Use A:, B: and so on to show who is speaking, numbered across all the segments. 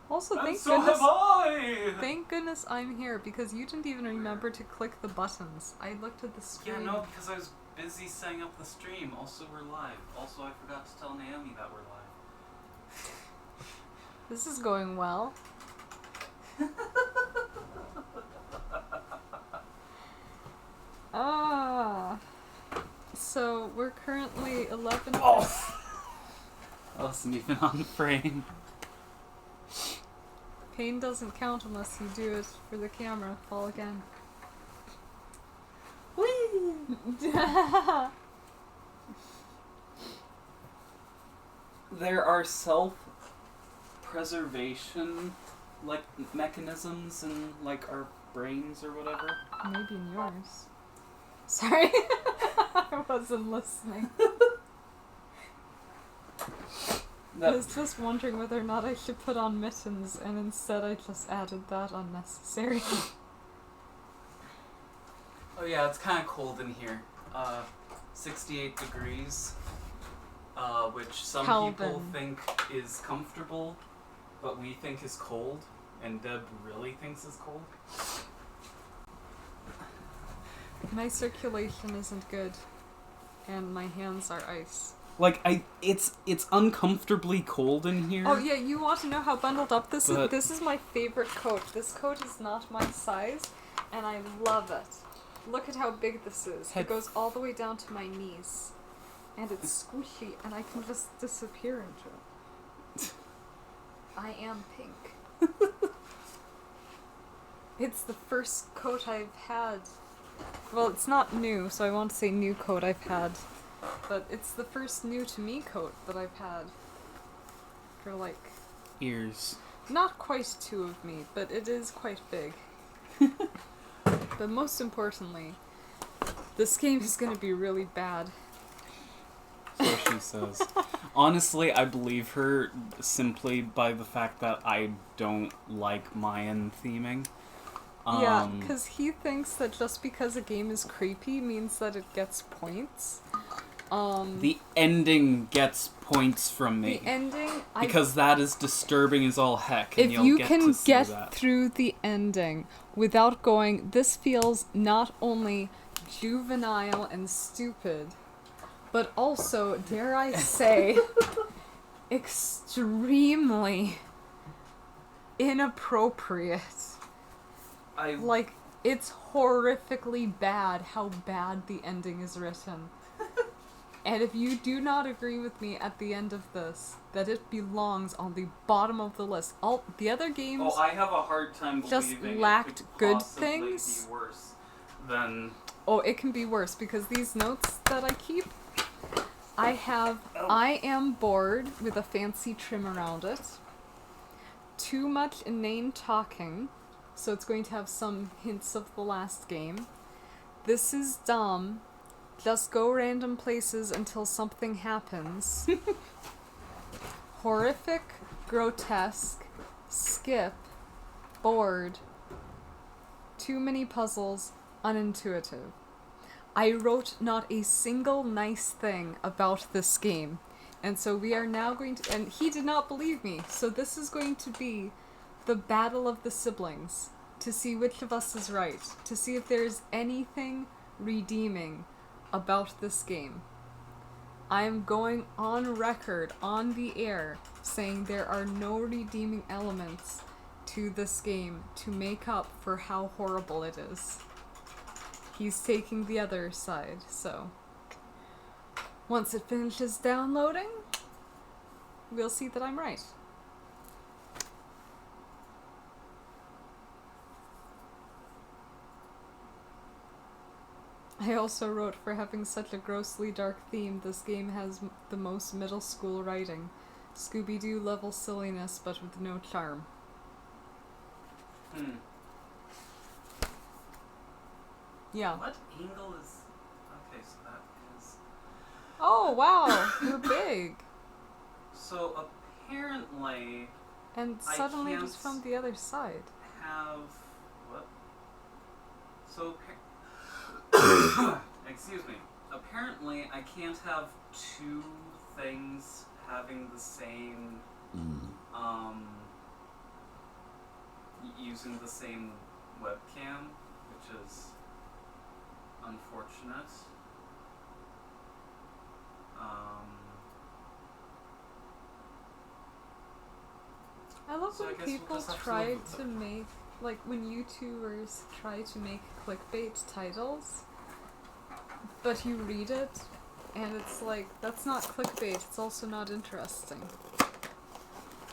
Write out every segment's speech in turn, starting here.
A: Also, thank goodness I'm here, because you didn't even remember to click the buttons. I looked at the screen.
B: Yeah, no, because I was busy setting up the stream. Also, we're live. Also, I forgot to tell Naomi that we're live.
A: This is going well. So we're currently 11.
B: Oh! I wasn't even on frame.
A: Pain doesn't count unless you do it for the camera. Fall again. Whee!
B: There are self-preservation, like, mechanisms in, like, our brains or whatever.
A: Maybe in yours. Sorry. I wasn't listening. I was just wondering whether or not I should put on mittens, and instead I just added that unnecessary.
B: Oh yeah, it's kind of cold in here. 68 degrees, which some people think is comfortable, but we think is cold, and Deb really thinks is cold.
A: My circulation isn't good, and my hands are ice.
B: Like, it's uncomfortably cold in here.
A: Oh yeah, you want to know how bundled up this is? This is my favorite coat. This coat is not my size, and I love it. Look at how big this is. It goes all the way down to my knees. And it's squishy, and I can just disappear into it. I am pink. It's the first coat I've had. Well, it's not new, so I won't say new coat I've had. But it's the first new to me coat that I've had. For like...
B: Years.
A: Not quite 2 of me, but it is quite big. But most importantly, this game is going to be really bad.
B: So she says. Honestly, I believe her simply by the fact that I don't like Mayan theming.
A: Yeah, because he thinks that just because a game is creepy means that it gets points.
B: The ending gets points from me.
A: The ending...
B: Because that is disturbing as all heck, and
A: if you can get through the ending without going, this feels not only juvenile and stupid, but also, dare I say, extremely inappropriate. Like, it's horrifically bad how bad the ending is written. And if you do not agree with me at the end of this, that it belongs on the bottom of the list. All the other games
B: I have a hard time
A: just
B: believing
A: lacked
B: it could
A: good
B: possibly
A: things.
B: Be worse than...
A: Oh, it can be worse, because these notes that I keep, I have, I am bored with a fancy trim around it. Too much inane talking, so it's going to have some hints of the last game. This is dumb. Just go random places until something happens. Horrific, grotesque, skip, bored, too many puzzles, unintuitive. I wrote not a single nice thing about this game. And so we are now going to... And he did not believe me. So this is going to be the battle of the siblings. To see which of us is right. To see if there is anything redeeming about this game. I am going on record, on the air, saying there are no redeeming elements to this game to make up for how horrible it is. He's taking the other side, so... Once it finishes downloading, we'll see that I'm right. I also wrote, for having such a grossly dark theme, this game has the most middle school writing. Scooby-Doo level silliness, but with no charm. Yeah.
B: What angle is... Okay, so that is...
A: Oh, wow! You're big!
B: So, apparently...
A: And suddenly it was from the other side.
B: Have... What? So, excuse me. Apparently, I can't have 2 things having the same, using the same webcam, which is unfortunate.
A: I love
B: So I
A: when
B: guess we'll
A: people
B: just have to
A: try
B: live with
A: to
B: it.
A: make, like, when YouTubers try to make clickbait titles, but you read it, and it's like, that's not clickbait, it's also not interesting.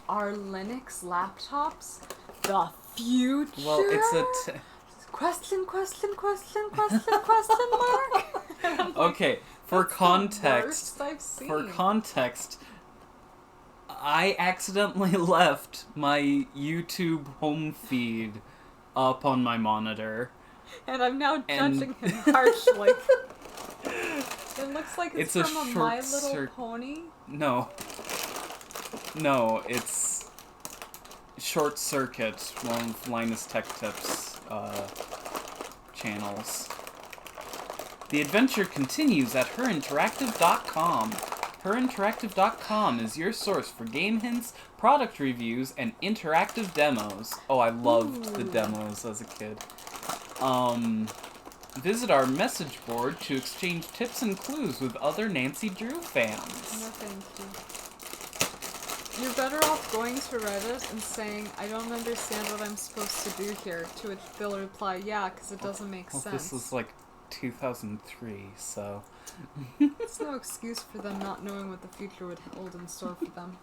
A: Are Linux laptops the future?
B: Well, it's a...
A: Question mark? And I'm like,
B: Okay, for
A: that's
B: context...
A: the worst I've seen.
B: For context, I accidentally left my YouTube home feed up on my monitor.
A: And I'm now judging him harshly. It looks like it's
B: a
A: from a
B: short
A: My Little Pony.
B: No, it's Short Circuit, one of Linus Tech Tips channels. The adventure continues at herinteractive.com. Herinteractive.com is your source for game hints, product reviews, and interactive demos. Oh, I loved the demos as a kid. Visit our message board to exchange tips and clues with other Nancy Drew fans.
A: No, thank you. You're better off going to Reddit and saying, I don't understand what I'm supposed to do here, to which they'll reply, yeah, because it doesn't make sense.
B: This was like 2003, so...
A: It's no excuse for them not knowing what the future would hold in store for them.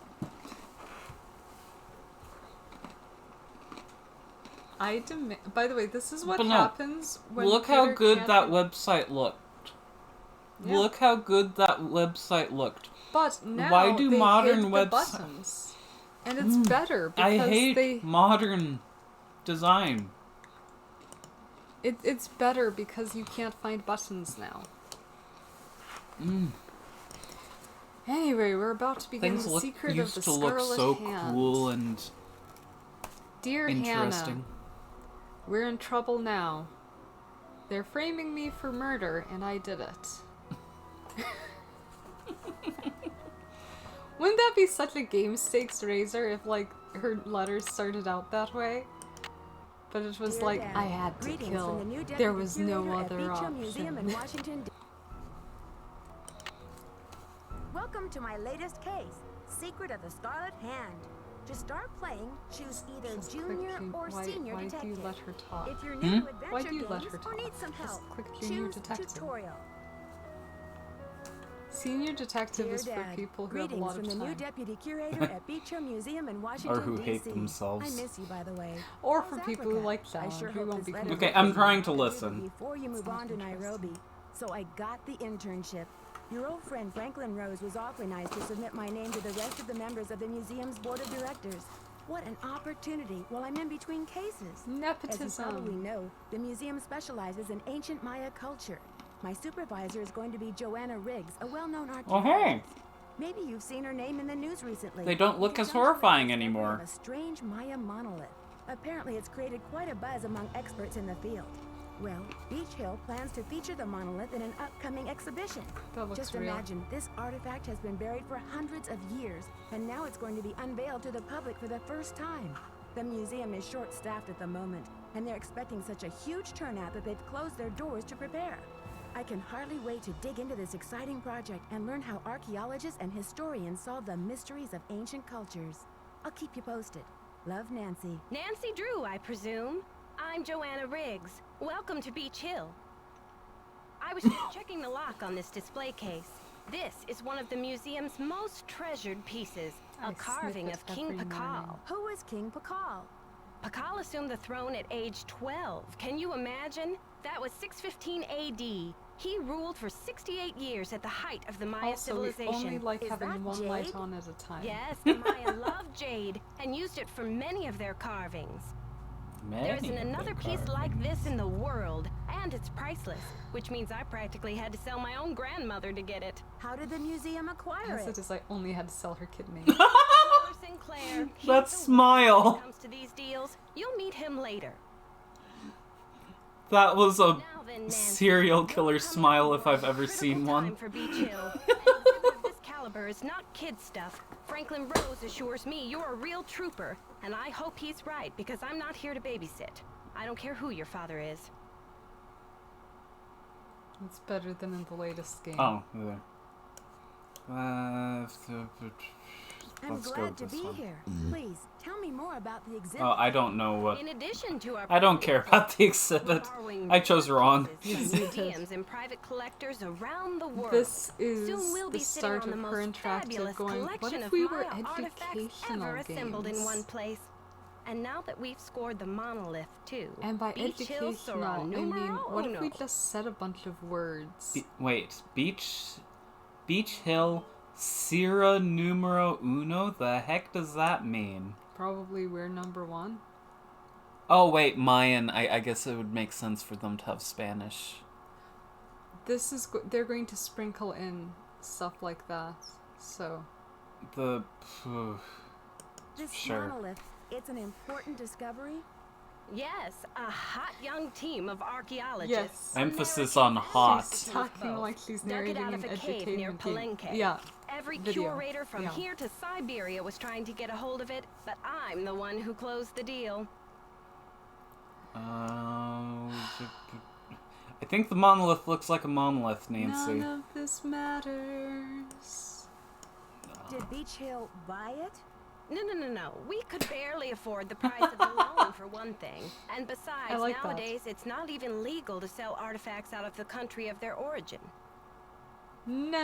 A: By the way, this is what happens when
B: look
A: Peter
B: how good
A: can't
B: that website looked.
A: Yeah.
B: Look how good that website looked.
A: But now
B: Why do
A: they
B: modern
A: hid the buttons. And it's better because
B: I hate modern design.
A: It's better because you can't find buttons now. Anyway, we're about to begin the secret of the Scarlet
B: used to look so
A: Hand.
B: cool and
A: Dear
B: interesting.
A: Hannah, we're in trouble now. They're framing me for murder, and I did it. Wouldn't that be such a game stakes raiser if, like, her letters started out that way? But it was like, I had to kill. There was no other option.
C: Welcome to my latest case, Secret of the Scarlet Hand. To start playing, choose either junior or senior
A: why
C: detective.
A: do you let her talk?
C: If you're new to
A: Why
C: adventure
A: do you let
C: games
A: her
C: or
A: talk?
C: need some help,
A: Just click junior
C: choose
A: detective.
C: tutorial.
A: Senior detective
C: Dear
A: is for
C: Dad,
A: people who have a lot of
C: greetings from the new
A: time.
C: deputy curator at Beach Hill Museum in Washington,
B: Or who hate
C: D.C.
B: themselves.
C: I miss you, by the way.
A: Or
C: How's
A: for people who
C: Africa?
A: like
C: I
A: challenge.
C: sure
A: We
C: hope
A: won't
C: this
A: be
C: letter
A: coming.
B: Okay, I'm trying to listen.
C: Before you move on to Nairobi, so I got the internship. Your old friend Franklin Rose was awfully nice to submit my name to the rest of the members of the museum's board of directors. What an opportunity while I'm in between cases.
A: Nepotism.
C: As you probably know, the museum specializes in ancient Maya culture. My supervisor is going to be Joanna Riggs, a well-known archaeologist.
B: Oh, hey.
C: Maybe you've seen her name in the news recently.
B: They don't look
C: Because
B: as
C: I'm
B: horrifying
C: discovery
B: anymore.
C: of a strange Maya monolith. Apparently, it's created quite a buzz among experts in the field. Well, Beach Hill plans to feature the monolith in an upcoming exhibition.
A: That looks
C: Just
A: real.
C: imagine, this artifact has been buried for hundreds of years, and now it's going to be unveiled to the public for the first time. The museum is short-staffed at the moment, and they're expecting such a huge turnout that they've closed their doors to prepare. I can hardly wait to dig into this exciting project and learn how archaeologists and historians solve the mysteries of ancient cultures. I'll keep you posted. Love, Nancy.
D: Nancy Drew, I presume. I'm Joanna Riggs. Welcome to Beach Hill. I was just checking the lock on this display case. This is one of the museum's most treasured pieces, a carving of King Pakal.
C: Who is King Pakal?
D: Pakal assumed the throne at age 12. Can you imagine? That was 615 AD. He ruled for 68 years at the height of the Maya
A: Also, we
D: civilization.
A: only like
C: Is
A: having
C: that
A: one light
C: jade?
A: on at a time.
D: Yes, the Maya loved jade and used it for many of their carvings. There isn't another piece like this in the world, and it's priceless, which means I practically had to sell my own grandmother to get it.
C: How did the museum acquire
A: As
C: it?
A: it is, I only had to sell her kidney.
D: Taylor Sinclair, he's
B: That
D: the
B: smile.
D: one when it comes to these deals. You'll meet him later.
B: That was a
D: Now then, Nancy,
B: serial killer
D: you're
B: smile
D: coming
B: if I've
D: up
B: ever
D: at a
B: seen
D: critical
B: one.
D: time for Beach Hill. An exhibit of this caliber is not kid stuff. Franklin Rose assures me you're a real trooper. And I hope he's right, because I'm not here to babysit. I don't care who your father is.
A: It's better than in the latest game.
E: Oh, there.
C: I'm
E: Let's go
C: glad
E: with
C: to
E: this
C: be
E: one.
C: here. Please, tell me more about the exhibit.
E: Oh, I don't know what.
D: In addition to our
E: I don't care
D: private
E: about the
D: we're
E: exhibit.
D: borrowing
E: I chose wrong.
D: resources from museums and private collectors around the world.
A: This is
D: Soon we'll
A: the
D: be sitting
A: start
D: on
A: of
D: the
A: her
D: most
A: interactive
D: fabulous
A: going, what
D: collection
A: if
D: of
A: we were
D: Maya artifacts
A: educational
D: ever assembled in
A: games?
D: one place. And now that we've scored the monolith too,
A: And by
D: Beach Hill
A: educational,
D: sera
A: I mean,
D: numero
A: what if we
D: uno.
A: just said a bunch of words?
E: Wait, Beach Hill, Sierra Numero Uno? The heck does that mean?
A: Probably we're number one.
E: Oh, wait, Mayan. I guess it would make sense for them to have Spanish.
A: This is, they're going to sprinkle in stuff like that, so.
E: The.
C: This
E: Sure.
C: monolith, it's an important discovery.
D: Yes, a hot young team of archaeologists.
A: Yes.
E: Emphasis
D: American
E: on
D: and
E: hot.
A: She's
D: Mexican
A: talking
D: both
A: like she's
D: dug it
A: narrating
D: out
A: an
D: of a cave near
A: entertainment game.
D: Palenque.
A: Yeah.
D: Every
A: Video.
D: curator from
A: Yeah.
D: here to Siberia was trying to get a hold of it, but I'm the one who closed the deal.
E: I think the monolith looks like a monolith, Nancy.
A: None of this matters.
C: Did Beach Hill buy it?
D: No. We could barely afford the price of the loan for one thing. And besides,
A: I like that.
D: nowadays it's not even legal to sell artifacts out of the country of their origin.
A: No.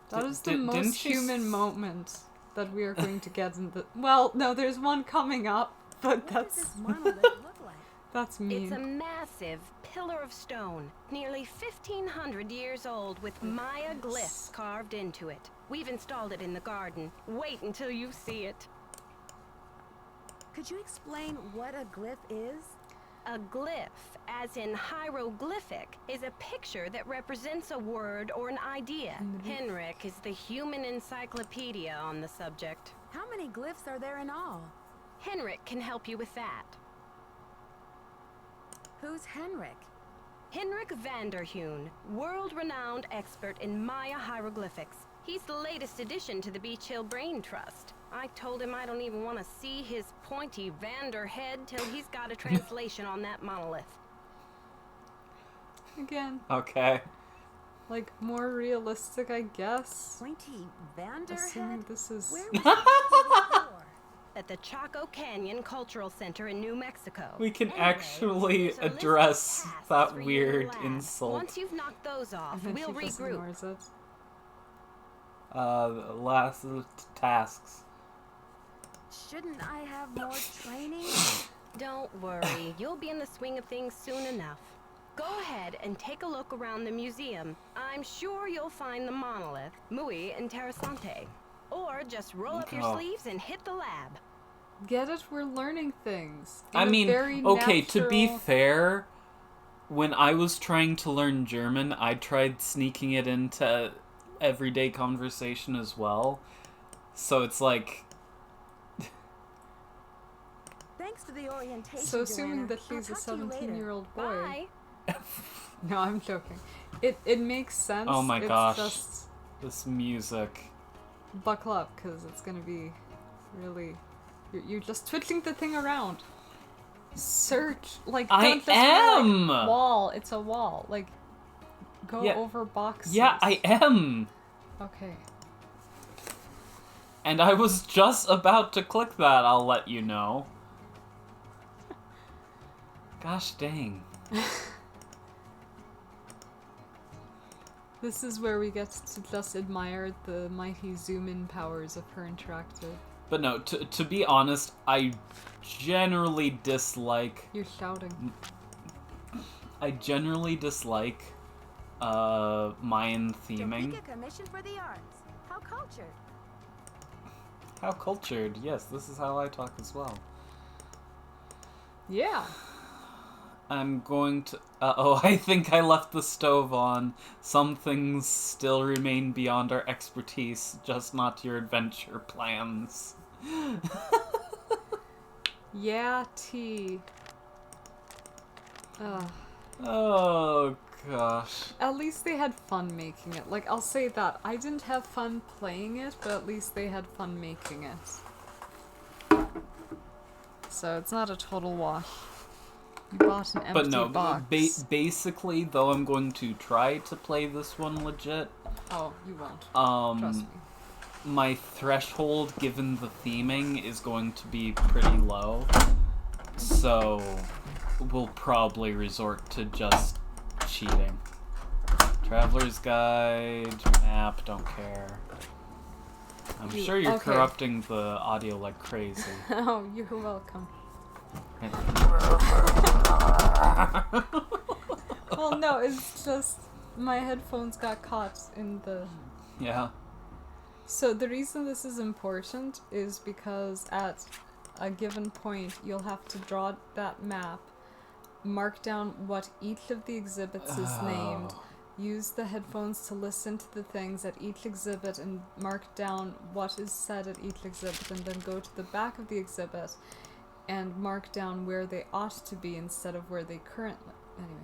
A: That is the
E: Didn't
A: most
E: she
D: Oh,
A: human moment that we are going to get in the... Well, no, there's one coming up, but
C: What does
A: that's...
C: this monolith look like?
A: That's
D: It's a
A: mean.
D: massive pillar of stone, nearly 1,500 years old, with Maya glyphs carved into it. We've installed it in the garden. Wait until you see it.
C: Could you explain what a glyph is?
D: A glyph, as in hieroglyphic, is a picture that represents a word or an idea. Henrik is the human encyclopedia on the subject.
C: How many glyphs are there in all?
D: Henrik can help you with that.
C: Who's Henrik?
D: Henrik Vanderheun, world-renowned expert in Maya hieroglyphics. He's the latest addition to the Beach Hill Brain Trust. I told him I don't even want to see his pointy Vander head till he's got a translation on that monolith.
A: Again,
E: Okay.
A: like, more realistic, I guess.
C: Pointy Vanderhead?
A: Assuming this is...
C: Where was that before?
D: At the Chaco Canyon Cultural Center in New Mexico.
E: We can
D: Anyway,
E: actually
D: there's a list of
E: address
D: tasks
E: that
D: for you
E: weird
D: in the lab.
E: insult.
D: Once you've knocked those off,
A: And then
D: we'll
A: she just
D: regroup.
A: ignores it.
E: Last tasks.
C: Shouldn't I have more training?
D: Don't worry, you'll be in the swing of things soon enough. Go ahead and take a look around the museum. I'm sure you'll find the monolith, muy interesante. Or just roll up your
E: Oh.
D: sleeves and hit the lab.
A: Get it? We're learning things. in
E: I
A: a
E: mean,
A: very
E: okay, to be
A: natural-
E: fair, when I was trying to learn German, I tried sneaking it into everyday conversation as well. So it's like,
C: Thanks for the orientation,
A: So assuming
C: Joanna.
A: that
C: I'll
A: he's a
C: talk to you later.
A: 17-year-old boy...
D: Bye.
A: No, I'm joking. It makes sense.
E: Oh my
A: it's
E: gosh.
A: Just
E: this music.
A: buckle up, because it's gonna be really... You're just twitching the thing around. Search, like,
E: I
A: don't just be
E: am!
A: like, wall, it's a wall. Like, go
E: Yeah.
A: over boxes.
E: Yeah, I am!
A: Okay.
E: And I was just about to click that, I'll let you know. Gosh dang.
A: This is where we get to just admire the mighty zoom-in powers of her interactive.
E: But no, to be honest, I generally dislike...
A: You're shouting.
E: I generally dislike Mayan theming.
C: Topeka Commission for the Arts. How cultured.
E: How cultured. Yes, this is how I talk as well.
A: Yeah.
E: I'm going to... oh, I think I left the stove on. Some things still remain beyond our expertise, just not your adventure plans.
A: Yeah, T. Ugh.
E: Oh, gosh.
A: At least they had fun making it. Like, I'll say that. I didn't have fun playing it, but at least they had fun making it. So it's not a total wash. You bought an empty
E: But no,
A: box.
E: basically, though I'm going to try to play this one legit,
A: Oh, you won't. Trust me.
E: my threshold, given the theming, is going to be pretty low. So, we'll probably resort to just cheating. Traveler's Guide, map, don't care. I'm sure you're
A: okay.
E: corrupting the audio like crazy.
A: Oh, you're welcome. Well, no, it's just my headphones got caught in the...
E: Yeah.
A: So the reason this is important is because at a given point, you'll have to draw that map, mark down what each of the exhibits is named, use the headphones to listen to the things at each exhibit and mark down what is said at each exhibit, and then go to the back of the exhibit and mark down where they ought to be instead of where they currently... Anyway.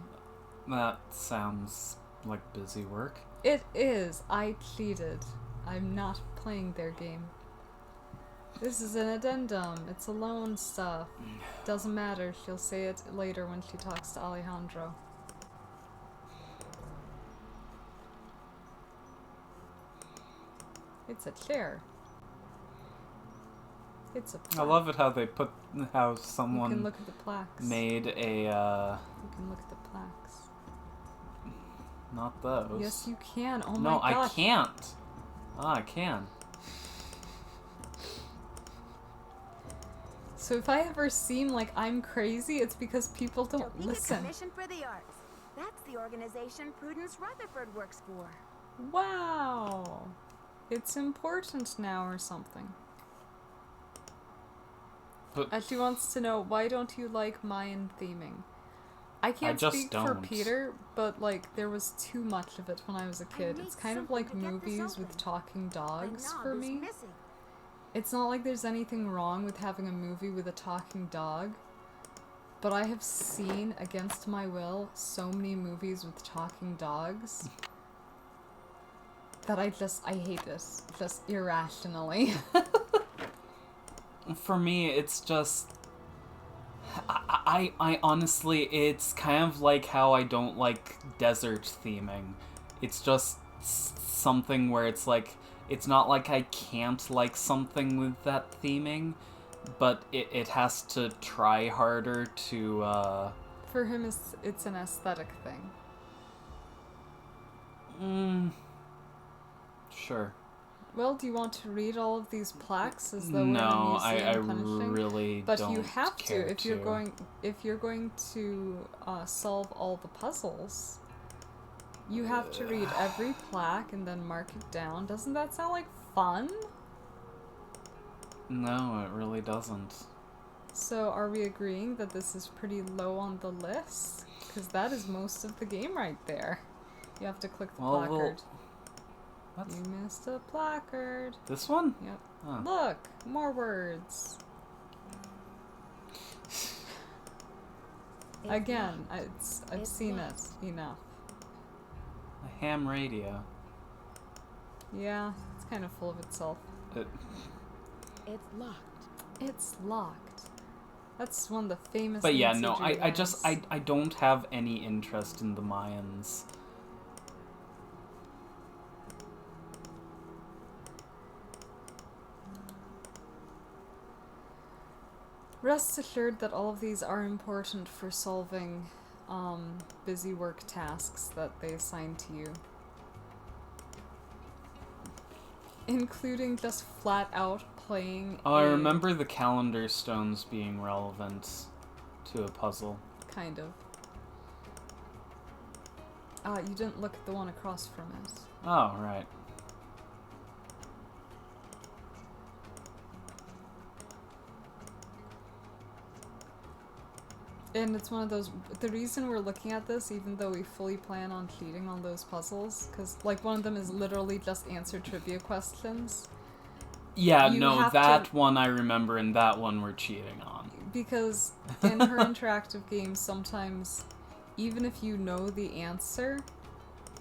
E: That sounds like busy work.
A: It is. I cheated. I'm not playing their game. This is an addendum. It's alone stuff. Doesn't matter. She'll say it later when she talks to Alejandro. It's a chair. It's a plaque.
E: I love it how they put how
A: You
E: someone
A: can look at the plaques.
E: made a
A: You can look at the plaques.
E: not those.
A: Yes, you can. Oh
E: no,
A: my gosh.
E: I can't. I can.
A: So if I ever seem like I'm crazy, it's because people don't
C: Topeka
A: listen.
C: Commission for the Arts. That's the organization Prudence Rutherford works for.
A: Wow. It's important now or something.
E: But
A: She wants to know, why don't you like Mayan theming? I can't
E: just
A: speak for
E: don't.
A: Peter, but like there was too much of it when I was a kid.
C: need
A: It's kind of
C: something
A: like
C: to get this
A: movies with
C: open.
A: talking
C: The
A: dogs
C: knob
A: for
C: is
A: me.
C: missing.
A: It's not like there's anything wrong with having a movie with a talking dog, but I have seen, against my will, so many movies with talking dogs that I hate it, just irrationally.
E: for me, it's just I honestly, it's kind of like how I don't like desert theming. It's just something where it's like, it's not like I can't like something with that theming, but it has to try harder to,
A: For him, it's an aesthetic thing.
E: Sure.
A: Well, do you want to read all of these plaques as though
E: No,
A: we're in a museum
E: I
A: punishing?
E: really
A: But
E: don't
A: you have to
E: care
A: if you're going to solve all the puzzles. You have to read every plaque and then mark it down. Doesn't that sound like fun?
E: No, it really doesn't.
A: So are we agreeing that this is pretty low on the list? Because that is most of the game right there. You have to click the
E: Well,
A: placard.
E: What?
A: You missed a placard.
E: This one?
A: Yep.
E: Oh.
A: Look, more words. Again, I've seen it enough.
E: A ham radio.
A: Yeah, it's kind of full of itself.
C: It's locked.
A: It's locked. That's one of the famous.
E: But yeah,
A: Nancy
E: no,
A: Drew
E: I just
A: lines.
E: I don't have any interest in the Mayans.
A: Rest assured that all of these are important for solving busy work tasks that they assign to you. Including just flat out playing.
E: Oh, I remember the calendar stones being relevant to a puzzle.
A: Kind of. You didn't look at the one across from it.
E: Oh, right.
A: And it's one of those, the reason we're looking at this, even though we fully plan on cheating on those puzzles, because like one of them is literally just answer trivia questions.
E: Yeah,
A: You
E: no,
A: have
E: that
A: to-
E: one I remember, and that one we're cheating on.
A: Because in her interactive games, sometimes, even if you know the answer,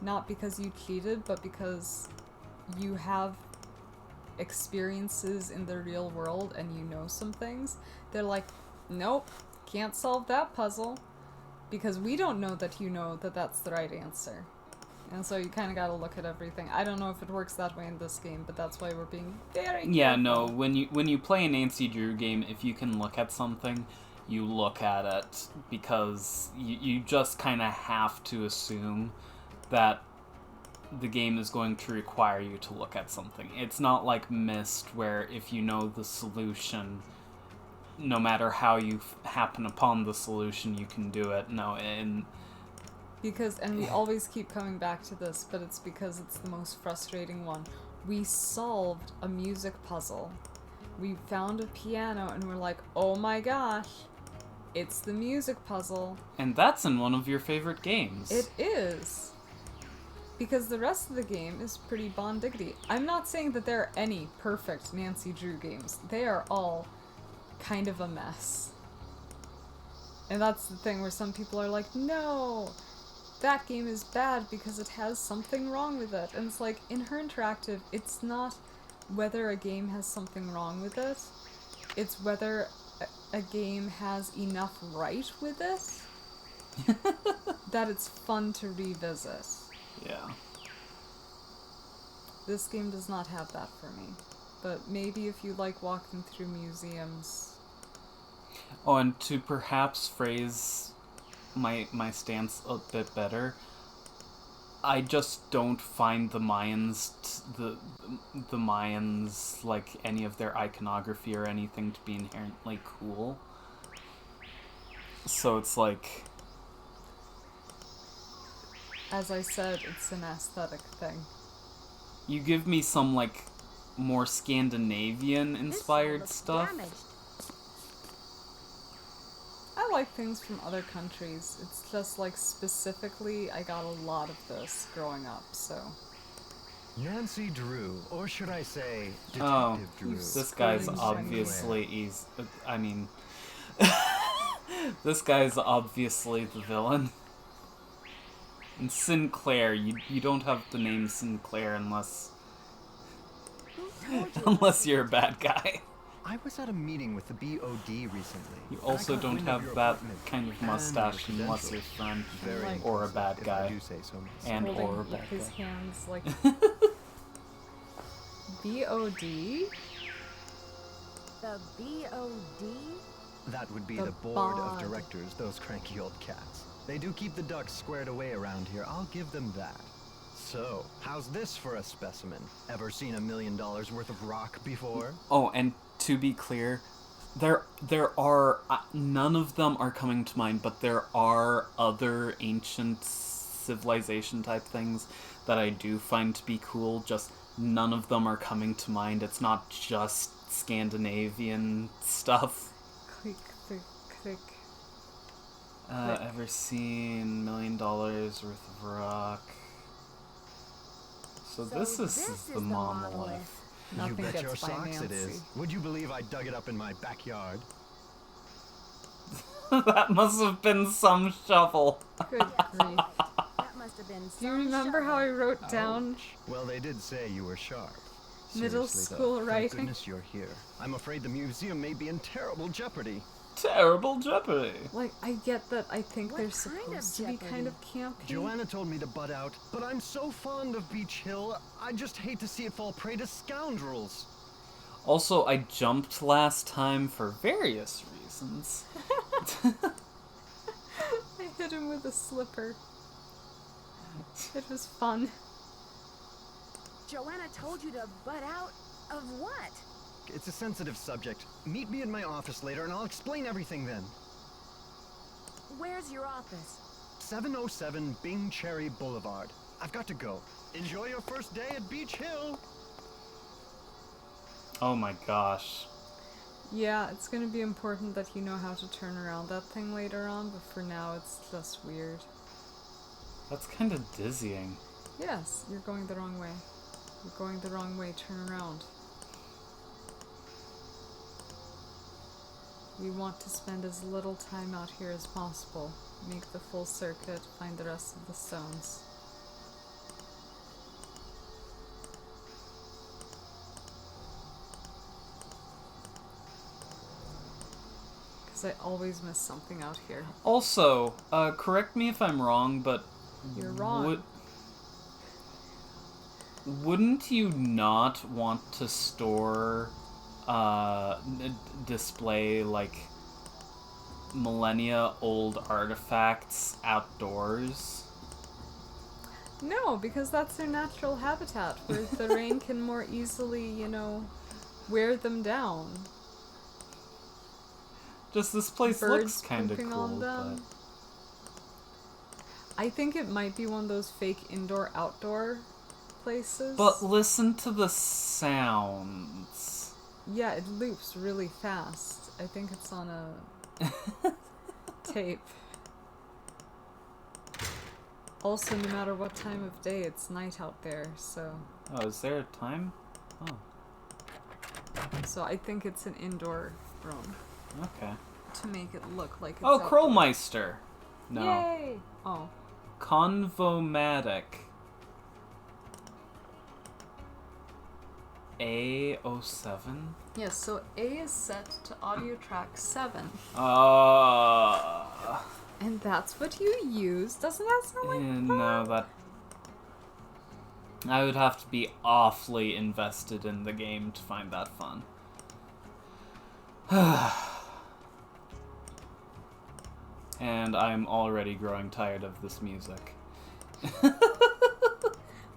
A: not because you cheated, but because you have experiences in the real world and you know some things, they're like, nope, can't solve that puzzle. Because we don't know that you know that that's the right answer. And so you kind of got to look at everything. I don't know if it works that way in this game, but that's why we're being very careful.
E: Yeah, no, when you play a Nancy Drew game, if you can look at something, you look at it, because you just kind of have to assume that the game is going to require you to look at something. It's not like Myst, where if you know the solution, no matter how you happen upon the solution, you can do it. No, and
A: we always keep coming back to this, but it's because it's the most frustrating one. We solved a music puzzle. We found a piano, and we're like, oh my gosh, it's the music puzzle.
E: And that's in one of your favorite games.
A: It is. Because the rest of the game is pretty bon-diggity. I'm not saying that there are any perfect Nancy Drew games. They are all kind of a mess. And that's the thing where some people are like, no, that game is bad because it has something wrong with it. And it's like, in Her Interactive, it's not whether a game has something wrong with it. It's whether a game has enough right with it that it's fun to revisit.
E: Yeah.
A: This game does not have that for me. But maybe if you like walking through museums.
E: Oh, and to perhaps phrase my stance a bit better, I just don't find the Mayans, the Mayans, like any of their iconography or anything, to be inherently cool. So it's like,
A: As I said, it's an aesthetic thing.
E: you give me some like more Scandinavian-inspired stuff.
C: Damaged.
A: I like things from other countries. It's just like specifically, I got a lot of this growing up, so.
F: Nancy Drew, or should I say,
E: Oh,
F: Detective Drew.
E: this guy's
A: Screaming
E: obviously this guy's obviously the villain. And Sinclair, you don't have the name Sinclair unless you're a bad guy.
F: I was at a meeting with the BOD recently.
E: You
F: and I
E: also
F: got
E: don't
F: wind of
E: have
F: your
E: that
F: apartment
E: kind of
F: and
E: mustache
F: your
E: unless you're
F: credentials.
E: French
F: Very
E: or a bad
F: impressive, if I
E: guy.
F: do say so myself.
E: And or a
A: Holding
E: bad
A: his
E: guy.
A: hands like BOD?
C: The BOD?
F: That would be
A: The
F: the board of
A: bod.
F: directors, those cranky old cats. They do keep the ducks squared away around here, I'll give them that. So, how's this for a specimen? Ever seen $1 million worth of rock before?
E: Oh, and to be clear, there are none of them are coming to mind, but there are other ancient civilization type things that I do find to be cool. Just none of them are coming to mind. It's not just Scandinavian stuff.
A: click, click, click.
E: Ever seen $1 million worth of rock? So this is the monolith.
A: Nothing
F: You bet
A: gets
F: your
A: by
F: socks it
A: Nancy.
F: is. Would you believe I dug it up in my backyard?
E: That must have been some shovel.
A: Good grief.
C: That must have been
A: Do you
C: some
A: remember how I
C: shovel.
A: wrote down
F: Well, they did say you were sharp.
A: middle
F: Seriously,
A: school
F: though, thank
A: writing?
F: goodness you're here. I'm afraid the museum may be in terrible jeopardy.
E: Terrible jeopardy.
A: Like, I get that I think
C: What
A: they're
C: kind of
A: supposed to be kind of campy.
F: Joanna told me to butt out, but I'm so fond of Beach Hill, I just hate to see it fall prey to scoundrels.
E: Also, I jumped last time for various reasons.
A: I hit him with a slipper. It was fun.
C: Joanna told you to butt out of what?
F: It's a sensitive subject. Meet me in my office later and I'll explain everything then.
C: Where's your office?
F: 707 Bing Cherry Boulevard. I've got to go. Enjoy your first day at Beach Hill.
E: Oh my gosh.
A: Yeah, it's gonna be important that you know how to turn around that thing later on, but for now it's just weird.
E: That's kind of dizzying.
A: Yes, you're going the wrong way. You're going the wrong way, turn around. We want to spend as little time out here as possible. Make the full circuit, find the rest of the stones. Because because I always miss something out here.
E: Also, correct me if I'm wrong, but
A: You're wrong.
E: Wouldn't you not want to store, display, like, millennia-old artifacts outdoors?
A: No, because that's their natural habitat, where the rain can more easily, wear them down.
E: Just this place looks kind of
A: pooping
E: cool,
A: on them. I think it might be one of those fake indoor-outdoor places.
E: But listen to the sounds.
A: Yeah, it loops really fast. I think it's on a tape. Also, no matter what time of day, it's night out there, so...
E: Oh, is there a time? Oh.
A: So I think it's an indoor room.
E: Okay.
A: To make it look like it's
E: Oh,
A: outdoor.
E: Krollmeister! No.
A: Yay! Oh.
E: Convomatic. A07?
A: Yes, so A is set to audio track 7. And that's what you use? Doesn't that sound like fun?
E: No, that... I would have to be awfully invested in the game to find that fun. And I'm already growing tired of this music.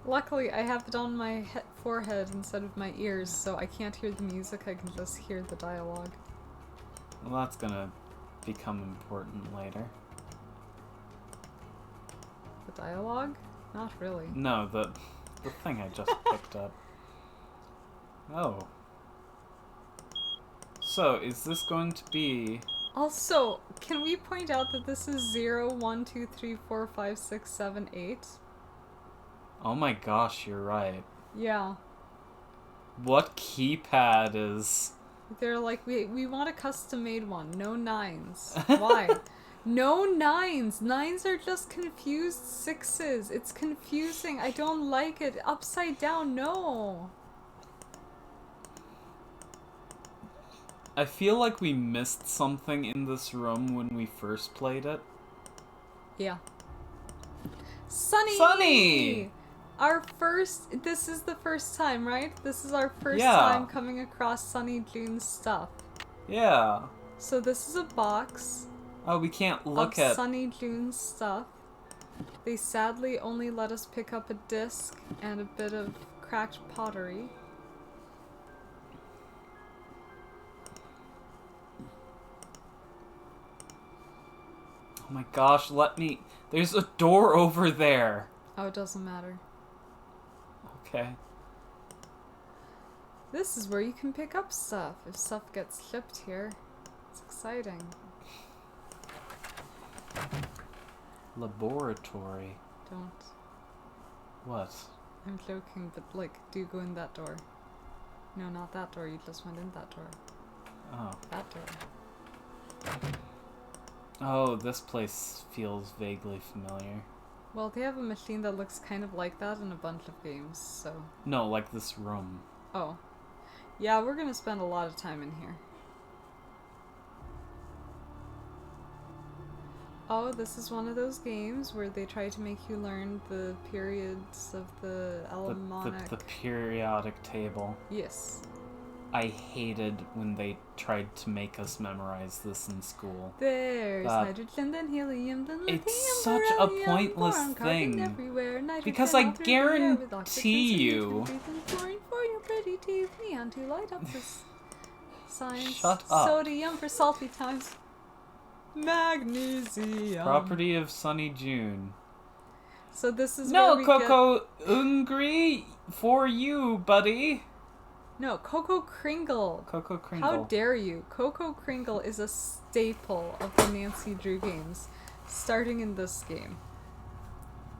A: Luckily, I have it on my forehead instead of my ears, so I can't hear the music, I can just hear the dialogue.
E: Well, that's gonna become important later.
A: The dialogue? Not really.
E: No, the thing I just picked up. Oh. So, is this going to be...
A: Also, can we point out that this is 0, 1, 2, 3, 4, 5, 6, 7, 8?
E: Oh my gosh, you're right.
A: Yeah.
E: What keypad is...
A: They're like, we want a custom-made one. No 9s. Why? No 9s! 9s are just confused 6s. It's confusing. I don't like it. Upside down, no!
E: I feel like we missed something in this room when we first played it.
A: Yeah. Sunny!
E: Sunny!
A: This is the first time, right? This is our first
E: Yeah.
A: time coming across Sunny June's stuff.
E: Yeah.
A: So this is a box
E: Oh, we can't look
A: of
E: at...
A: Sunny June's stuff. They sadly only let us pick up a disc and a bit of cracked pottery.
E: Oh my gosh, let me... There's a door over there!
A: Oh, it doesn't matter.
E: Okay.
A: This is where you can pick up stuff if stuff gets shipped here. It's exciting.
E: Laboratory.
A: Don't.
E: What?
A: I'm joking, but do go in that door. No, not that door. You just went in that door.
E: Oh.
A: That door.
E: Oh, this place feels vaguely familiar.
A: Well, they have a machine that looks kind of like that in a bunch of games, so...
E: No, like this room.
A: Oh. Yeah, we're gonna spend a lot of time in here. Oh, this is one of those games where they try to make you learn the periods of the Alamonic...
E: The periodic table.
A: Yes.
E: I hated when they tried to make us memorize this in school.
A: There's hydrogen, then helium, then lithium,
E: It's such a
A: beryllium,
E: pointless
A: boron, carbon
E: thing.
A: everywhere, nitrogen
E: Because I
A: all through the air with oxygen,
E: guarantee you...
A: breathing fluorine for your pretty teeth, neon to light up the signs,
E: Shut up.
A: sodium for salty times, magnesium.
E: Property of Sunny June.
A: So this is
E: No,
A: where we
E: Coco Ungri, for you, buddy.
A: No, Coco Kringle.
E: Coco Kringle.
A: How dare you? Coco Kringle is a staple of the Nancy Drew games, starting in this game.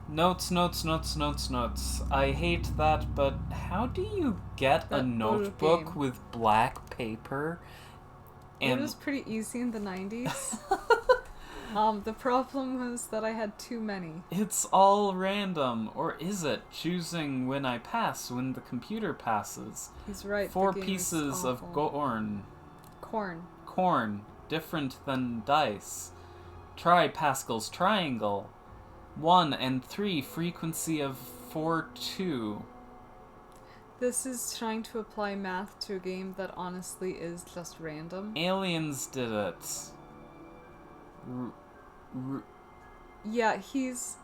E: Notes, notes, notes, notes, notes. I hate that, but how do you get
A: That
E: a
A: old
E: notebook
A: game.
E: with black paper?
A: It was pretty easy in the 90s. The problem was that I had too many.
E: It's all random, or is it? Choosing when I pass, when the computer passes.
A: He's right.
E: 4
A: the game is
E: pieces of
A: awful.
E: corn.
A: Corn.
E: Corn. different than dice. Try Pascal's triangle. 1 and 3 frequency of 4-2.
A: This is trying to apply math to a game that honestly is just random.
E: Aliens did it.
A: Yeah, he's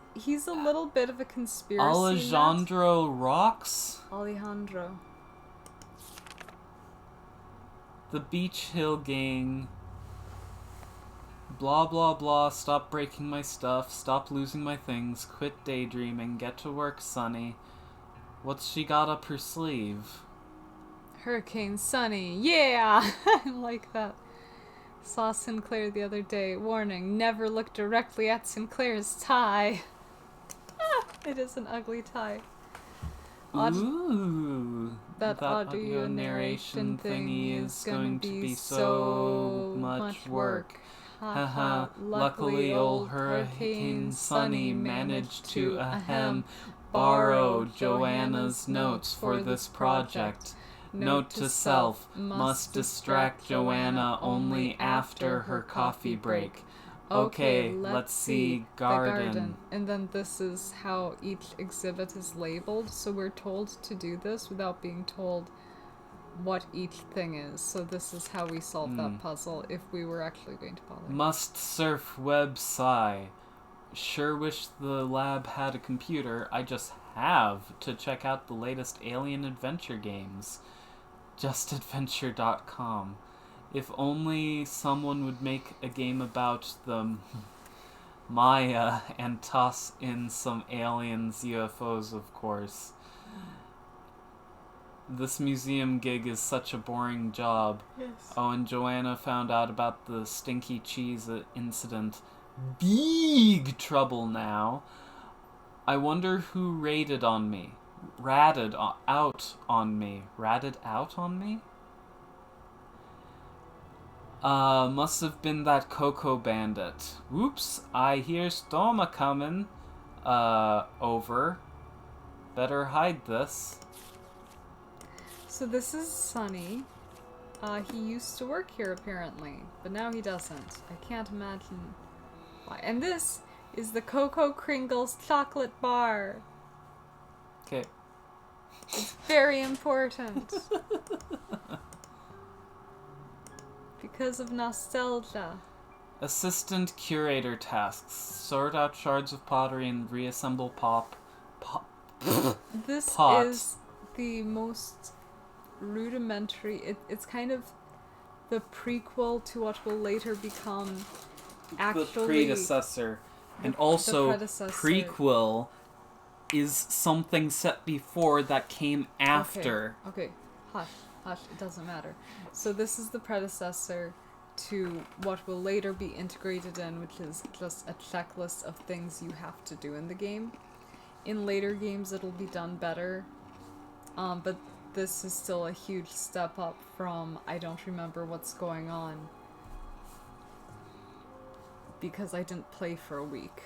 A: a little bit of a conspiracy nut.
E: Alejandro rocks?
A: Alejandro.
E: The Beach Hill Gang. Blah blah blah, stop breaking my stuff, stop losing my things, quit daydreaming, get to work, Sonny. What's she got up her sleeve?
A: Hurricane Sunny, yeah! I like that. Saw Sinclair the other day. Warning, never look directly at Sinclair's tie. It is an ugly tie.
E: Ooh,
A: that audio narration thingy is going to be so much work. Haha, luckily old Hurricane Sunny managed to borrow Joanna's notes for this project. Note to self, must distract Joanna only after her coffee break. Okay, let's see garden. And then this is how each exhibit is labeled, so we're told to do this without being told what each thing is. So this is how we solve that puzzle if we were actually going to bother.
E: Must surf website. Sure wish the lab had a computer. I just have to check out the latest alien adventure games. Justadventure.com. If only someone would make a game about the Maya and toss in some aliens, UFOs, of course. This museum gig is such a boring job.
A: Yes.
E: Oh, and Joanna found out about the stinky cheese incident. Big trouble now. I wonder who ratted on me. Ratted out on me. Ratted out on me? Must have been that Coco Bandit. Whoops, I hear Storma coming. Over. Better hide this.
A: So this is Sunny. He used to work here apparently, but now he doesn't. I can't imagine why. And this is the Cocoa Kringles chocolate bar.
E: Okay.
A: It's very important. Because of nostalgia.
E: Assistant curator tasks. Sort out shards of pottery and reassemble
A: This
E: pot.
A: is the most rudimentary. It's kind of the prequel to what will later become actually
E: the predecessor. And also, prequel is something set before that came after.
A: Okay, hush, it doesn't matter. So this is the predecessor to what will later be integrated in, which is just a checklist of things you have to do in the game. In later games it'll be done better, but this is still a huge step up from I don't remember what's going on, because I didn't play for a week.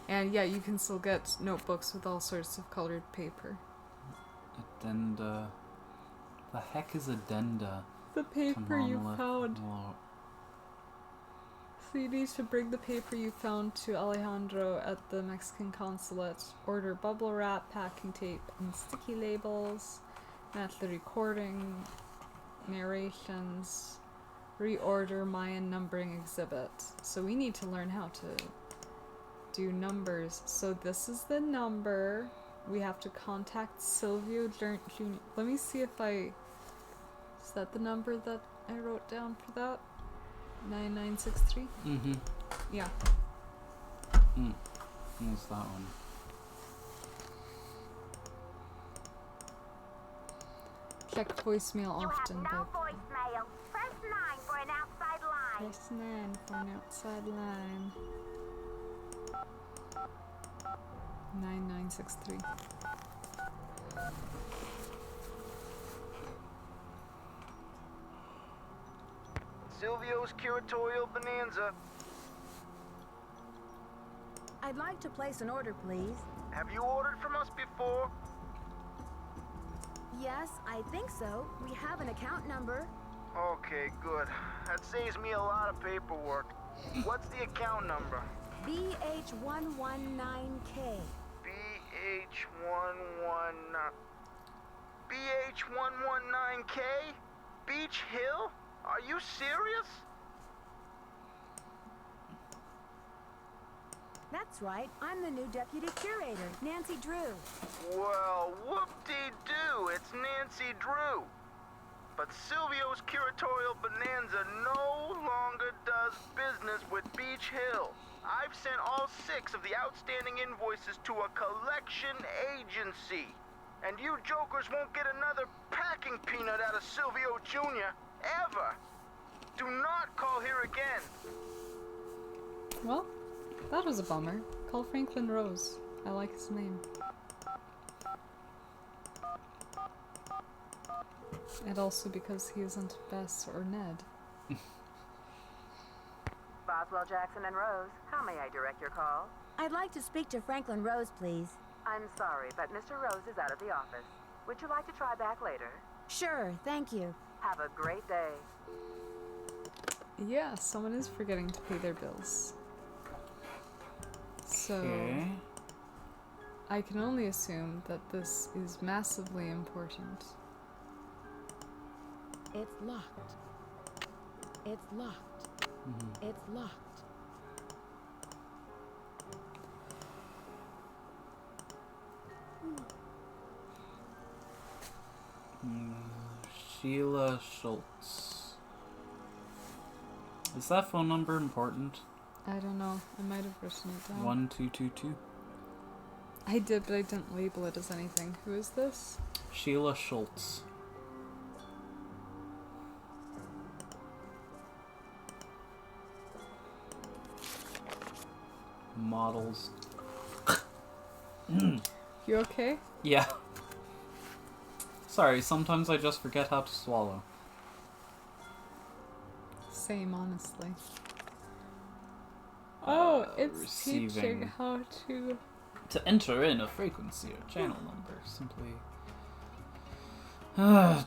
A: And yeah, you can still get notebooks with all sorts of colored paper.
E: Addenda. The heck is addenda?
A: The paper you found.
E: Well,
A: So you need to bring the paper you found to Alejandro at the Mexican Consulate. Order bubble wrap, packing tape, and sticky labels. Match the recording, narrations. Reorder Mayan numbering exhibit. So we need to learn how to do numbers. So this is the number. We have to contact Silvio Jr. Let me see if is that the number that I wrote down for that? 9963?
E: mm-hmm.
A: Yeah.
E: What's that one?
A: Check voicemail often, but
G: voicemail. Press 9 for an outside line.
A: press 9 for an outside line. 9963.
H: Silvio's Curatorial Bonanza.
C: I'd like to place an order, please.
H: Have you ordered from us before?
C: Yes, I think so. We have an account number.
H: Okay, good. That saves me a lot of paperwork. What's the account number?
C: BH119K.
H: BH119K? Beach Hill? Are you serious?
C: That's right. I'm the new deputy curator, Nancy Drew.
H: Well, whoop-de-doo, it's Nancy Drew. But Silvio's curatorial bonanza no longer does business with Beach Hill. I've sent all 6 of the outstanding invoices to a collection agency. And you jokers won't get another packing peanut out of Silvio Jr. ever. Do not call here again.
A: Well, that was a bummer. Call Franklin Rose. I like his name. And also because he isn't Bess or Ned.
I: Boswell, Jackson, and Rose, how may I direct your call?
C: I'd like to speak to Franklin Rose, please.
I: I'm sorry, but Mr. Rose is out of the office. Would you like to try back later?
C: Sure, thank you.
I: Have a great day.
A: Yeah, someone is forgetting to pay their bills. So,
E: Okay.
A: I can only assume that this is massively important.
C: It's locked. It's locked. It's locked.
E: Sheila Schultz. Is that phone number important?
A: I don't know. I might have written it down.
E: 1222.
A: I did, but I didn't label it as anything. Who is this?
E: Sheila Schultz. Models.
A: You okay?
E: Yeah. Sorry, sometimes I just forget how to swallow.
A: Same, honestly. Oh, it's
E: receiving.
A: teaching how to...
E: To enter in a frequency or channel number, simply...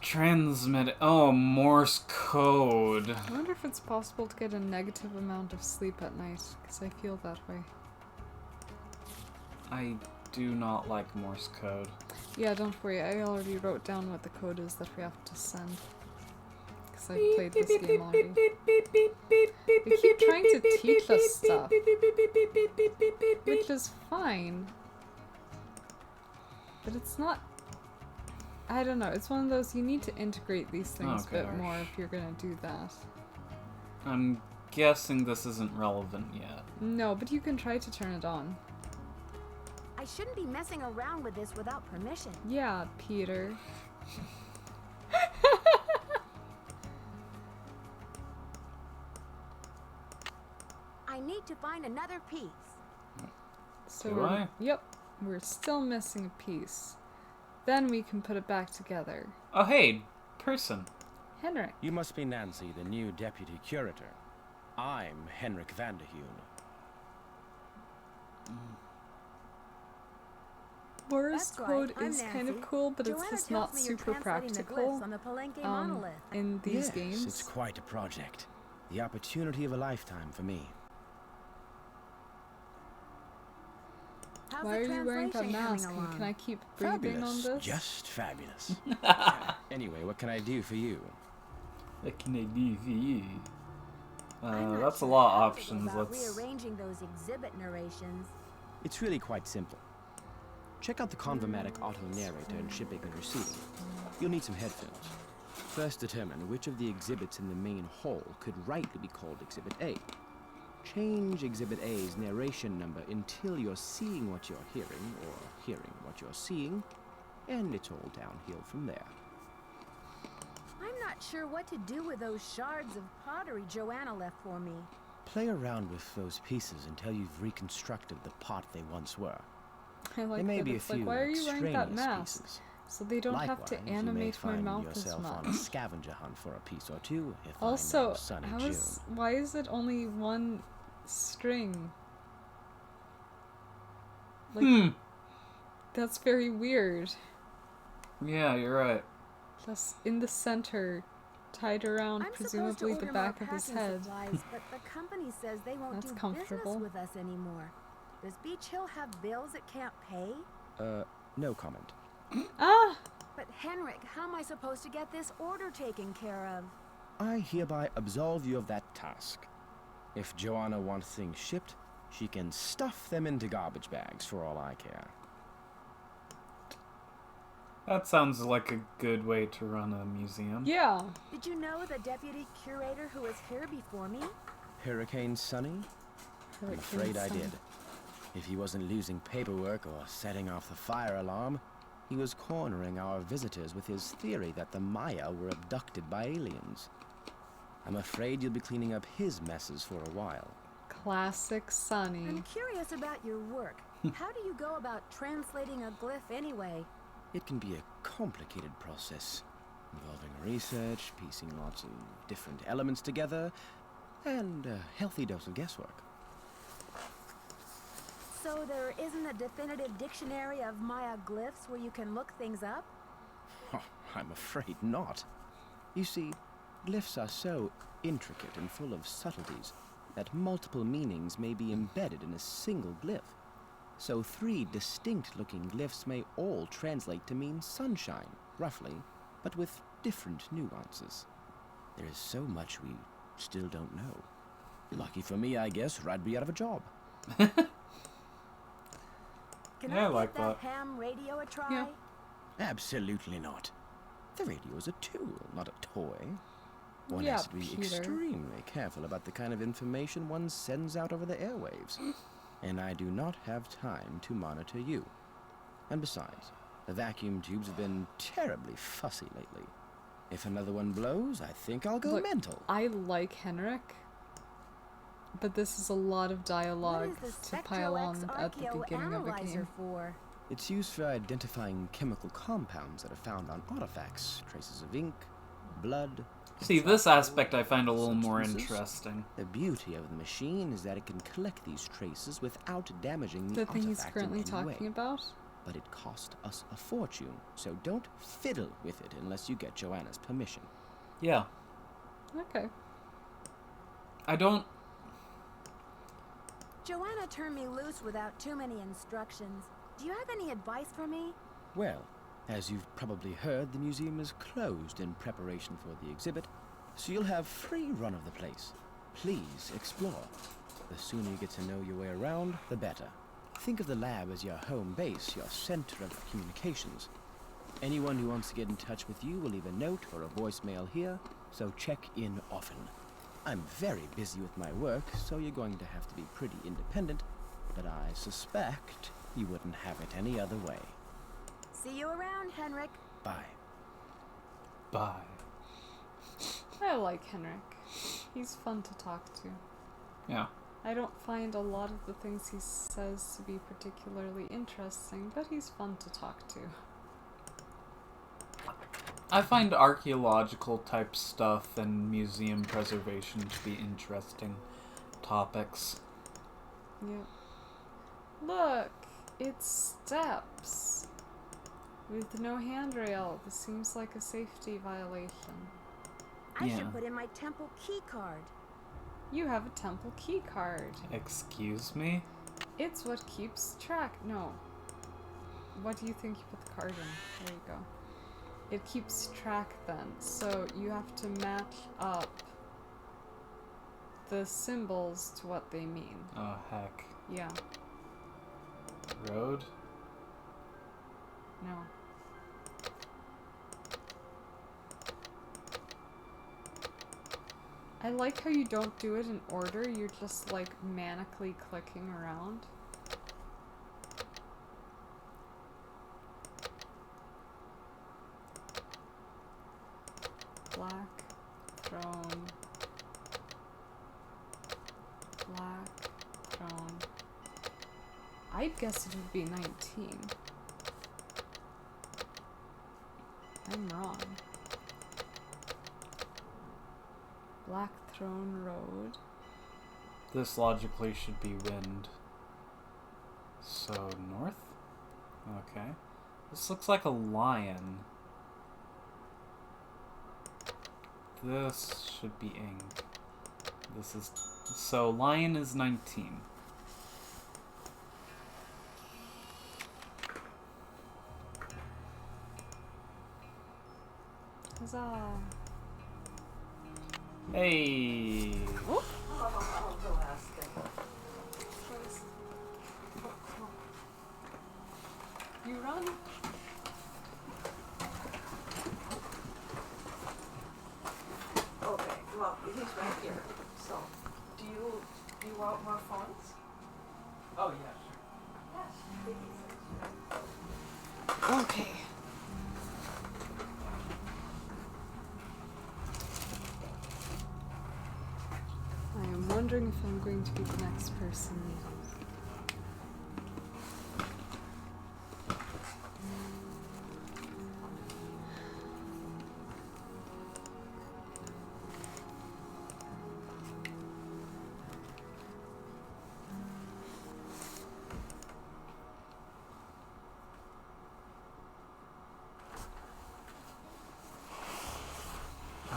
E: transmit... Oh, Morse code.
A: I wonder if it's possible to get a negative amount of sleep at night, because I feel that way.
E: I do not like Morse code.
A: Yeah, don't worry, I already wrote down what the code is that we have to send. Because I've played this game already. They keep trying to teach us stuff. Which is fine. But it's not... I don't know, it's one of those, you need to integrate these things a bit more if you're gonna do that.
E: I'm guessing this isn't relevant yet.
A: No, but you can try to turn it on.
C: I shouldn't be messing around with this without permission.
A: Yeah, Peter.
C: I need to find another piece.
A: So
E: Do I?
A: Yep, we're still missing a piece. Then we can put it back together.
E: Oh, hey, person.
A: Henrik.
J: You must be Nancy, the new deputy curator. I'm Henrik Vanderheun.
A: Morse
C: That's right,
A: code
C: I'm
A: is kind of
C: Nancy.
A: cool, but
C: Joanna
A: it's just
C: tells
A: not
C: me you're
A: super
C: translating the
A: practical
C: glyphs on the Palenque monolith.
A: in these
J: Yes,
A: games.
J: it's quite a project. The opportunity of a lifetime for me.
C: How's
A: Why are
C: the
A: you wearing that
C: translation coming
A: mask? And
C: along?
A: can I keep breathing
J: Fabulous.
A: on this?
J: Just fabulous. Anyway, what can I do for you?
E: What can I do for you?
C: I'm not
E: That's a
C: sure
E: lot of
C: how to go
E: options.
C: about
E: Let's...
C: rearranging those exhibit narrations.
J: It's really quite simple. Check out the Convermatic auto narrator in shipping and receiving. You'll need some headphones. First determine which of the exhibits in the main hall could rightly be called Exhibit A. Change Exhibit A's narration number until you're seeing what you're hearing, or hearing what you're seeing, and it's all downhill from there.
C: I'm not sure what to do with those shards of pottery Joanna left for me.
J: Play around with those pieces until you've reconstructed the pot they once were.
A: I like
J: There may
A: that
J: be a
A: it's
J: few
A: like, why are you wearing that
J: extraneous
A: mask?
J: pieces.
A: So they don't have to
J: Likewise, you may
A: animate my
J: find
A: mouth as
J: yourself on a
A: much.
J: scavenger hunt for a piece or two if
A: Also,
J: I know sunny June.
A: why is it only one string? Like, that's very weird.
E: Yeah, you're right.
A: Plus, in the center, tied around
C: I'm
A: presumably
C: supposed to
A: the
C: order
A: back
C: more
A: of his
C: packing
A: head.
C: supplies, but the company says they won't
A: That's
C: do
A: comfortable.
C: business with us anymore. Does Beach Hill have bills it can't pay?
J: No comment.
A: Ah!
C: But Henrik, how am I supposed to get this order taken care of?
J: I hereby absolve you of that task. If Joanna wants things shipped, she can stuff them into garbage bags for all I care.
E: That sounds like a good way to run a museum.
A: Yeah.
C: Did you know the deputy curator who was here before me?
J: Hurricane Sunny? I'm afraid I did. If he wasn't losing paperwork or setting off the fire alarm, he was cornering our visitors with his theory that the Maya were abducted by aliens. I'm afraid you'll be cleaning up his messes for a while.
A: Classic Sunny.
C: I'm curious about your work. How do you go about translating a glyph anyway?
J: It can be a complicated process, involving research, piecing lots of different elements together, and a healthy dose of guesswork.
C: So there isn't a definitive dictionary of Maya glyphs where you can look things up?
J: Oh, I'm afraid not. You see, glyphs are so intricate and full of subtleties that multiple meanings may be embedded in a single glyph. So 3 distinct-looking glyphs may all translate to mean sunshine, roughly, but with different nuances. There is so much we still don't know. Lucky for me, I guess, or I'd be out of a job.
C: Can
E: Yeah, I
C: I
E: like
C: give that
E: that.
C: ham radio a try?
A: Yeah.
J: Absolutely not. The radio is a tool, not a toy. One
A: Yeah,
J: has to be
A: Peter.
J: extremely careful about the kind of information one sends out over the airwaves. And I do not have time to monitor you. And besides, the vacuum tubes have been terribly fussy lately. If another one blows, I think I'll go
A: Look,
J: mental.
A: I like Henrik, but this is a lot of dialogue
C: What is the
A: to pile on
C: Spectro
A: at the beginning of the
C: Analyzer
A: game.
C: for?
J: It's used for identifying chemical compounds that are found on artifacts, traces of ink, blood.
E: See, this aspect I find a little
J: Such
E: more
J: uses.
E: interesting.
J: The beauty of the machine is that it can collect these traces without damaging the
A: The thing he's
J: artifact
A: currently
J: in any
A: talking
J: way.
A: about?
J: But it cost us a fortune, so don't fiddle with it unless you get Joanna's permission.
E: Yeah.
A: Okay.
E: I don't...
C: Joanna turned me loose without too many instructions. Do you have any advice for me?
J: Well, as you've probably heard, the museum is closed in preparation for the exhibit, so you'll have free run of the place. Please explore. The sooner you get to know your way around, the better. Think of the lab as your home base, your center of communications. Anyone who wants to get in touch with you will leave a note or a voicemail here, so check in often. I'm very busy with my work, so you're going to have to be pretty independent, but I suspect you wouldn't have it any other way.
C: See you around, Henrik.
J: Bye.
E: Bye.
A: I like Henrik. He's fun to talk to.
E: Yeah.
A: I don't find a lot of the things he says to be particularly interesting, but he's fun to talk to.
E: I find archaeological type stuff and museum preservation to be interesting topics.
A: Yep. Look, it's steps. With no handrail. This seems like a safety violation.
C: I
E: Yeah.
C: should put in my temple key card.
A: You have a temple key card.
E: Excuse me?
A: It's what keeps track. No. What do you think you put the card in? There you go. It keeps track then. So you have to match up the symbols to what they mean.
E: Oh, heck.
A: Yeah.
E: Road?
A: No. I like how you don't do it in order, you're just like manically clicking around. Black, throne, black, throne. I'd guess it would be 19. I'm wrong. Black Throne Road.
E: This logically should be wind. So, north? Okay. This looks like a lion. this should be ing. This is... So, lion is 19.
A: Huzzah.
E: Hey!
A: Oh. You run.
K: Okay, well, he's right here. So, do you want more phones?
B: Oh, yeah, sure.
K: Yes,
A: Okay. I am wondering if I'm going to be the next person.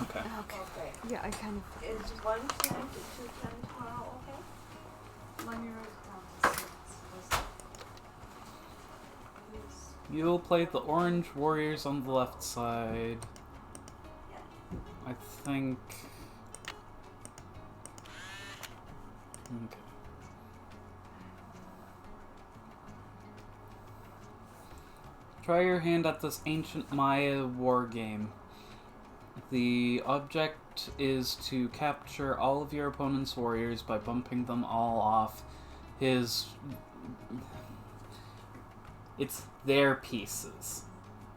E: Okay.
K: Okay.
A: Yeah, I kind of.
K: Is 110 to 210 tomorrow okay?
A: Let me write it down.
E: You'll play the orange warriors on the left side. I think... Okay. Try your hand at this ancient Maya war game. The object is to capture all of your opponent's warriors by bumping them all off his... It's their pieces.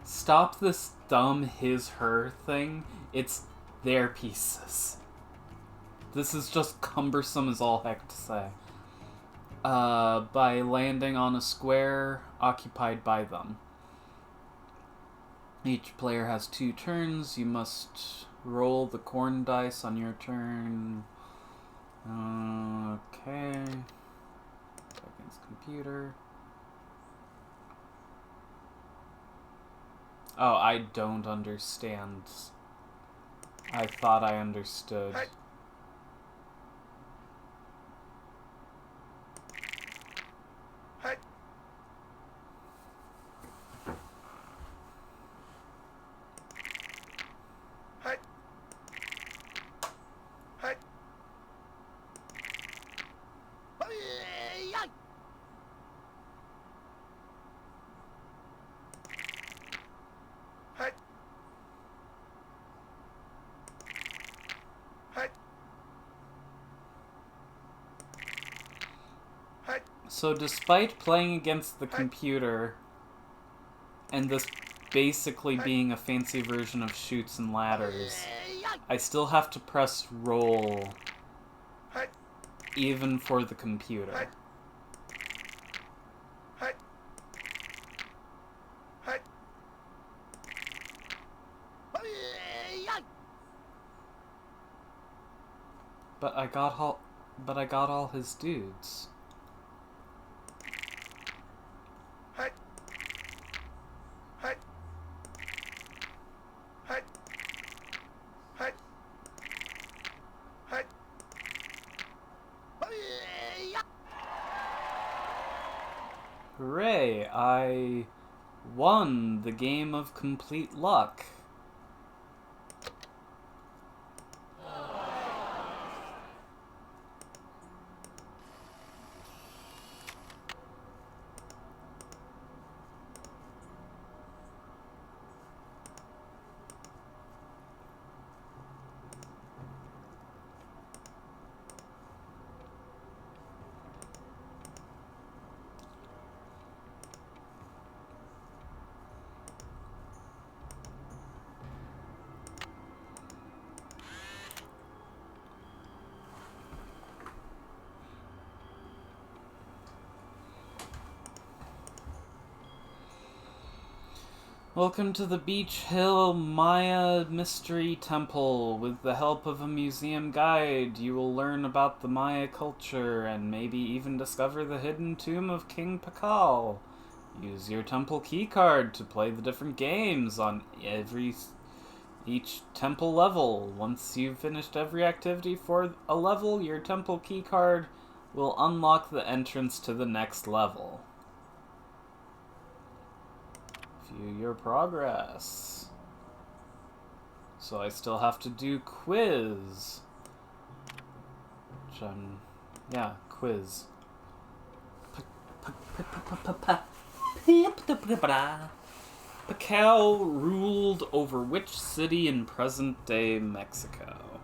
E: Stop this dumb his-her thing. It's their pieces. This is just cumbersome as all heck to say. By landing on a square occupied by them. Each player has 2 turns. You must roll the corn dice on your turn. Okay. Against computer. Oh, I don't understand. I thought I understood.
H: Hey. Hey. Hey. Hey. Hey. Hey. Hey.
E: So despite playing against the computer, and this basically being a fancy version of Chutes and Ladders, I still have to press roll,
H: Hey.
E: even for the computer.
H: Hey. Hey. Hey.
E: But I got all his dudes.
H: Hey. Hey. Hey. Hey. Hey.
E: Hooray! I won the game of complete luck. Welcome to the Beach Hill Maya Mystery Temple. With the help of a museum guide, you will learn about the Maya culture and maybe even discover the hidden tomb of King Pakal. Use your temple keycard to play the different games on every Each temple level. Once you've finished every activity for a level, your temple keycard will unlock the entrance to the next level. View your progress. So I still have to do quiz. Which yeah, quiz. Pacal ruled over which city in present-day Mexico?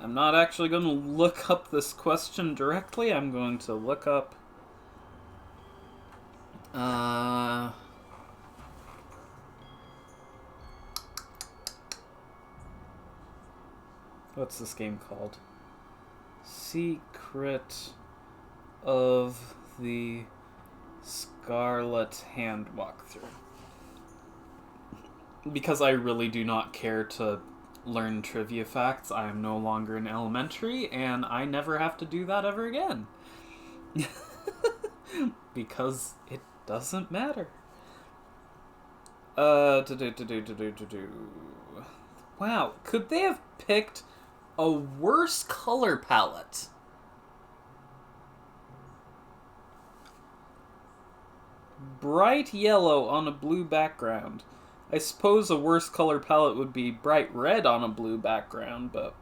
E: I'm not actually going to look up this question directly. I'm going to look up... what's this game called? Secret of the Scarlet Hand Walkthrough. Because I really do not care to learn trivia facts, I am no longer in elementary, and I never have to do that ever again. Because it doesn't matter. Wow, could they have picked a worse color palette? Bright yellow on a blue background. I suppose a worse color palette would be bright red on a blue background, but...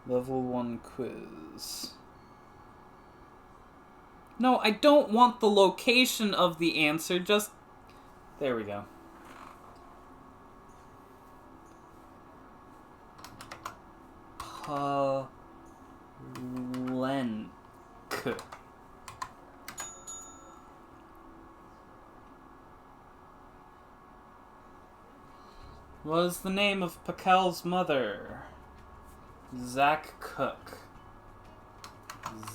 E: Level 1 quiz. No, I don't want the location of the answer, just... There we go. Palenque. What is the name of Pacal's mother? Zach Cook.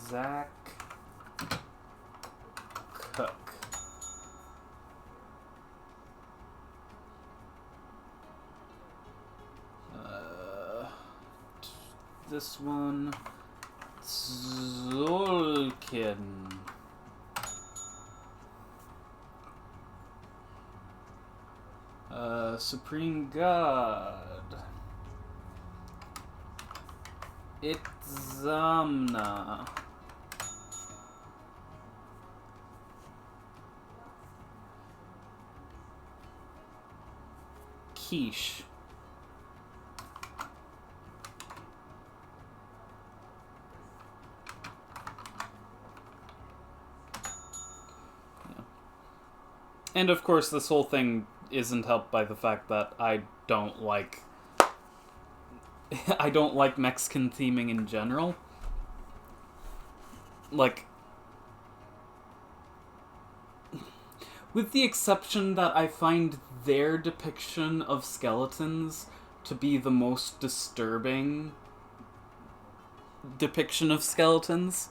E: Zach Cook. This one. Zolkin. Supreme God. Itzamna. Quiche. And of course, this whole thing isn't helped by the fact that I don't like Mexican theming in general. Like, with the exception that I find their depiction of skeletons to be the most disturbing depiction of skeletons.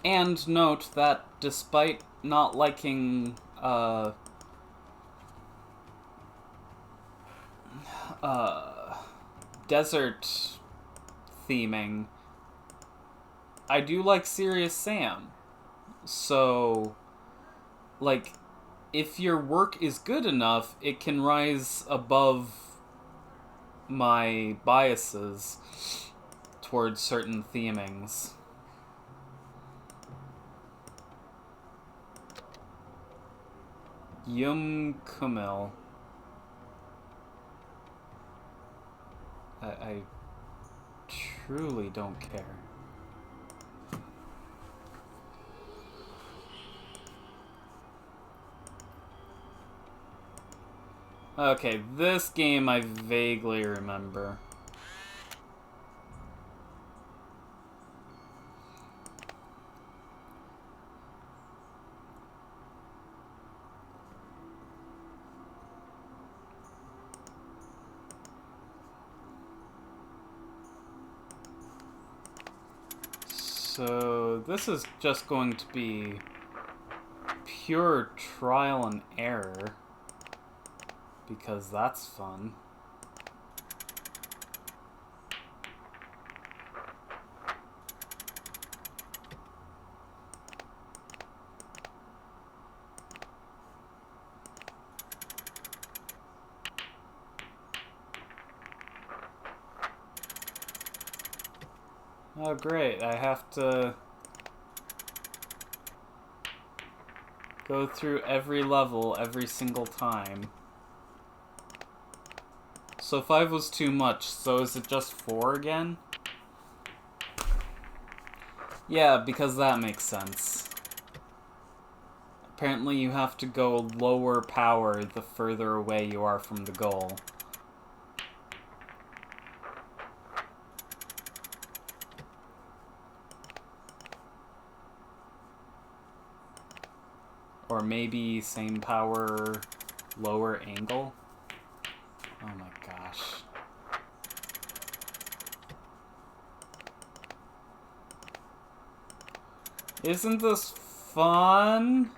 E: And note that despite not liking desert theming, I do like Serious Sam. So, like, if your work is good enough, it can rise above my biases towards certain themings. Yum Kumel. I truly don't care. Okay, this game I vaguely remember. So this is just going to be pure trial and error, because that's fun. Oh great, I have to go through every level every single time. So 5 was too much, so is it just 4 again? Yeah, because that makes sense. Apparently you have to go lower power the further away you are from the goal. Or maybe same power, lower angle? Oh my gosh. Isn't this fun?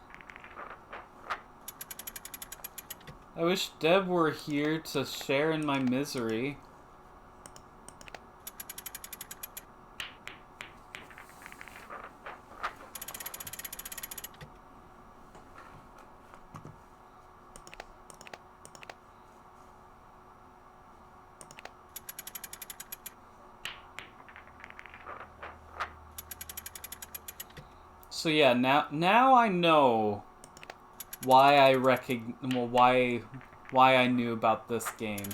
E: I wish Deb were here to share in my misery. So yeah, now I know why I why I knew about this game.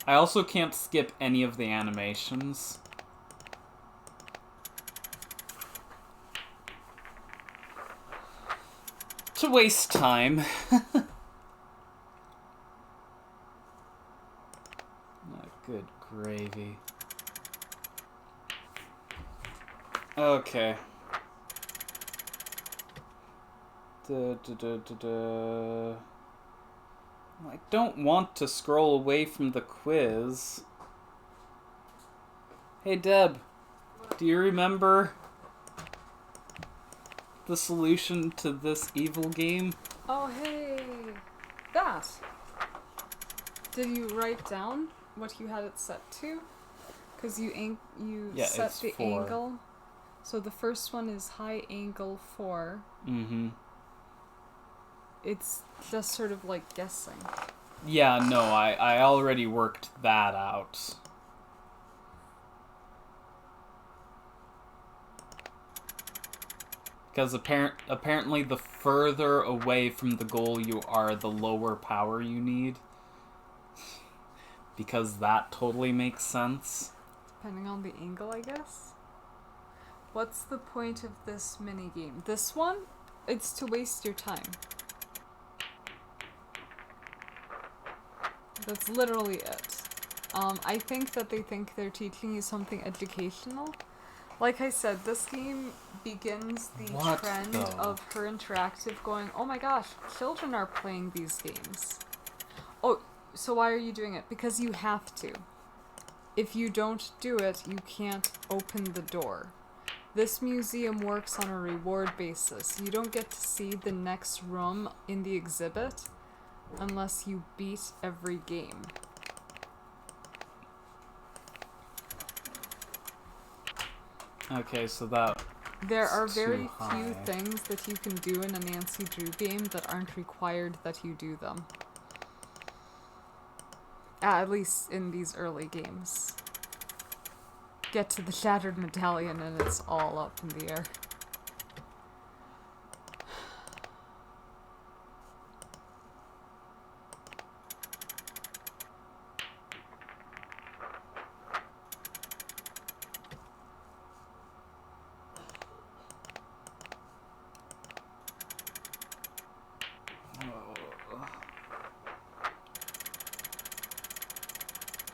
E: I also can't skip any of the animations. To waste time. Oh, good gravy. Okay. I don't want to scroll away from the quiz. Hey Deb, do you remember the solution to this evil game?
A: Oh hey, that. Did you write down what you had it set to? Because you set the
E: 4.
A: angle. So the first one is high angle 4.
E: Mm-hmm.
A: It's just sort of like guessing.
E: Yeah, no, I already worked that out. Because apparently the further away from the goal you are, the lower power you need. Because that totally makes sense.
A: Depending on the angle, I guess. What's the point of this minigame? This one? It's to waste your time. That's literally it. I think that they think they're teaching you something educational. Like I said, this game begins the trend of Her Interactive going, oh my gosh, children are playing these games. Oh, so why are you doing it? Because you have to. If you don't do it, you can't open the door. This museum works on a reward basis. You don't get to see the next room in the exhibit unless you beat every game.
E: Okay, so that...
A: There are very few things that you can do in a Nancy Drew game that aren't required that you do them. At least in these early games. Get to the shattered medallion and it's all up in the air.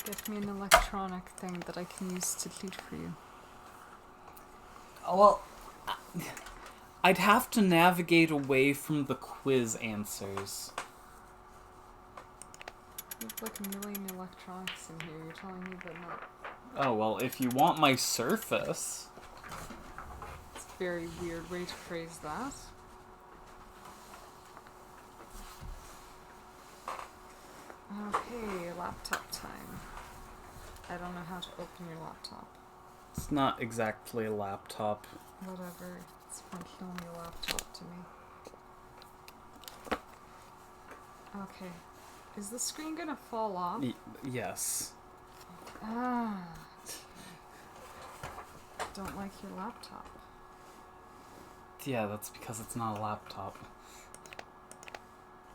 A: Get me an electronic thing that I can use to cheat for you.
E: Well, I'd have to navigate away from the quiz answers.
A: You have like a million electronics in here, you're telling me that not...
E: Oh, well, if you want my Surface...
A: very weird way to phrase that. Okay, laptop time. I don't know how to open your laptop.
E: It's not exactly a laptop.
A: Whatever. It's functionally a laptop to me. Okay. Is the screen gonna fall off?
E: Yes.
A: Ah. Don't like your laptop.
E: Yeah, that's because it's not a laptop.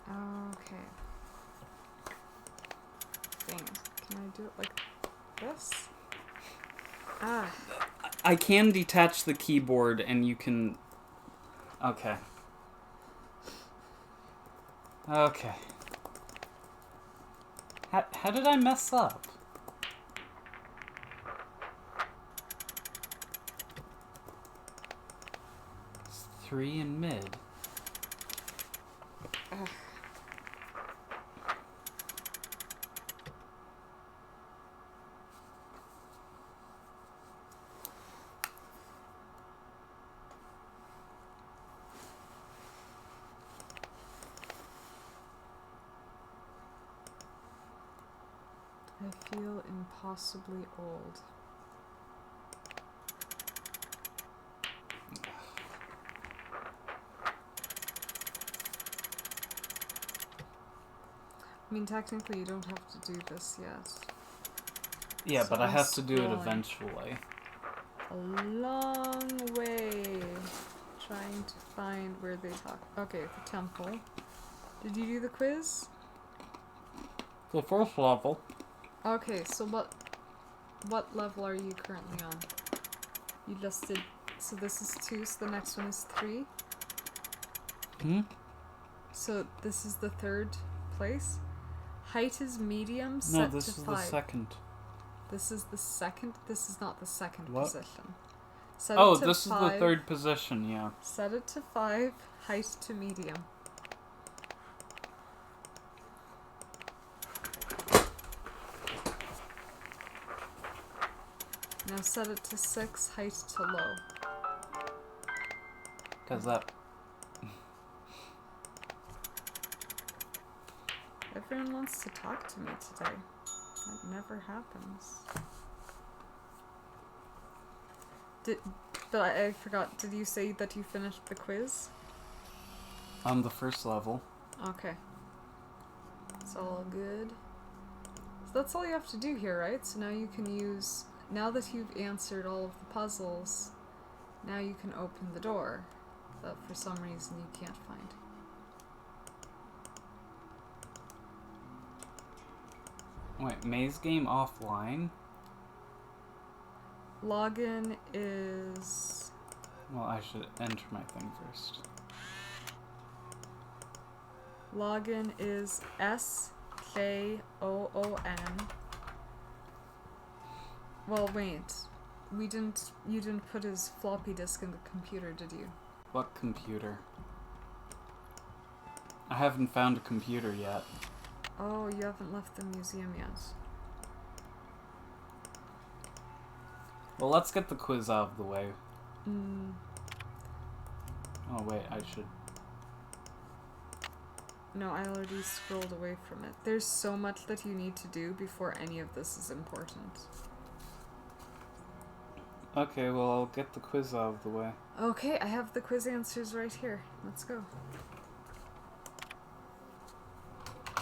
A: Okay. Dang it. Can I do it like this? Ah.
E: I can detach the keyboard and you can... Okay. Okay. How did I mess up? It's 3 in mid.
A: Ugh. I feel impossibly old. I mean, technically you don't have to do this yet.
E: Yeah,
A: So
E: but I
A: I'm
E: have to do it
A: scrolling
E: eventually.
A: a long way trying to find where they talk. Okay, the temple. Did you do the quiz?
E: The first level.
A: Okay, so what level are you currently on? You listed, so this is 2, so the next one is 3.
E: Hmm?
A: So this is the 3rd place. Height is medium, set
E: No,
A: to 5.
E: this is the second.
A: This is the second? This is not the second
E: What?
A: position. Set
E: Oh,
A: it to
E: this
A: 5.
E: is the 3rd position, yeah.
A: Set it to 5, height to medium. Now set it to 6, height to low.
E: Because that...
A: Everyone wants to talk to me today. That never happens. But I forgot, did you say that you finished the quiz?
E: On the first level.
A: Okay. It's all good. So that's all you have to do here, right? So now you can use... Now that you've answered all of the puzzles, now you can open the door that for some reason you can't find.
E: Wait, maze game offline?
A: Login is...
E: Well, I should enter my thing first.
A: Login is SKOON. Well, wait. You didn't put his floppy disk in the computer, did you?
E: What computer? I haven't found a computer yet.
A: Oh, you haven't left the museum yet.
E: Well, let's get the quiz out of the way.
A: Mm.
E: Oh, wait, I should...
A: No, I already scrolled away from it. There's so much that you need to do before any of this is important.
E: Okay, well, I'll get the quiz out of the way.
A: Okay, I have the quiz answers right here. Let's go.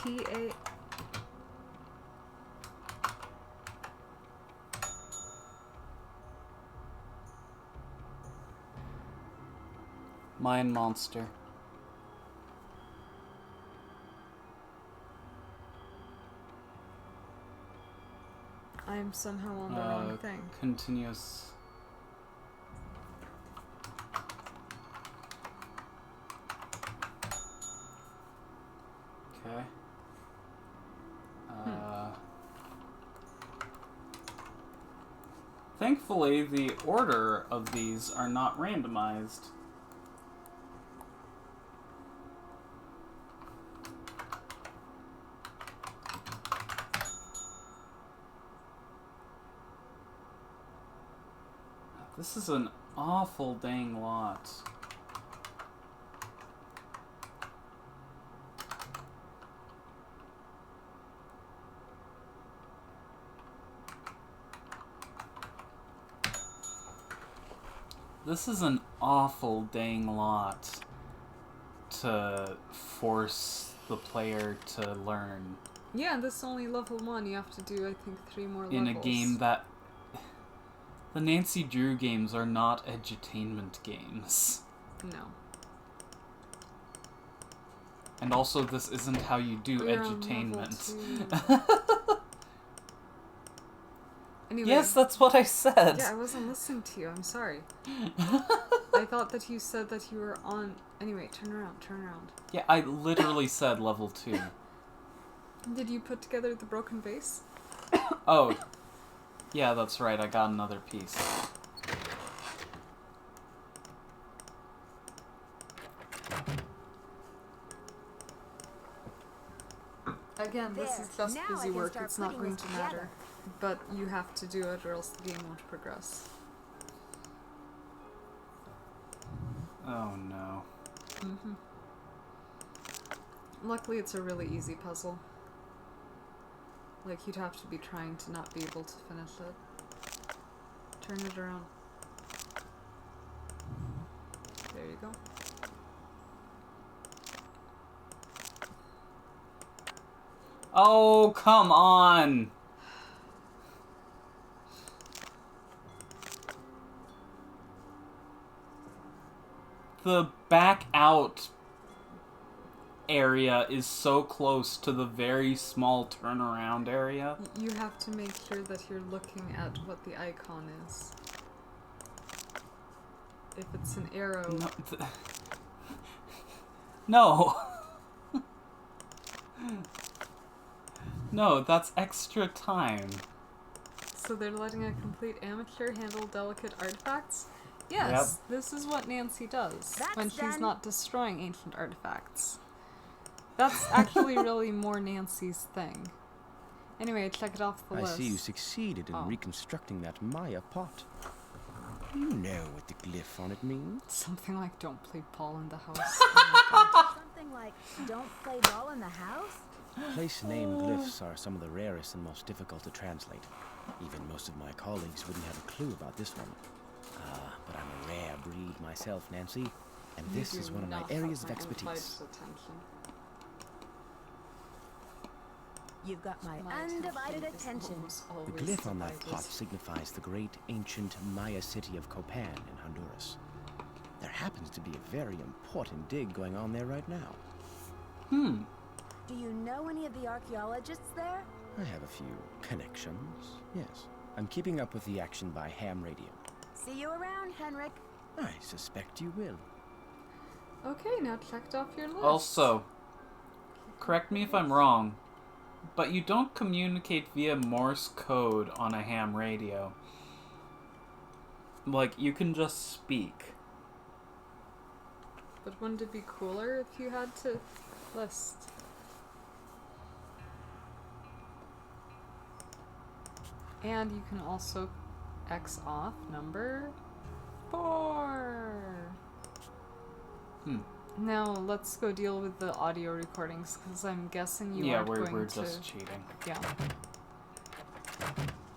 A: P-A...
E: Mine monster.
A: I'm somehow on the wrong thing.
E: Continuous... Okay. Thankfully, the order of these are not randomized. This is an awful dang lot. This is an awful dang lot to force the player to learn.
A: Yeah, this is only level 1. You have to do, I think, 3 more levels.
E: In a game that... The Nancy Drew games are not edutainment games.
A: No.
E: And also, this isn't how you do
A: We're on
E: edutainment.
A: level 2. Anyway,
E: Yes, that's what I said!
A: yeah, I wasn't listening to you. I'm sorry. I thought that you said that you were on... Anyway, turn around, turn around.
E: Yeah, I literally said level 2.
A: Did you put together the broken vase?
E: Oh. Yeah, that's right, I got another piece.
A: Again, this is just
C: Now I
A: busy
C: can
A: work.
C: start
A: It's not
C: putting
A: going
C: this
A: to
C: together.
A: matter. But you have to do it or else the game won't progress.
E: Oh no.
A: Mm-hmm. Luckily, it's a really easy puzzle. Like, you'd have to be trying to not be able to finish it. Turn it around. There you go.
E: Oh, come on! The back out area is so close to the very small turnaround area.
A: You have to make sure that you're looking at what the icon is. If it's an arrow...
E: No. No. No, that's extra time.
A: So they're letting a complete amateur handle delicate artifacts? Yes, this is what Nancy does when she's not destroying ancient artifacts. That's actually really more Nancy's thing. Anyway, check it off the list.
J: I see you succeeded in reconstructing that Maya pot. You know what the glyph on it means?
A: Something like don't play ball in the house.
C: Something like don't play ball in the house?
J: Place name glyphs are some of the rarest and most difficult to translate. Even most of my colleagues wouldn't have a clue about this one. But I'm a rare breed myself, Nancy, and this is one of my areas of expertise.
C: You've got my undivided attention.
J: The glyph on that pot signifies the great ancient Maya city of Copan in Honduras. There happens to be a very important dig going on there right now.
C: Do you know any of the archaeologists there?
J: I have a few connections, yes. I'm keeping up with the action by ham radio.
C: See you around, Henrik.
J: I suspect you will.
A: Okay, now checked off your list.
E: Also, correct me if I'm wrong, but you don't communicate via Morse code on a ham radio. Like, you can just speak.
A: But wouldn't it be cooler if you had to list? And you can also X off number 4. Now let's go deal with the audio recordings because I'm guessing you aren't going to...
E: we're just cheating.
A: Yeah.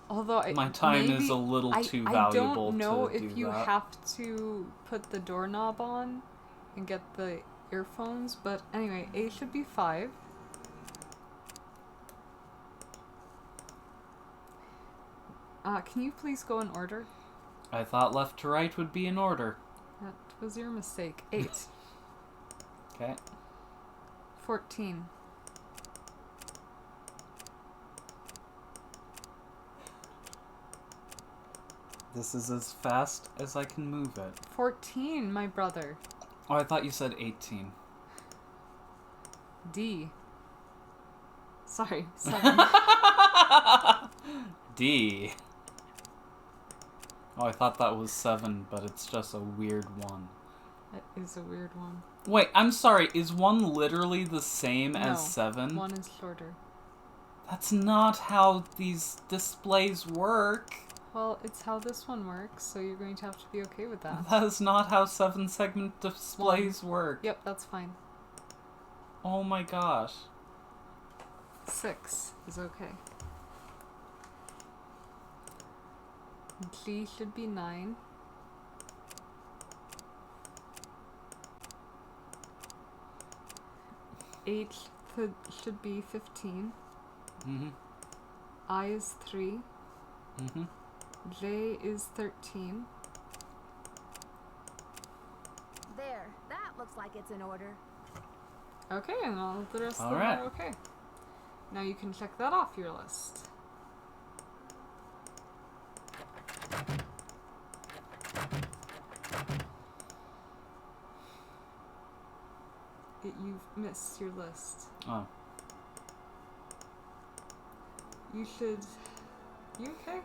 A: Although
E: my time is a little too valuable to do that. I don't know
A: if you have to put the doorknob on and get the earphones, but anyway, A should be 5. Can you please go in order?
E: I thought left to right would be in order.
A: That was your mistake. 8.
E: Okay.
A: 14.
E: This is as fast as I can move it.
A: 14, my brother.
E: Oh, I thought you said 18.
A: D. Sorry, 7.
E: D. Oh, I thought that was 7, but it's just a weird 1.
A: That is a weird one.
E: Wait, I'm sorry, is 1 literally the same as 7?
A: 1 is shorter.
E: That's not how these displays work.
A: Well, it's how this one works, so you're going to have to be okay with that.
E: That is not how 7-segment displays work.
A: Yep, that's fine.
E: Oh my gosh.
A: 6 is okay. G should be 9. H should be 15.
E: Mm-hmm.
A: I is 3.
E: Mm-hmm.
A: J is 13.
C: There, that looks like it's in order.
A: Okay, and all the rest of
E: All
A: them
E: right.
A: are okay. Now you can check that off your list. You've missed your list.
E: Oh.
A: You should... You okay?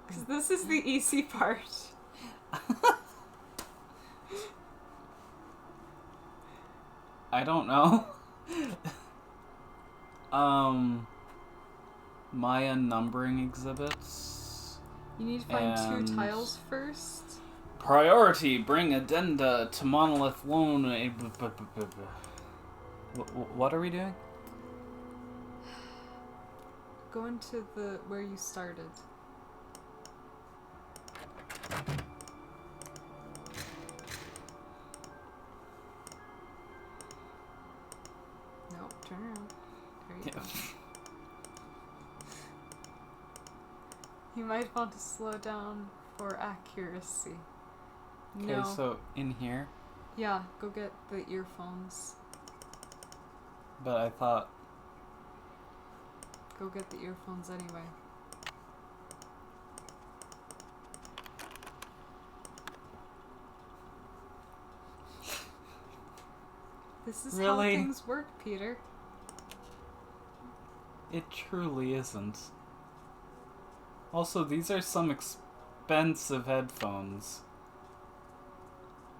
A: Because this is the easy part.
E: I don't know. Maya numbering exhibits.
A: You need to find
E: And
A: 2 tiles first.
E: Priority, bring addenda to monolith loan. What are we doing?
A: Go into the where you started. Nope, turn around. There you go. You might want to slow down for accuracy.
E: Okay,
A: No.
E: so in here,
A: Yeah, go get the earphones.
E: but I thought,
A: Go get the earphones anyway. This is how
E: Really?
A: things work, Peter.
E: it truly isn't. Also, these are some expensive headphones.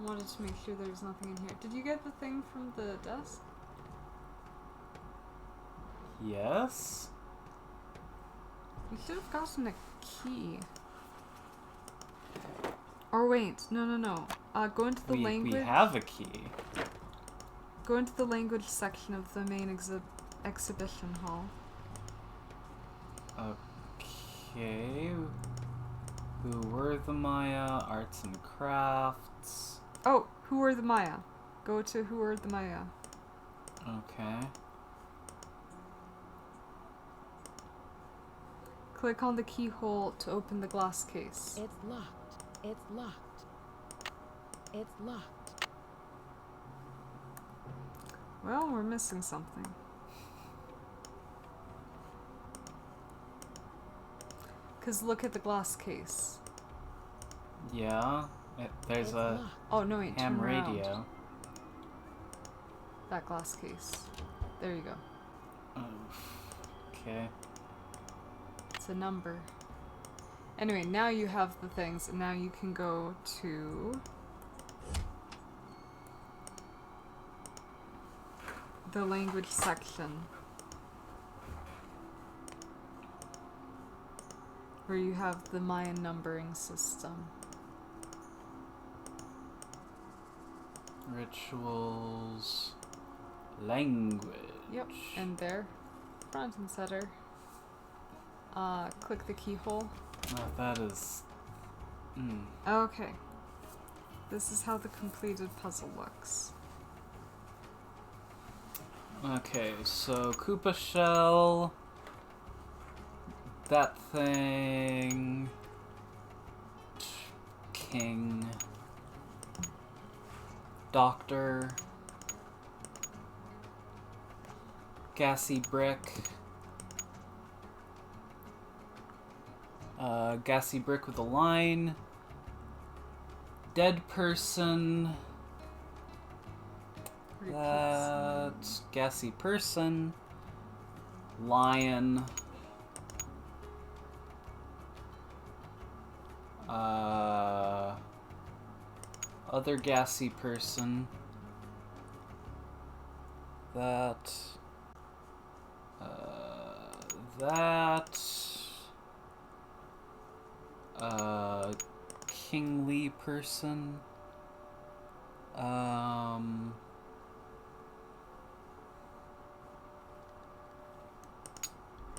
A: Wanted to make sure there's nothing in here. Did you get the thing from the desk?
E: Yes?
A: You should have gotten a key. Or wait, no. Go into the language.
E: We have a key.
A: Go into the language section of the main exhibition hall.
E: Okay. Who were the Maya? Arts and crafts.
A: Oh, who are the Maya? Go to who are the Maya.
E: Okay.
A: Click on the keyhole to open the glass case.
C: It's locked. It's locked. It's locked.
A: Well, we're missing something. Cause look at the glass case.
E: Yeah. There's
C: It's
E: a
C: locked.
A: Oh no, wait,
E: ham
A: turn around.
E: radio.
A: That glass case. There you go.
E: Okay.
A: It's a number. Anyway, now you have the things, and now you can go to the language section, where you have the Mayan numbering system.
E: Rituals. Language.
A: Yep, and there, front and center. Click the keyhole.
E: Oh, that is...
A: Okay. This is how the completed puzzle looks.
E: Okay, so Koopa Shell, that thing, King, Doctor, Gassy Brick, Gassy Brick with a line, Dead Person, that's Gassy Person, Lion, other Gassy Person, that, kingly person.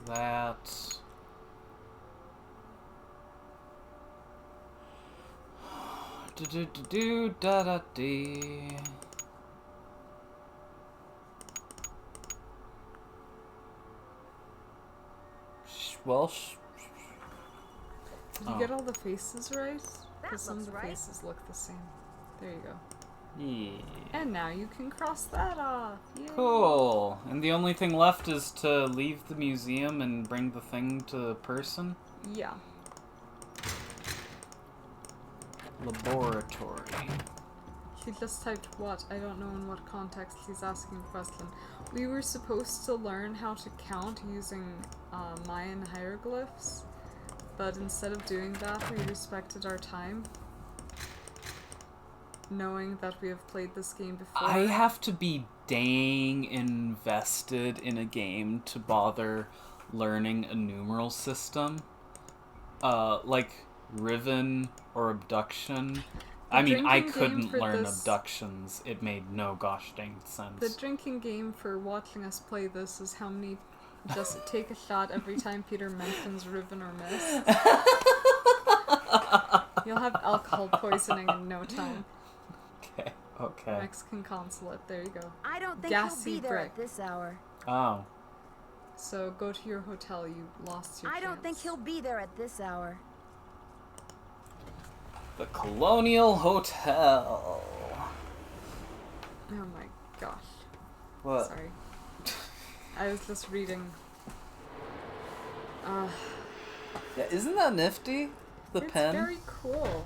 E: That. Do-do-do-do-da-da-dee. Well,
A: Did you get all the faces right?
C: That
A: Because some of the
C: looks right.
A: faces look the same. There you go.
E: yeah.
A: And now you can cross that off. Yay.
E: Cool. And the only thing left is to leave the museum and bring the thing to the person?
A: Yeah.
E: Laboratory.
A: He just typed what? I don't know in what context he's asking the question. We were supposed to learn how to count using Mayan hieroglyphs, but instead of doing that, we respected our time, knowing that we have played this game before.
E: I have to be dang invested in a game to bother learning a numeral system. Like Riven or Abduction. I mean, I couldn't learn abductions. It made no gosh dang sense.
A: The drinking game for watching us play this is how many... Just take a shot every time Peter mentions Riven or Mist. You'll have alcohol poisoning in no time.
E: Okay.
A: Mexican Consulate, there you go.
C: I don't think
A: Gassy
C: he'll be there
A: brick.
C: at this hour.
E: Oh.
A: So go to your hotel, you lost your
C: I
A: chance.
C: don't think he'll be there at this hour.
E: The Colonial Hotel.
A: Oh my gosh.
E: What?
A: Sorry. I was just reading.
E: Yeah, isn't that nifty? The
A: It's
E: pen?
A: very cool.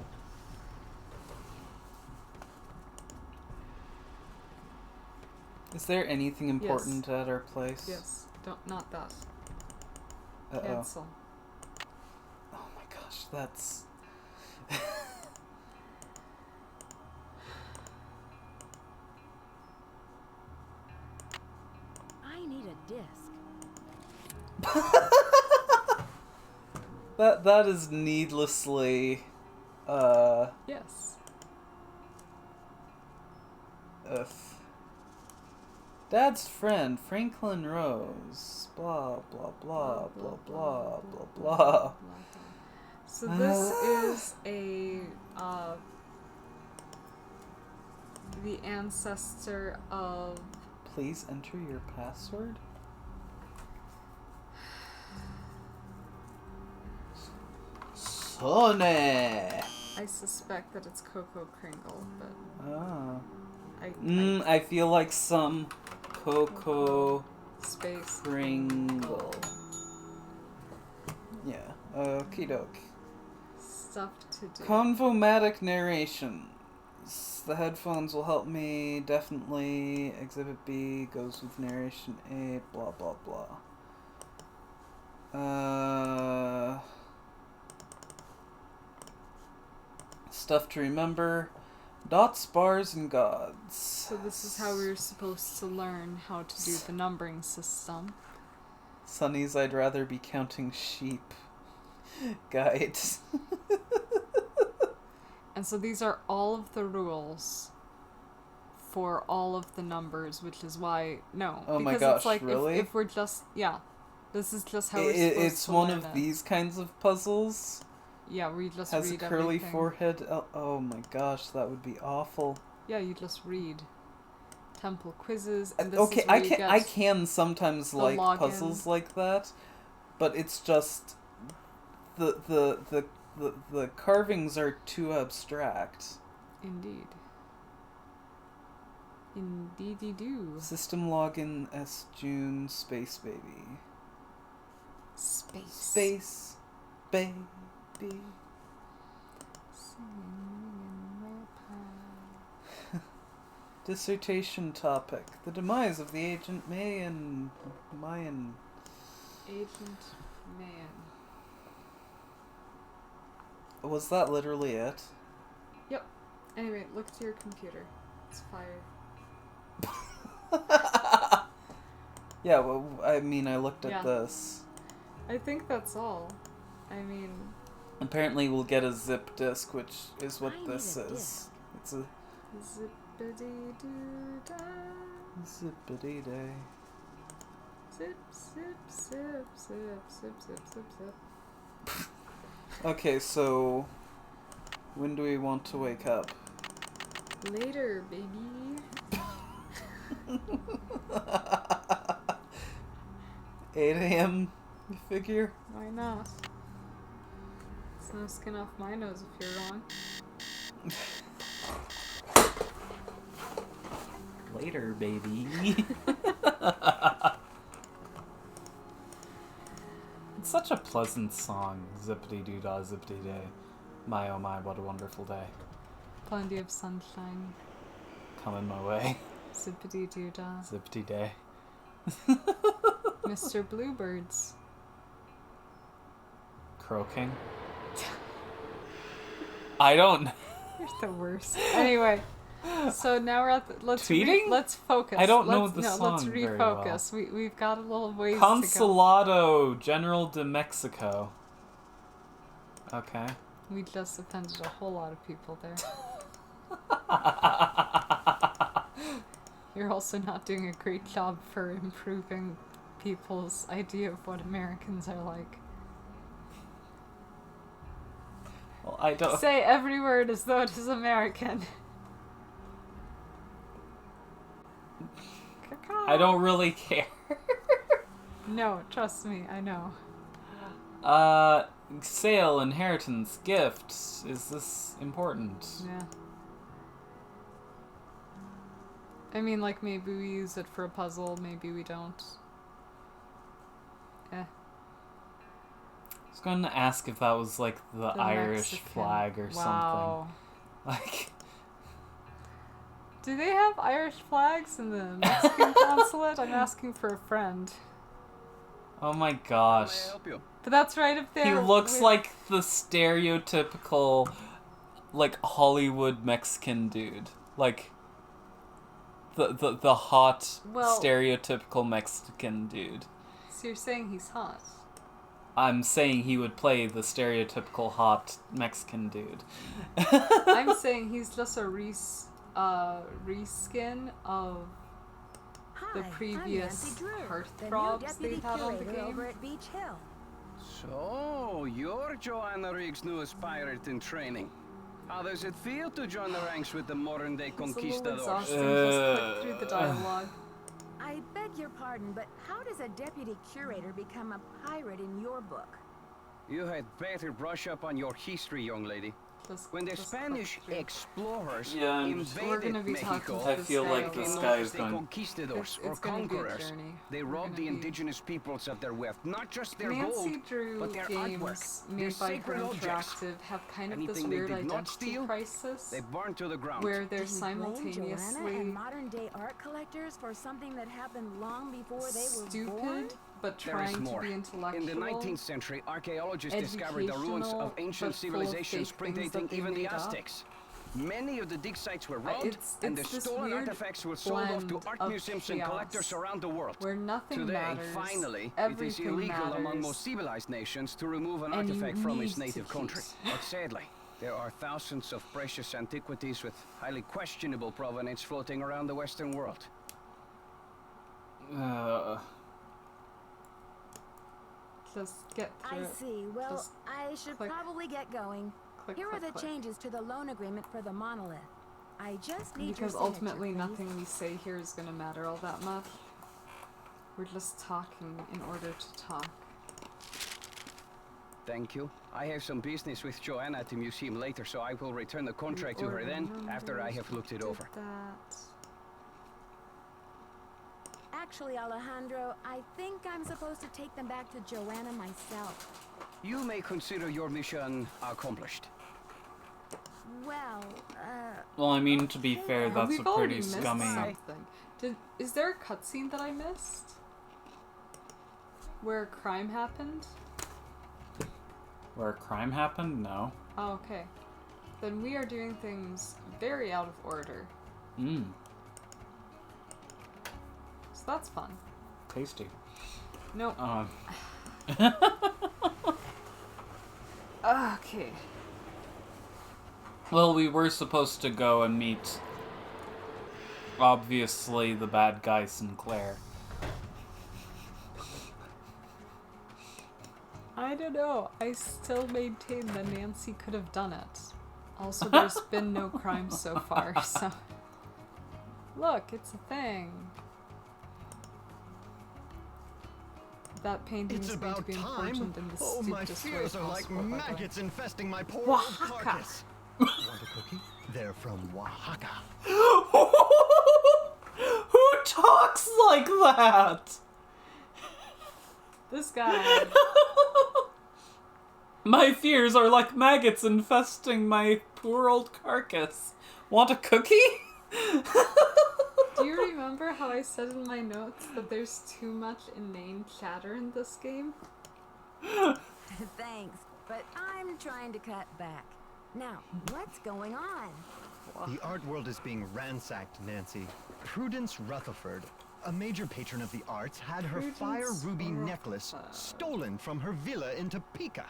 E: Is there anything important at our place?
A: Yes. Not that.
E: Uh-oh.
A: Cancel.
E: Oh my gosh, that's...
C: I need a disc.
E: That is needlessly,
A: Yes.
E: Dad's friend, Franklin Rose. Blah, blah, blah, blah, blah, blah, blah.
A: So this is the ancestor of...
E: Please enter your password? Sonny!
A: I suspect that it's Coco Kringle, but...
E: Ah.
A: I
E: I feel like some Coco
A: Space
E: Kringle. Yeah. Okie doke.
A: stuff to do.
E: Convomatic narration. The headphones will help me, definitely. Exhibit B goes with narration A, blah, blah, blah. Stuff to remember. Dots, bars, and gods.
A: So this is how we were supposed to learn how to do the numbering system.
E: Sonny's I'd rather be counting sheep. Guide.
A: And so these are all of the rules for all of the numbers, which is why... No.
E: Oh my
A: because
E: gosh,
A: it's like
E: really?
A: if we're just... Yeah. This is just how we're supposed to learn
E: It's one of these kinds of puzzles.
A: Yeah, where you just
E: Has
A: read
E: a curly
A: everything.
E: forehead. Oh my gosh, that would be awful.
A: Yeah, you just read temple quizzes. And this
E: Okay,
A: is where
E: I can sometimes like
A: login.
E: puzzles like that, but it's just the carvings are too abstract.
A: Indeed. Indeedy do.
E: System login S June space baby.
A: Space.
E: Space baby. Dissertation topic: the demise of the Agent Mayan.
A: Agent Man.
E: Was that literally it?
A: Yep. Anyway, look to your computer. It's fire.
E: Yeah, well, I mean, I looked at
A: Yeah.
E: this.
A: I think that's all. I mean...
E: Apparently we'll get a zip disk, which is what
C: I
E: this
C: need a
E: is.
C: disc.
E: It's a
A: Zippity-doo-dah.
E: zippity day.
A: Zip, zip, zip, zip, zip, zip, zip, zip.
E: Okay, so when do we want to wake up?
A: Later, baby.
E: 8 a.m. You figure?
A: Why not? It's no skin off my nose if you're wrong.
E: Later, baby. It's such a pleasant song. Zippity doo dah, zippity day. My oh my, what a wonderful day.
A: Plenty of sunshine.
E: Coming my way.
A: Zippity doo dah.
E: Zippity day.
A: Mr. Bluebirds.
E: Croaking. I don't.
A: You're the worst. Anyway, so now we're at the,
E: Tweeting?
A: let's focus.
E: I don't know
A: let's,
E: the
A: no,
E: song
A: let's
E: very
A: refocus. We've got a little ways to
E: Consulado, General de Mexico. Okay.
A: go. We just offended a whole lot of people there. You're also not doing a great job for improving people's idea of what Americans are like.
E: Well, I don't.
A: Say every word as though it is American.
E: I don't really care.
A: No, trust me, I know.
E: Sale, inheritance, gifts. Is this important?
A: Yeah. I mean, like, maybe we use it for a puzzle, maybe we don't.
E: I was going to ask if that was like the Irish
A: Mexican
E: flag or
A: Wow.
E: something. Like,
A: Do they have Irish flags in the Mexican consulate? I'm asking for a friend.
E: oh my gosh.
L: May I help you?
A: But that's right up there.
E: He looks
A: with-
E: like the stereotypical, like, Hollywood Mexican dude. Like, the hot,
A: Well-
E: stereotypical Mexican dude.
A: So you're saying he's hot?
E: I'm saying he would play the stereotypical hot Mexican dude.
A: I'm saying he's just a reskin of the
C: Hi, I'm
A: previous
C: Nancy Drew, the new
A: heartthrobs
C: deputy
A: they've had on the
C: curator over
A: game.
C: at Beach Hill.
L: So, you're Joanna Riggs' newest pirate in training. How does it feel to join the ranks with the modern-day
A: It's a little
L: conquistadors?
A: exhausting. Just click through the dialogue.
C: I beg your pardon, but how does a deputy curator become a pirate in your book?
L: You had better brush up on your history, young lady.
A: Just,
L: When the
A: just
L: Spanish
A: click through.
L: explorers
E: Yeah, I'm just-
A: We're gonna
L: invaded
A: be
L: Mexico,
A: talking to
E: I
A: this
E: feel
A: guy
E: like
A: over
E: this
A: the-
E: guy is
L: the
E: going.
L: conquistadors or
A: It's gonna be a
L: conquerors.
A: journey.
L: They
A: We're
L: robbed
A: gonna
L: the
A: be-
L: indigenous peoples of their wealth, not just their
A: Nancy
L: gold,
A: Drew
L: but their
A: games
L: artwork, their
A: made by her
L: sacred objects.
A: Interactive have kind of this
L: Anything they
A: weird
L: did not
A: identity
L: steal,
A: crisis
L: they burned to the ground.
A: where they're
C: Do you blame Joanna
A: simultaneously
C: and modern-day art collectors for something that happened long before they were born?
A: stupid but
L: There is
A: trying to
L: more.
A: be intellectual.
L: In the 19th century, archaeologists discovered the ruins
A: educational,
L: of ancient
A: but full of
L: civilizations
A: fake things that
L: predating
A: they
L: even the
A: made up.
L: Aztecs. Many of the dig sites were robbed,
A: it's
L: and the
A: this
L: stolen
A: weird
L: artifacts were sold off to
A: blend
L: art
A: of
L: museums and
A: chaos
L: collectors around the world.
A: where nothing
L: Today,
A: matters,
L: finally, it is
A: everything
L: illegal among
A: matters,
L: most civilized nations to remove an
A: and you
L: artifact from its
A: need to
L: native country.
A: cheat.
L: But sadly, there are thousands of precious antiquities with highly questionable provenance floating around the Western world.
A: Just get through
C: I
A: it.
C: see. Well,
A: Just
C: I should
A: click.
C: probably get going.
A: Click,
C: Here
A: click,
C: are the
A: click.
C: changes to the loan agreement for the monolith. I just need
A: Because
C: your
A: ultimately
C: signature, please.
A: nothing we say here is going to matter all that much. We're just talking in order to talk.
L: Thank you. I have some business with Joanna at the museum later, so I will return the contract to her then, after I have looked it over.
A: That.
C: Actually, Alejandro, I think I'm supposed to take them back to Joanna myself.
L: You may consider your mission accomplished.
C: Well,
E: Well, I mean, to be fair, that's
A: We've
E: a
A: already
E: pretty
A: missed
E: scummy.
A: something. Is there a cutscene that I missed? Where a crime happened?
E: Where a crime happened? No.
A: Oh, okay. Then we are doing things very out of order.
E: Mmm.
A: So that's fun.
E: Tasty.
A: No. Okay.
E: Well, we were supposed to go and meet, obviously, the bad guy Sinclair.
A: I don't know. I still maintain that Nancy could have done it. Also, there's been no crime so far, so... Look, it's a thing. That painting is going to be important in the stupidest
F: my fears
A: way
F: are like
A: possible,
F: maggots infesting my poor old
A: Oaxaca.
F: carcass. Want a cookie? They're from Oaxaca.
E: Who talks like that?
A: This guy.
E: My fears are like maggots infesting my poor old carcass. Want a cookie?
A: Do you remember how I said in my notes that there's too much inane chatter in this game?
C: Thanks, but I'm trying to cut back. Now, what's going on?
F: The art world is being ransacked, Nancy. Prudence Rutherford, a major patron of the arts, had her fire ruby necklace stolen from her villa in Topeka.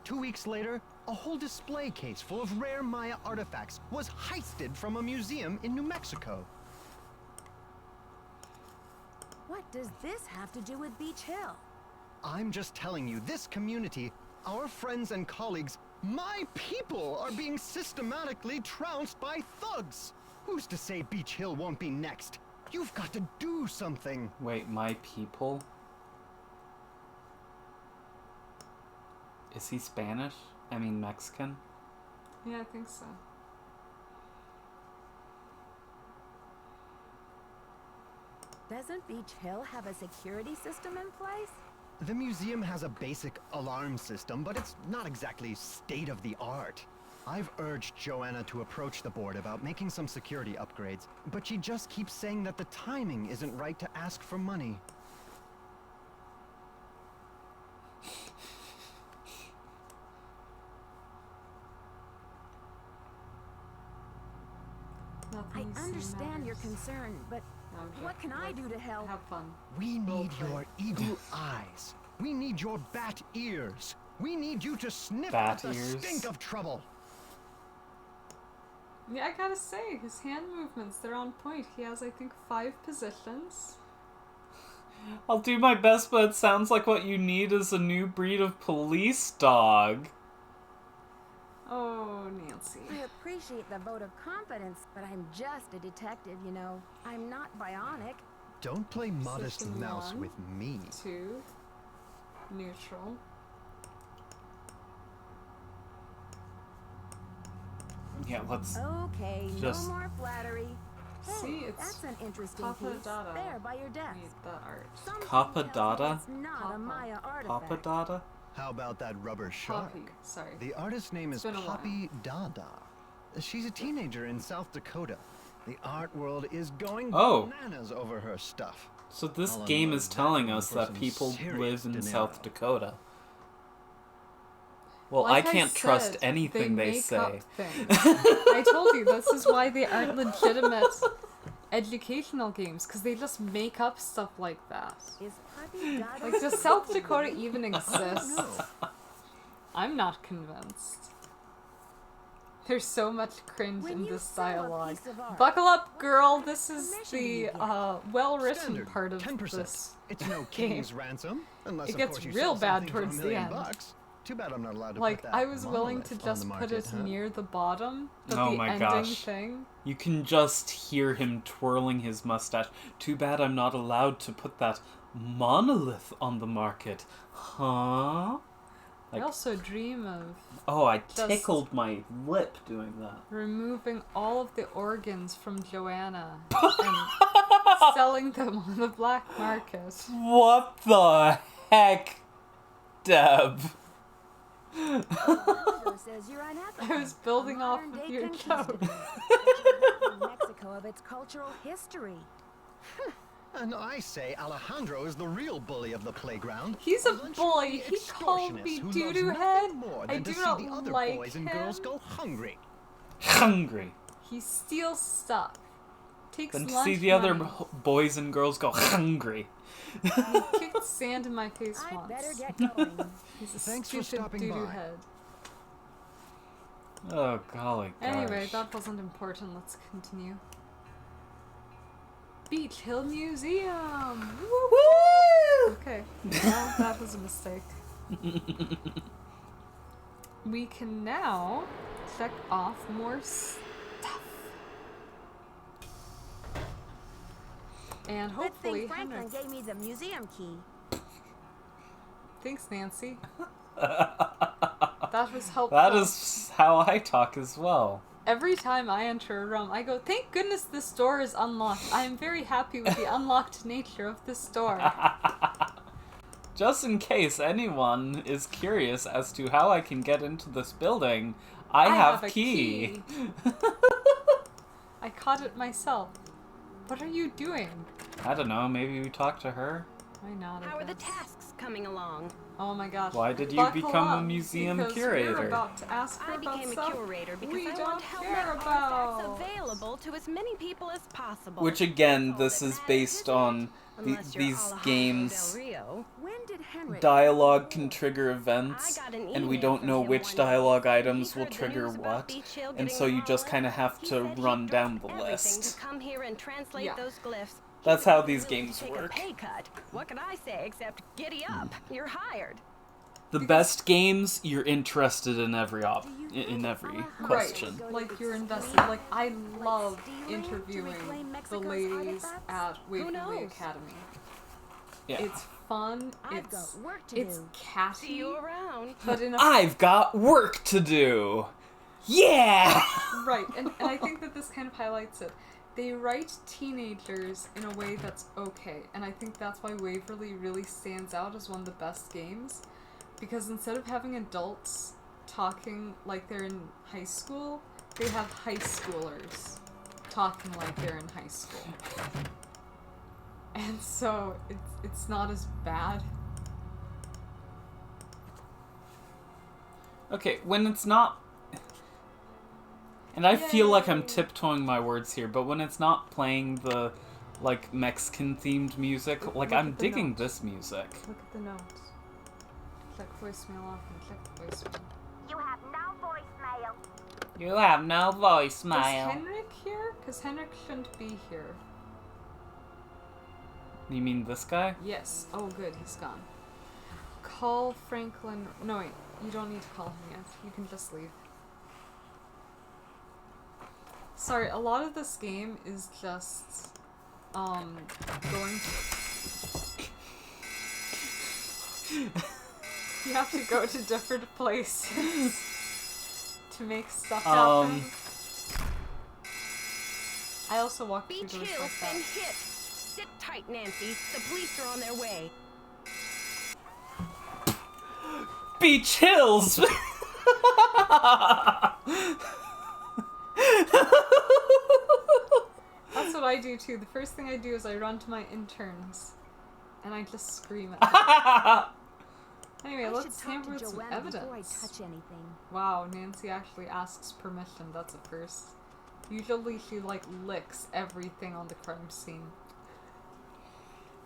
F: 2 weeks later, a whole display case full of rare Maya artifacts was heisted from a museum in New Mexico.
C: What does this have to do with Beach Hill?
F: I'm just telling you, this community, our friends and colleagues, my people are being systematically trounced by thugs. Who's to say Beach Hill won't be next? You've got to do something.
E: Wait, my people? Is he Spanish? I mean Mexican?
A: Yeah, I think so.
C: Doesn't Beach Hill have a security system in place?
F: The museum has a basic alarm system, but it's not exactly state-of-the-art. I've urged Joanna to approach the board about making some security upgrades, but she just keeps saying that the timing isn't right to ask for money.
C: I understand your concern, but what can I do to help?
A: Have fun.
F: We need your eagle eyes. We need your bat ears. We need you to sniff out the stink of trouble.
A: Yeah, I gotta say, his hand movements, they're on point. He has, I think, 5 positions.
E: I'll do my best, but it sounds like what you need is a new breed of police dog.
A: Oh, Nancy.
C: I appreciate the vote of confidence, but I'm just a detective, you know. I'm not bionic.
F: Don't play modest
A: Position
F: mouse
A: 1,
F: with me.
A: 2, neutral.
E: Yeah, let's
C: Okay,
E: just...
C: no more flattery. Hey,
A: See, it's
C: that's an interesting
A: Papa
C: piece.
A: Dada.
C: There by your desk.
A: Need the art.
C: Something
E: Papa
C: tells me
E: Dada?
C: It's not
A: Papa.
C: a Maya artifact.
E: Papa Dada?
F: How about that rubber shark?
A: Poppy, sorry.
F: The artist's name is
A: been a while.
F: Poppy Dada. She's a teenager in South Dakota. The art world is going bananas over her stuff.
E: So this
F: I'll
E: game
F: unload
E: is telling
F: that
E: us
F: for
E: that
F: some
E: people
F: serious
E: live in
F: dinero.
E: South Dakota. Well,
A: Like
E: I can't trust
A: said,
E: anything they
A: make
E: say.
A: up things. I told you, this is why they aren't legitimate educational games, because they just make up stuff like that.
C: Is Poppy Dada
A: Like, does South Dakota even
F: I
A: exist?
F: don't know.
A: I'm not convinced. There's so much cringe
C: When
A: in
C: you
A: this
C: sell a
A: dialogue.
C: piece of art,
A: Buckle up, girl.
C: what
A: This is
C: permission do you
A: the
C: get?
A: well-written
F: Standard,
A: part of
F: 10%.
A: this.
F: It's no king's ransom, unless
A: It
F: of
A: gets
F: course you
A: real
F: sell
A: bad
F: something for
A: towards
F: $1
A: the
F: million
A: end.
F: bucks. Too bad I'm not allowed to
A: Like,
F: put that
A: I was willing
F: monolith
A: to
F: on the
A: just
F: market,
A: put it
F: huh?
A: near the bottom, but
E: Oh
A: the
E: my
A: ending
E: gosh.
A: thing.
E: You can just hear him twirling his mustache. Too bad I'm not allowed to put that monolith on the market. Huh?
A: I also dream of
E: Oh, I
A: just
E: tickled my lip doing that.
A: removing all of the organs from Joanna and selling them on the black market.
E: What the heck, Deb?
C: Alejandro says you're unethical.
A: I was building
C: A
A: off of
C: modern-day
A: your
C: conquistador.
A: joke.
C: But you're Mexico of its cultural history.
F: And I say Alejandro is the real bully of the playground.
A: He's a
F: lunch
A: bully.
F: money
A: He called
F: extortionist
A: me
F: who loves
A: doo-doo
F: nothing
A: head.
F: more
A: I
F: than
A: do
F: to
A: not
F: see the other
A: like
F: boys and girls
A: him.
F: go hungry.
E: Hungry.
A: He steals stuff. Takes
E: Then to
A: lunch
E: see the other
A: money.
E: boys and girls go hungry.
A: He kicked sand in my face
C: I'd
A: once.
C: better get going.
A: He's a
F: Thanks for
A: stupid
F: stopping
A: doo-doo
F: by.
A: head.
E: Oh, golly gosh.
A: Anyway, that wasn't important. Let's continue. Beach Hill Museum! Woo! Okay, well, that was a mistake. We can now check off more stuff. And hopefully
C: Good thing Franklin
A: Henrik...
C: gave me the museum key.
A: Thanks, Nancy. That was helpful.
E: That is how I talk as well.
A: Every time I enter a room, I go, thank goodness this door is unlocked. I am very happy with the unlocked nature of this door.
E: Just in case anyone is curious as to how I can get into this building, I have
A: a
E: key.
A: I caught it myself. What are you doing?
E: I don't know, maybe we talk to her?
A: Why not?
D: How are the tasks coming along?
A: Oh my gosh.
E: Why did you
A: Buckle
E: become a
A: up,
E: museum
A: because
E: curator?
A: We're about to ask her
D: I
A: about
D: became
A: stuff
D: a curator because
A: we
D: I
A: don't
D: want to help
A: care
D: make
A: about.
D: artifacts available to as many people as possible.
E: Which again, this is based on
D: Unless you're
E: these
D: Alejandro
E: games.
D: Del Rio.
C: When did Henrik...
E: Dialogue can trigger events,
D: I got an
E: and we
D: email
E: don't
D: from
E: know
D: him
E: which
D: one day.
E: dialogue
D: He
E: items will
D: heard the
E: trigger
D: news about
E: what,
D: Beach Hill
E: and
D: getting
E: so you just
D: demolished.
E: kind of have
D: He
E: to
D: said he'd
E: run down the
D: drop everything
E: list.
D: to come here and translate
A: Yeah.
D: those glyphs.
E: That's
D: He
E: how
D: was
E: these
D: willing to
E: games
D: take
E: work.
D: A pay cut. What can I say except giddy up? You're hired.
E: The best games, you're interested in every question.
A: Right, like you're invested. Like I love interviewing the ladies at Waverly Academy.
E: Yeah.
A: It's fun.
C: I've got work to
A: It's
C: do.
A: catchy.
D: See you around.
A: But in a
E: I've got work to do! Yeah!
A: right, and I think that this kind of highlights it. They write teenagers in a way that's okay, and I think that's why Waverly really stands out as one of the best games, because instead of having adults talking like they're in high school, they have high schoolers talking like they're in high school. And so it's not as bad.
E: Okay, when it's not... And I feel like I'm tiptoeing my words here, but when it's not playing the, like, Mexican-themed music, like,
A: Look
E: I'm
A: at the
E: digging
A: notes.
E: this music.
A: Look at the notes. Click voicemail off and click voicemail.
G: You have no voicemail.
E: You have no
A: Is
E: voicemail.
A: Henrik here? Because Henrik shouldn't be here.
E: You mean this guy?
A: Yes. Oh, good. He's gone. Call Franklin. No, wait. You don't need to call him yet. You can just leave. Sorry, a lot of this game is just, going You have to go to different places to make stuff happen. I also walk through
D: Beach
A: doors
D: Hill's
A: like that.
D: been hit. Sit tight, Nancy. The police are on their way.
E: Beach Hills!
A: That's what I do too. The first thing I do is I run to my interns and I just scream at them. Anyway, let's tamper with some evidence.
C: Before I touch anything.
A: Wow, Nancy actually asks permission. That's a first. Usually she like licks everything on the crime scene.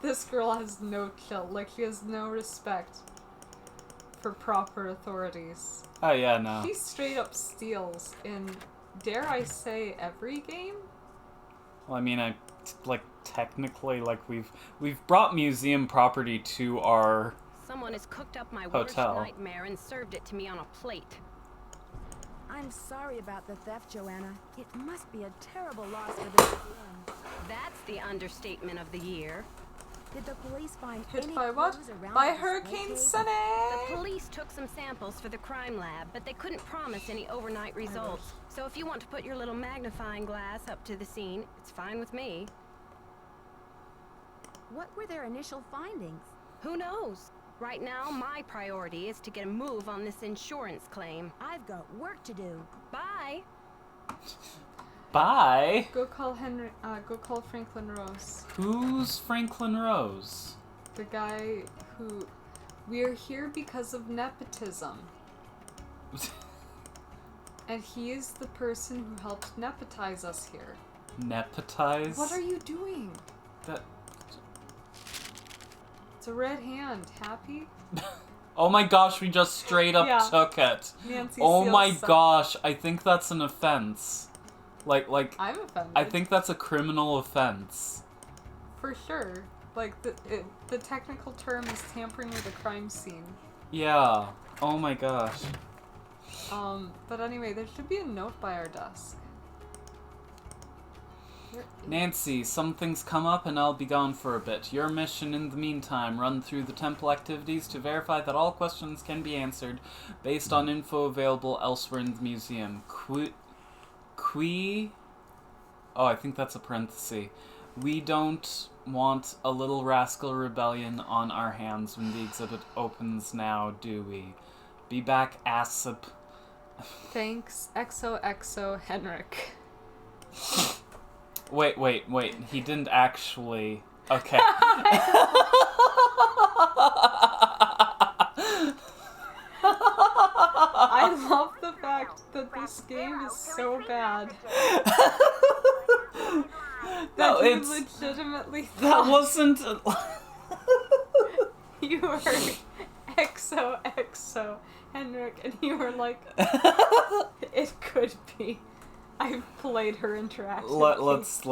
A: This girl has no chill. Like she has no respect for proper authorities.
E: Oh yeah, no.
A: She straight up steals in, dare I say, every game?
E: Well, I mean, technically, we've brought museum property to our
D: Someone has cooked up my
E: hotel.
D: worst nightmare and served it to me on a plate.
C: I'm sorry about the theft, Joanna. It must be a terrible loss for the museum.
D: That's the understatement of the year.
C: Did the police find
A: Hit
C: any
A: by what?
C: clues around
A: By
C: the
A: Hurricane
C: case?
A: Sunny!
D: The police took some samples for the crime lab, but they couldn't promise any overnight results. So if you want to put your little magnifying glass up to the scene, it's fine with me.
C: What were their initial findings?
D: Who knows? Right now, my priority is to get a move on this insurance claim.
C: I've got work to do.
D: Bye!
E: Bye!
A: Go call Franklin Rose.
E: Who's Franklin Rose?
A: The guy who... We're here because of nepotism. And he is the person who helped nepotize us here.
E: Nepotize?
A: What are you doing?
E: That...
A: It's a red hand. Happy?
E: Oh my gosh, we just straight up took it.
A: Nancy
E: oh
A: seals
E: my
A: some.
E: gosh, I think that's an offense. Like
A: I'm offended.
E: I think that's a criminal offense.
A: For sure. Like, the technical term is tampering with a crime scene.
E: Yeah. Oh my gosh.
A: But anyway, there should be a note by our desk.
E: Nancy, something's come up and I'll be gone for a bit. Your mission in the meantime, run through the temple activities to verify that all questions can be answered based on info available elsewhere in the museum. Oh, I think that's a parenthesis. We don't want a little rascal rebellion on our hands when the exhibit opens now, do we? Be back, ASAP.
A: Thanks, XOXO Henrik.
E: Wait. He didn't actually... Okay.
A: I love the fact that this game is so bad.
E: No,
A: you
E: it's...
A: legitimately
E: That
A: thought
E: wasn't...
A: you were XOXO Henrik, and you were like, it could be. I've played her interaction.
E: Let's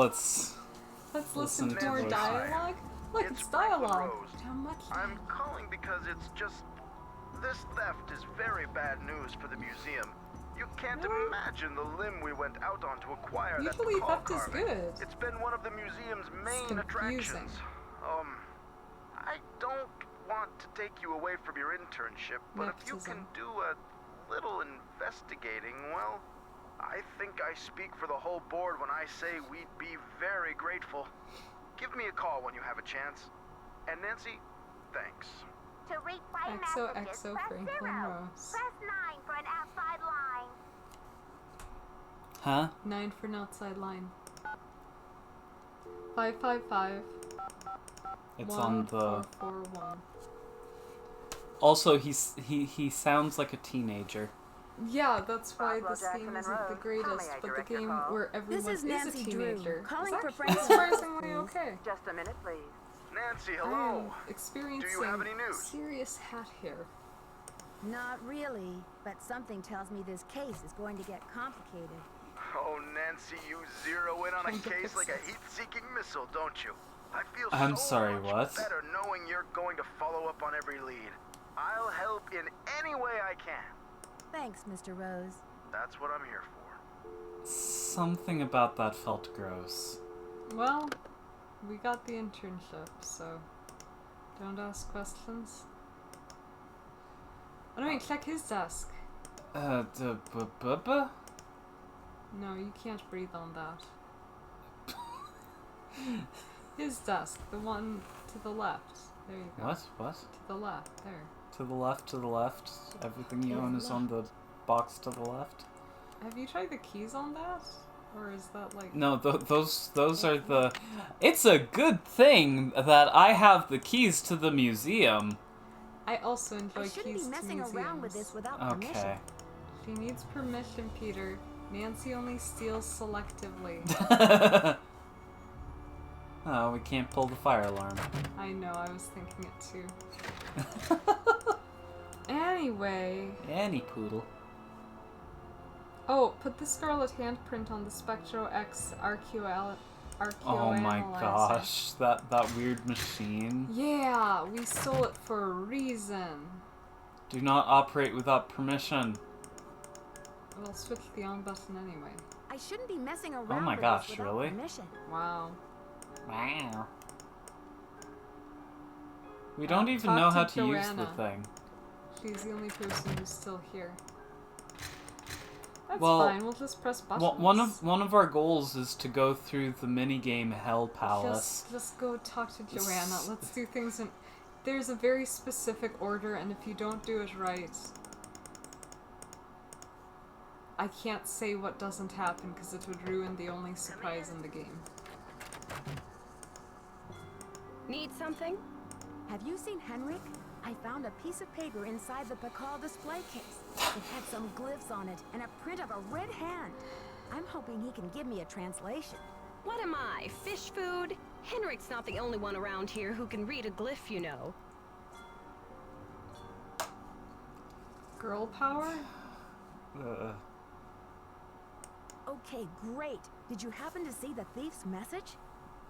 A: listen to more
E: voice.
A: dialogue. Look, it's dialogue. How much?
H: I'm calling because it's just... This theft is very bad news for the museum. You can't imagine the limb we went out on to acquire that
A: Usually
H: call
A: theft is
H: carving.
A: good.
H: It's been one of the museum's main
A: confusing.
H: attractions. I don't want to take you away from your internship, but if you can do a little investigating, well, I think I speak for the whole board when I say we'd be very grateful. Give me a call when you have a chance. And Nancy, thanks.
G: To replay messages,
A: XOXO
G: press
A: Franklin
G: 0.
A: Rose.
G: Press 9 for an outside line.
E: Huh?
A: 9 for an outside line. 555.
E: It's on the...
A: 441.
E: Also, he sounds like a teenager.
A: Yeah, that's why
I: Roswell
A: this
I: Jackson
A: game
I: and
A: isn't the
I: Rose, how
A: greatest,
I: may I
A: but the
I: direct your
A: game
I: call?
A: where everyone
C: This is Nancy
A: a
C: Drew,
A: teenager
C: calling
A: is
C: for
A: actually
C: friends.
A: surprisingly okay.
I: Just a minute, please.
H: Nancy,
A: I
H: hello.
A: am experiencing
H: Do you have any news?
A: serious hat hair.
C: Not really, but something tells me this case is going to get complicated.
H: Oh, Nancy, you zero in on a case like a heat-seeking missile, don't you? I feel
E: I'm
H: so
E: sorry,
H: much
E: what?
H: better knowing you're going to follow up on every lead. I'll help in any way I can.
C: Thanks, Mr. Rose.
H: That's what I'm here for.
E: Something about that felt gross.
A: Well, we got the internship, so don't ask questions. Oh no, check his desk.
E: The
A: No, you can't breathe on that. His desk, the one to the left. There you go.
E: What?
A: To the left, there.
E: To the left. Everything you own is on the box to the left.
A: Have you tried the keys on that? Or is that like...
E: No, those are the... It's a good thing that I have the keys to the museum.
A: I also enjoy
C: I shouldn't
A: keys
C: be
A: to
C: messing
A: museums.
C: around with this without
E: Okay.
C: permission.
A: She needs permission, Peter. Nancy only steals selectively.
E: Oh, we can't pull the fire alarm.
A: I know, I was thinking it too. Anyway...
E: Any poodle.
A: Oh, put the Scarlet handprint on the Spectro X RQL.
E: Oh my gosh, that weird machine.
A: Yeah, we stole it for a reason.
E: Do not operate without permission.
A: We'll switch the on button anyway.
C: I shouldn't be messing around
E: Oh my
C: with
E: gosh,
C: this without
E: really?
C: permission.
A: Wow.
E: Wow. We don't even know how to use the thing.
A: She's the only person who's still here. That's
E: Well,
A: fine, we'll just press buttons.
E: One of our goals is to go through the minigame Hell Palace.
A: Just go talk to Joanna. Let's do things in... There's a very specific order, and if you don't do it right... I can't say what doesn't happen, because it would ruin the only surprise in the game.
D: Need something?
C: Have you seen Henrik? I found a piece of paper inside the Pakal display case. It had some glyphs on it and a print of a red hand. I'm hoping he can give me a translation.
D: What am I, fish food? Henrik's not the only one around here who can read a glyph, you know.
A: Girl power?
C: Okay, great. Did you happen to see the thief's message?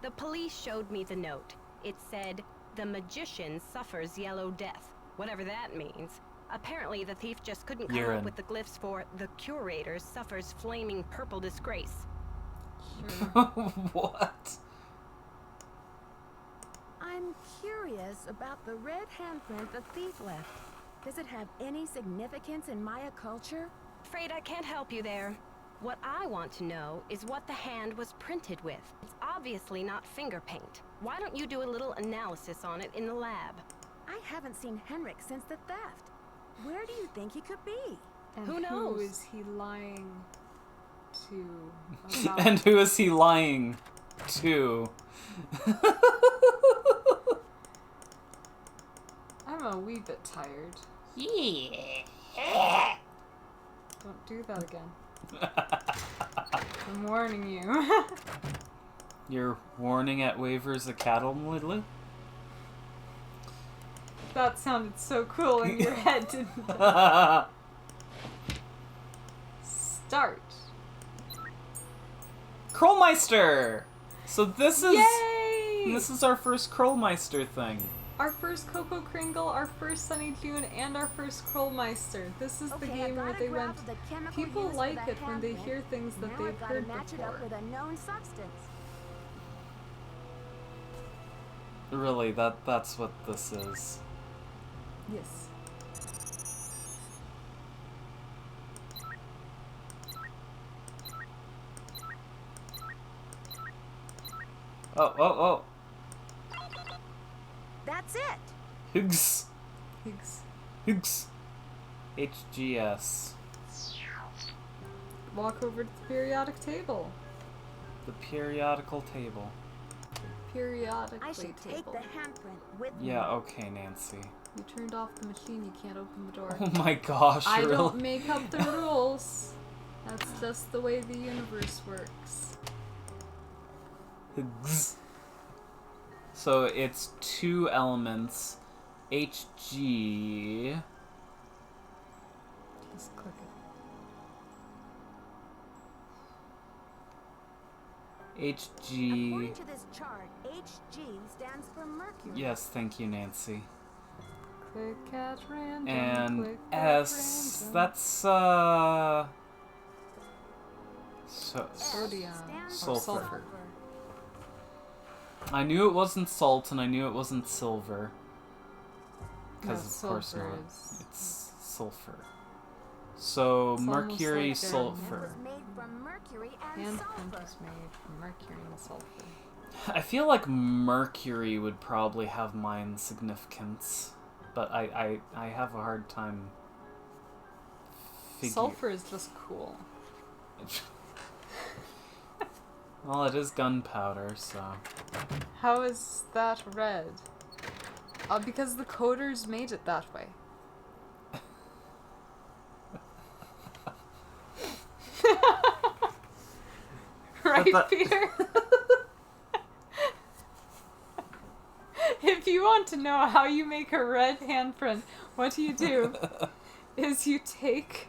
D: The police showed me the note. It said, "The magician suffers yellow death," whatever that means. Apparently, the thief just couldn't come up with the glyphs for "the curator suffers flaming purple disgrace."
E: What?
C: I'm curious about the red handprint the thief left. Does it have any significance in Maya culture?
D: Afraid I can't help you there. What I want to know is what the hand was printed with. It's obviously not finger paint. Why don't you do a little analysis on it in the lab?
C: I haven't seen Henrik since the theft. Where do you think he could be?
A: And
D: who knows?
A: Who is he lying to about?
E: And who is he lying to?
A: I'm a wee bit tired.
E: Yeah.
A: Don't do that again. I'm warning you.
E: You're warning at waivers of cattle, Lily?
A: That sounded so cool in your head, didn't it? Start.
E: Krollmeister! So this is
A: Yay!
E: This is our first Krollmeister thing.
A: Our first Coco Kringle, our first Sunny June, and our first Krollmeister. This is the game where they went. People like it when they hear things that they've heard
C: match it up
A: before.
C: with a known substance.
E: Really, that's what this is.
A: Yes.
E: Oh.
C: That's it.
E: Higgs.
A: Higgs.
E: HGS.
A: Walk over to the periodic table.
E: The periodical table.
A: Periodically
C: I should take
A: table.
C: the handprint with me.
E: Yeah, okay, Nancy.
A: You turned off the machine, you can't open the door.
E: Oh my gosh,
A: I
E: really?
A: don't make up the rules. That's just the way the universe works.
E: Higgs. So it's two elements. HG.
A: Just click it.
E: HG.
C: According to this chart, HG stands for Mercury.
E: Yes, thank you, Nancy.
A: Click at random.
E: And
A: click
E: S.
A: at random.
E: That's
A: Sodium.
E: Sulfur. I knew it wasn't salt, and I knew it wasn't silver. Because of course
A: sulfur
E: not.
A: is-
E: It's sulfur. So
A: It's
E: mercury,
A: almost like
E: sulfur.
C: It's made from mercury and
A: Handprint
C: sulfur.
A: is made from mercury and sulfur.
E: I feel like mercury would probably have mine significance, but I have a hard time
A: Sulfur is just cool.
E: Well, it is gunpowder, so.
A: How is that red? Because the coders made it that way. Right, Peter? If you want to know how you make a red handprint, what you do is you take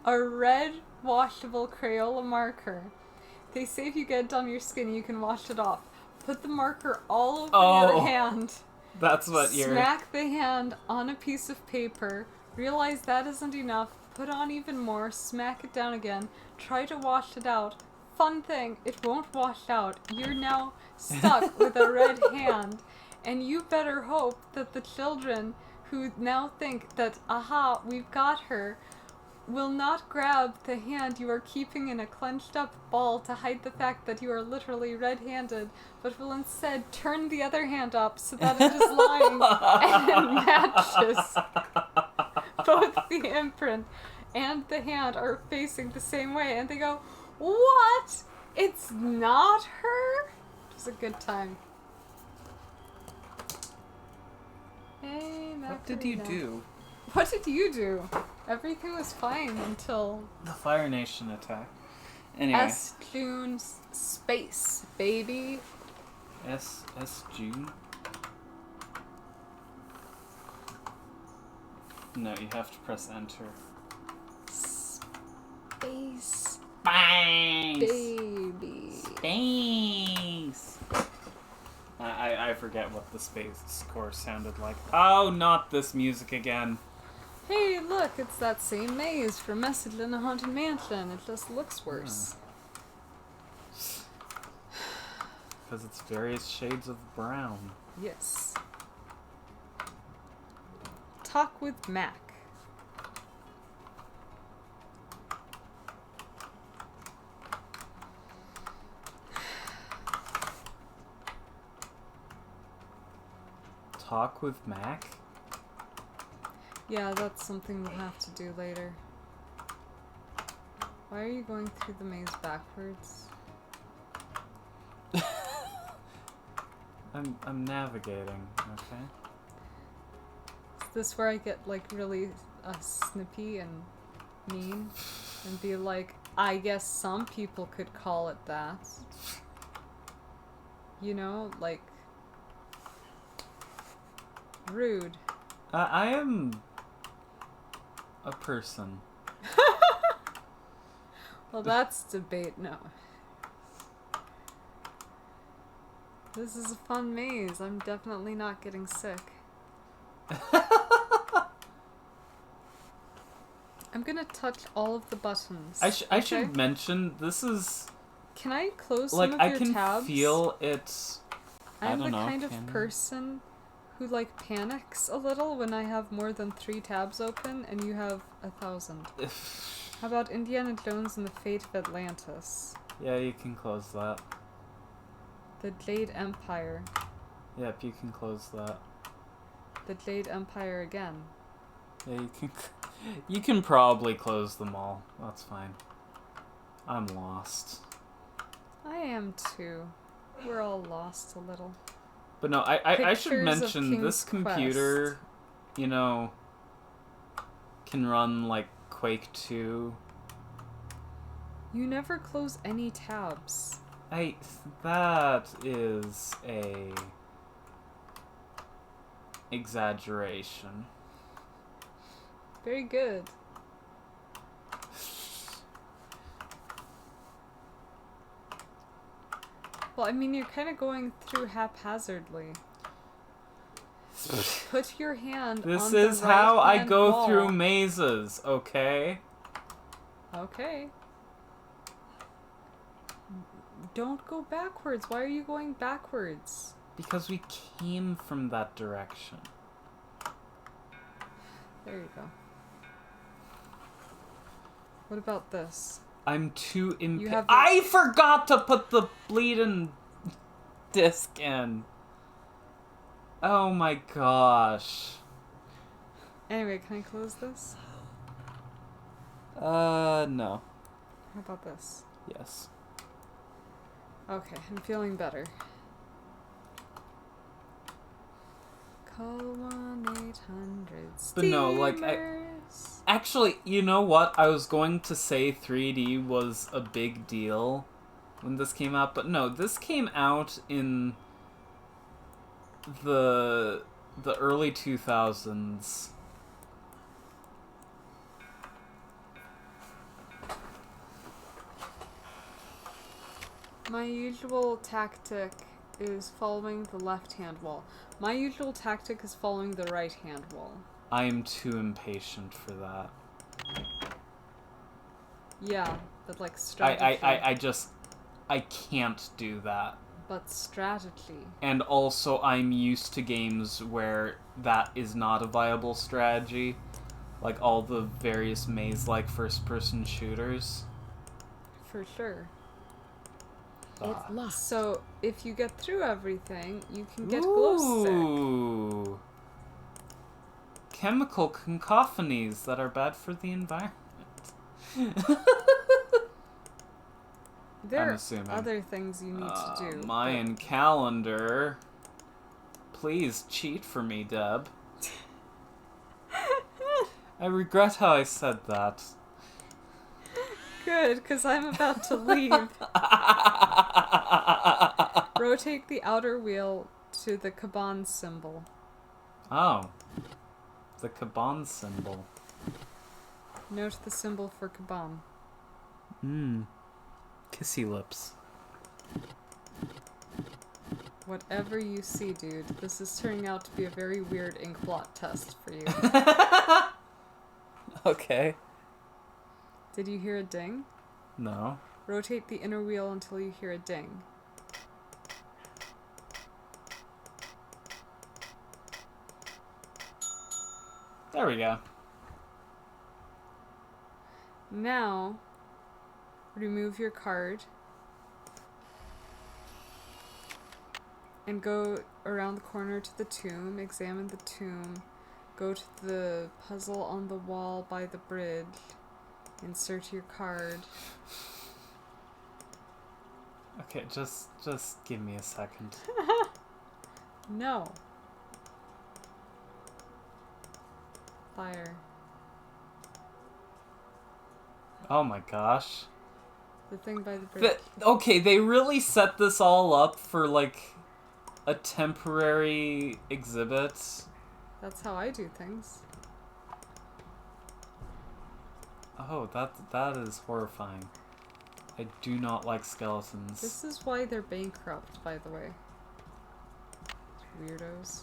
A: a red washable Crayola marker. They say if you get it on your skin, you can wash it off. Put the marker all over your hand.
E: That's what you're...
A: Smack the hand on a piece of paper. Realize that isn't enough. Put on even more. Smack it down again. Try to wash it out. Fun thing, it won't wash out. You're now stuck with a red hand. And you better hope that the children who now think that, aha, we've got her, will not grab the hand you are keeping in a clenched up ball to hide the fact that you are literally red-handed, but will instead turn the other hand up so that it is lying and matches. Both the imprint and the hand are facing the same way, and they go, "What? It's not her?" It was a good time. Hey,
E: What did you do?
A: What did you do? Everything was fine until
E: The Fire Nation attack. Anyway.
A: S. June space, baby.
E: S June? No, you have to press enter.
A: Space.
E: Space.
A: Baby.
E: Space. I forget what the space score sounded like. Oh, not this music again.
A: Hey, look, it's that same maze from Message in a Haunted Mansion. It just looks worse.
E: Because it's various shades of brown.
A: Yes. Talk with Mac.
E: Talk with Mac?
A: Yeah, that's something we'll have to do later. Why are you going through the maze backwards?
E: I'm navigating, okay?
A: Is this where I get like really snippy and mean and be like, I guess some people could call it that. You know, like rude.
E: I am a person.
A: Well, that's debate. No. This is a fun maze. I'm definitely not getting sick. I'm gonna touch all of the buttons.
E: I should mention, this is...
A: Can I close some
E: like,
A: of
E: I
A: your
E: can
A: tabs?
E: feel it...
A: I'm the
E: know,
A: kind of person who like panics a little when I have more than 3 tabs open and you have 1,000. How about Indiana Jones and the Fate of Atlantis?
E: Yeah, you can close that.
A: The Jade Empire.
E: Yep, you can close that.
A: The Jade Empire again.
E: Yeah, you can probably close them all. That's fine. I'm lost.
A: I am too. We're all lost a little.
E: But no, I should
A: Pictures of
E: mention
A: King's
E: this computer,
A: Quest.
E: you know, can run like Quake 2.
A: You never close any tabs.
E: That is a exaggeration.
A: Very good. Well, I mean, you're kind of going through haphazardly. Put your hand
E: This
A: on the
E: is how I
A: right-hand
E: go
A: wall.
E: through mazes, okay?
A: Okay. Don't go backwards. Why are you going backwards?
E: Because we came from that direction.
A: There you go. What about this?
E: I'm too
A: have
E: I forgot to put the bleeding disc in. Oh my gosh.
A: Anyway, can I close this?
E: No.
A: How about this?
E: Yes.
A: Okay, I'm feeling better. Call 1-800
E: But no, like, actually, you know what? I was going to say 3D was a big deal when this came out, but no, this came out in the early 2000s.
A: My usual tactic is following the left-hand wall. My usual tactic is following the right-hand wall.
E: I am too impatient for that.
A: Yeah, but like strategy.
E: I can't do that.
A: But strategy.
E: And also, I'm used to games where that is not a viable strategy. Like all the various maze-like first-person shooters.
A: For sure.
C: It's locked.
A: So, if you get through everything, you can get glow stick.
E: Ooh. Chemical cacophonies that are bad for the environment.
A: There
E: I'm
A: are
E: assuming.
A: other things you need to do.
E: Mayan calendar. Please cheat for me, Deb. I regret how I said that.
A: Good, because I'm about to leave. Rotate the outer wheel to the Kaban symbol.
E: Oh. the Kaban symbol.
A: Note the symbol for Kaban.
E: Kissy lips.
A: Whatever you see, dude, this is turning out to be a very weird ink blot test for you.
E: Okay.
A: Did you hear a ding?
E: No.
A: Rotate the inner wheel until you hear a ding.
E: There we go.
A: Now, remove your card and go around the corner to the tomb, examine the tomb, go to the puzzle on the wall by the bridge, insert your card.
E: Okay, just give me a second.
A: No. Fire.
E: Oh my gosh.
A: The thing by the bridge.
E: Okay, they really set this all up for, like, a temporary exhibit.
A: That's how I do things.
E: Oh, that is horrifying. I do not like skeletons.
A: This is why they're bankrupt, by the way. Weirdos.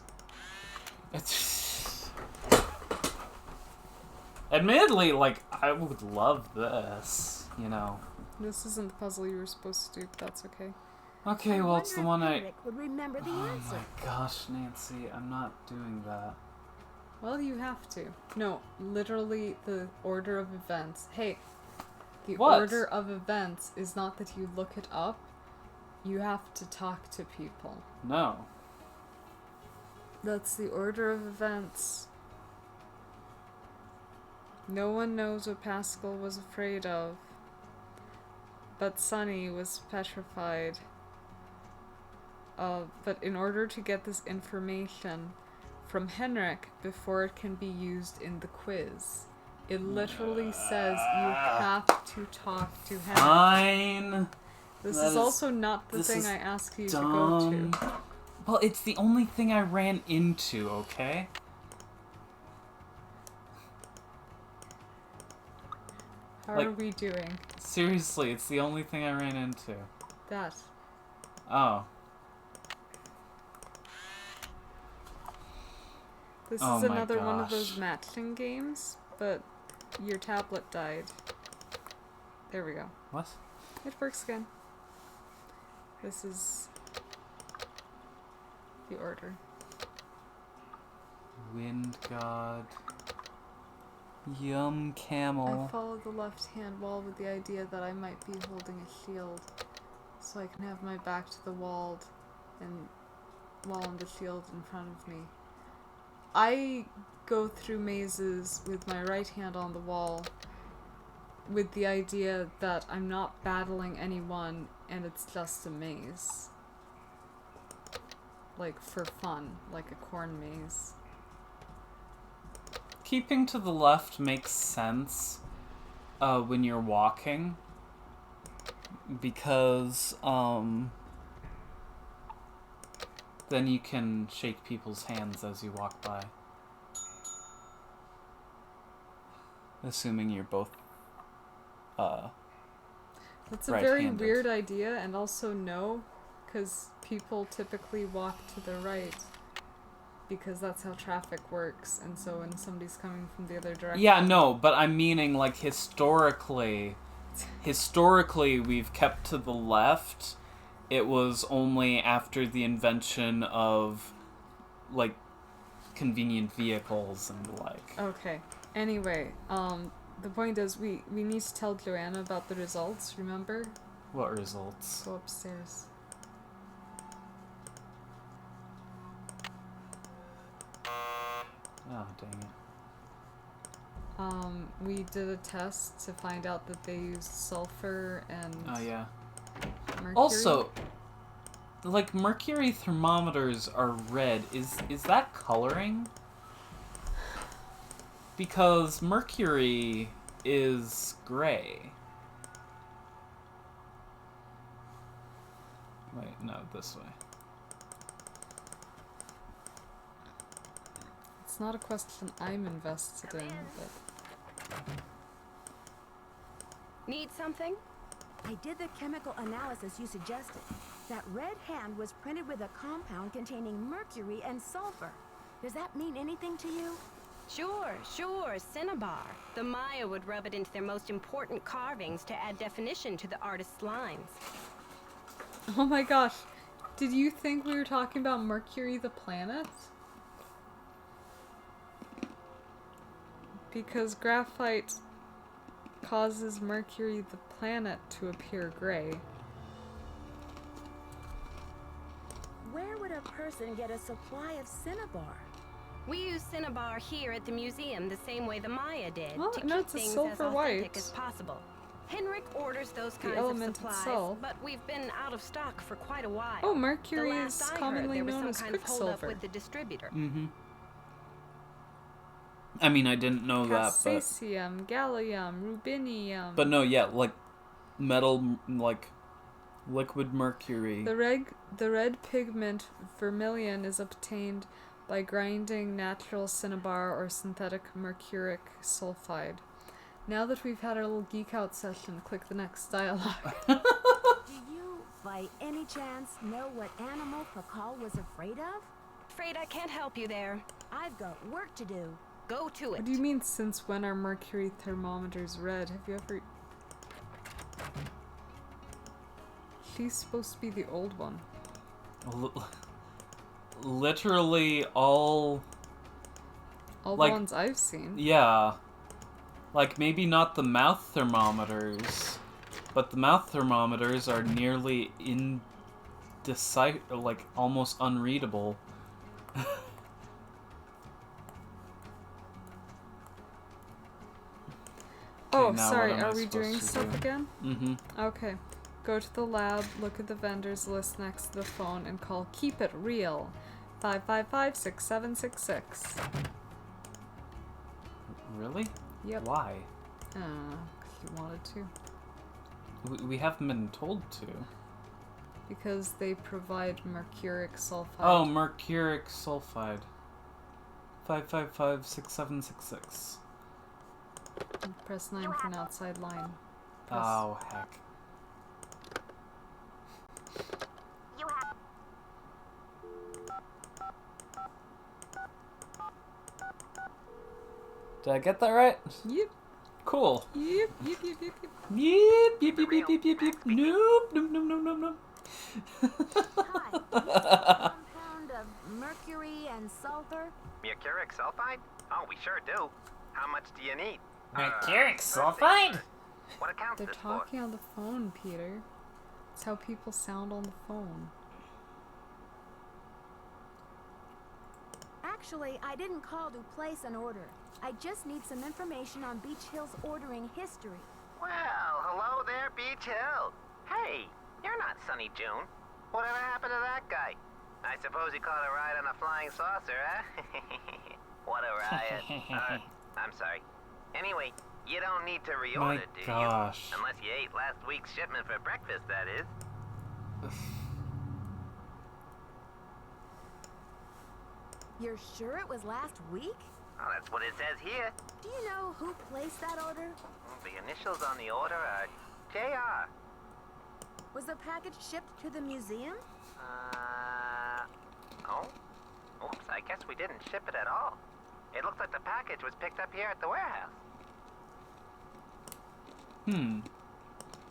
E: Admittedly, like, I would love this, you know.
A: This isn't the puzzle you were supposed to do, but that's okay.
E: Okay, well, it's the one
C: would remember the
E: Oh
C: answer.
E: my gosh, Nancy, I'm not doing that.
A: Well, you have to. No, literally the order of events. Hey, the
E: What?
A: order of events is not that you look it up. You have to talk to people.
E: No.
A: That's the order of events. No one knows what Pascal was afraid of. But Sunny was petrified. But in order to get this information from Henrik before it can be used in the quiz, it literally says you have to talk to Henrik.
E: Fine.
A: This is also not the thing I asked you to go to.
E: Well, it's the only thing I ran into, okay?
A: How are we doing?
E: Seriously, it's the only thing I ran into.
A: That.
E: Oh.
A: This
E: Oh
A: is
E: my
A: another one of
E: gosh.
A: those matching games, but your tablet died. There we go.
E: What?
A: It works again. This is the order.
E: Wind God. Yum Camel.
A: I followed the left-hand wall with the idea that I might be holding a shield, so I can have my back to the wall and the shield in front of me. I go through mazes with my right hand on the wall with the idea that I'm not battling anyone and it's just a maze. Like for fun, like a corn maze.
E: Keeping to the left makes sense when you're walking, because then you can shake people's hands as you walk by. Assuming you're both
A: That's a
E: right-handed.
A: very weird idea, and also no, because people typically walk to the right. Because that's how traffic works, and so when somebody's coming from the other direction...
E: Yeah, no, but I'm meaning, like, historically we've kept to the left. It was only after the invention of, like, convenient vehicles and the like.
A: Okay. Anyway, the point is, we need to tell Joanna about the results, remember?
E: What results?
A: Go upstairs.
E: Oh, dang it.
A: We did a test to find out that they used sulfur and
E: Oh, yeah.
A: mercury.
E: Also, like, mercury thermometers are red. Is that coloring? Because mercury is gray. Wait, no, this way.
A: It's It's not a question I'm invested in, but...
D: Need something?
C: I did the chemical analysis you suggested. That red hand was printed with a compound containing mercury and sulfur. Does that mean anything to you?
D: Sure, cinnabar. The Maya would rub it into their most important carvings to add definition to the artist's lines.
A: Oh my gosh. Did you think we were talking about Mercury the planet? Because graphite causes Mercury the planet to appear gray.
C: Where would a person get a supply of cinnabar?
D: We use cinnabar here at the museum the same way the Maya did,
A: Oh,
D: to
A: no,
D: keep
A: it's a
D: things as
A: sulfur
D: authentic
A: white.
D: as possible. Henrik orders those
A: The
D: kinds of
A: element
D: supplies,
A: itself.
D: but we've been out of stock for quite a while.
A: Oh, mercury
D: The last
A: is
D: I heard,
A: commonly
D: there was
A: known
D: some
A: as
D: kind of hold-up
A: quicksilver.
D: with the distributor.
E: Mm-hmm. I mean, I didn't know that, but...
A: Cassasium, gallium, rubinium.
E: But no, yeah, like, metal, like, liquid mercury.
A: The red pigment vermilion is obtained by grinding natural cinnabar or synthetic mercuric sulfide. Now that we've had our little geek out session, click the next dialogue.
C: Do you, by any chance, know what animal Pakal was afraid of?
D: Afraid I can't help you there.
C: I've got work to do.
D: Go to it.
A: What do you mean, since when are mercury thermometers red? Have you ever... She's supposed to be the old one.
E: Literally all...
A: All
E: like,
A: the ones I've seen.
E: Yeah. Like, maybe not the mouth thermometers, but the mouth thermometers are nearly like, almost unreadable.
A: Oh,
E: now
A: sorry,
E: what am I
A: are we
E: supposed
A: doing
E: to
A: stuff
E: do?
A: again?
E: Mm-hmm.
A: Okay. Go to the lab, look at the vendors list next to the phone, and call Keep It Real 555-6766.
E: Really?
A: Yep.
E: Why?
A: 'Cause you wanted to.
E: We haven't been told to.
A: Because they provide mercuric sulfide.
E: Oh, mercuric sulfide. 555-6766.
A: Press 9 for an outside line.
E: Oh, heck.
G: You have...
E: Did I get that right?
A: Yep.
E: Cool.
A: Yep, yep, yep, yep, yep.
E: Yep, yep, yep, yep, yep, yep, yep. Nope, nope, nope, nope, nope, nope.
C: Hi. Compound of mercury and sulfur?
H: Mercuric sulfide? Oh, we sure do. How much do you need?
M: Mercuric
H: let's see.
M: sulfide?
H: What account's
A: They're
H: this
A: talking on the phone, Peter. It's how people sound on the phone.
C: Actually, I didn't call to place an order. I just need some information on Beach Hill's ordering history.
H: for? Well, hello there, Beach Hill. Hey, you're not Sunny June. Whatever happened to that guy? I suppose he caught a ride on a flying saucer, huh? What a riot. I'm sorry. Anyway, you don't need to reorder, do
E: gosh.
H: you? Unless you ate last week's shipment for breakfast, that is.
C: You're sure it was last week?
H: Well, that's what it says here.
C: Do you know who placed that order?
H: The initials on the order are JR.
C: Was the package shipped to the museum?
H: Oh? Oops, I guess we didn't ship it at all. It looks like the package was picked up here at the warehouse.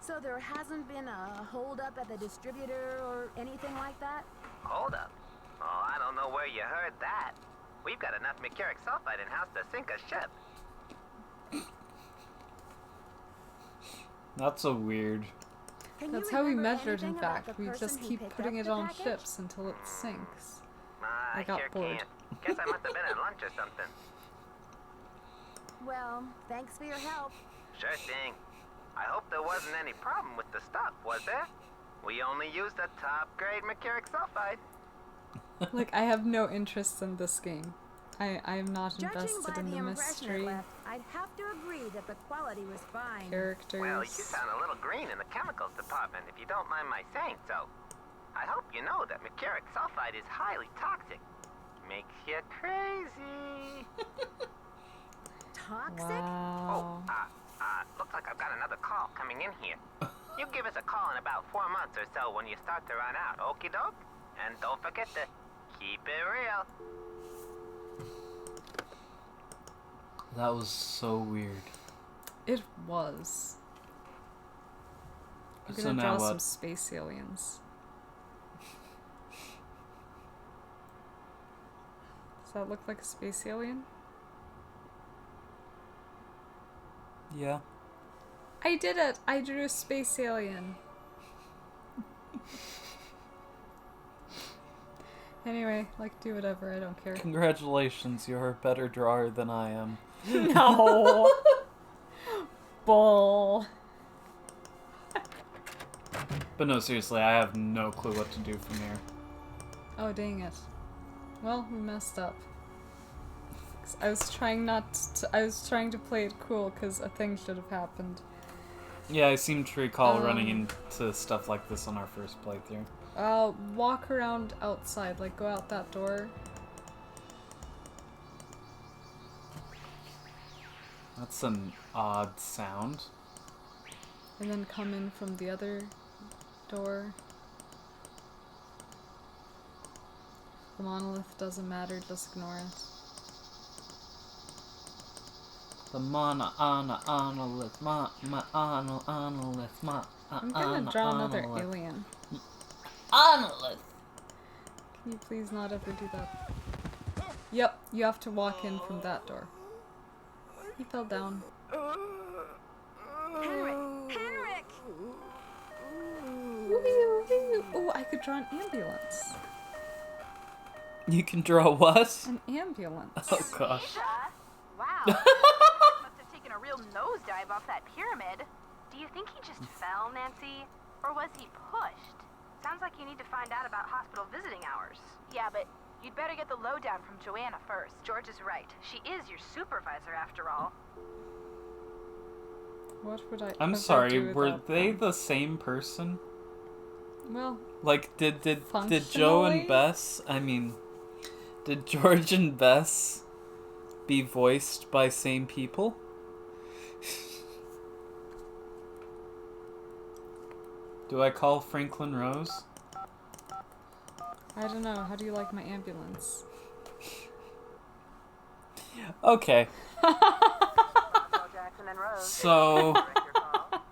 C: So there hasn't been a holdup at the distributor or anything like that?
H: Hold up. Oh, I don't know where you heard that. We've got enough mercuric sulfide in-house to sink a ship.
E: That's so weird.
A: That's how we measure it, in fact. We just keep putting it on ships until it sinks. I got
H: sure
A: bored.
H: can't. Guess I must have been at lunch or something.
C: Well, thanks for your help.
H: Sure thing. I hope there wasn't any problem with the stuff, was there? We only used the top-grade mercuric sulfide.
A: Like, I have no interest in this game. I am not
C: Judging
A: invested
C: by
A: in
C: the
A: the
C: impression it
A: mystery.
C: left, I'd have to agree that the quality was fine.
A: Characters.
H: Well, you sound a little green in the chemicals department, if you don't mind my saying so. I hope you know that mercuric sulfide is highly toxic.
M: Makes you crazy.
C: Toxic?
A: Wow.
M: Looks like I've got another call coming in here. You give us a call in about 4 months or so when you start to run out, okie doke? And don't forget to keep it real.
E: That was so weird.
A: It was. I'm
E: So
A: gonna
E: now
A: draw
E: what?
A: some space aliens. Does that look like a space alien?
E: Yeah.
A: I did it! I drew a space alien. Anyway, like, do whatever, I don't care.
E: Congratulations, you're a better drawer than I am.
A: No! Bull.
E: But no, seriously, I have no clue what to do from here.
A: Oh, dang it. Well, we messed up. 'Cause I was trying I was trying to play it cool because a thing should have happened.
E: Yeah, I seem to recall running into stuff like this on our first playthrough.
A: Walk around outside, like go out that door.
E: That's an odd sound.
A: And then come in from the other door. The monolith doesn't matter, just ignore it.
E: The monolith, monolith,
A: I'm gonna draw another alien.
E: Monolith!
A: Can you please not ever do that? Yep, you have to walk in from that door. He fell down.
C: Henrik!
A: Oh, I could draw an ambulance.
E: You can draw what?
A: An ambulance.
E: Oh gosh.
G: Wow. Must have taken a real nosedive off that pyramid. Do you think he just fell, Nancy? Or was he pushed? Sounds like you need to find out about hospital visiting hours. Yeah, but you'd better get the lowdown from Joanna first. George is right. She is your supervisor after all.
A: What would I
E: I'm
A: ever
E: sorry,
A: do
E: were
A: without
E: they
A: them?
E: the same person?
A: Well,
E: Like, did Joe
A: functionally?
E: and Bess, did George and Bess be voiced by same people? Do I call Franklin Rose?
A: I don't know. How do you like my ambulance?
E: Okay.
I: Jackson and Rose.
E: So,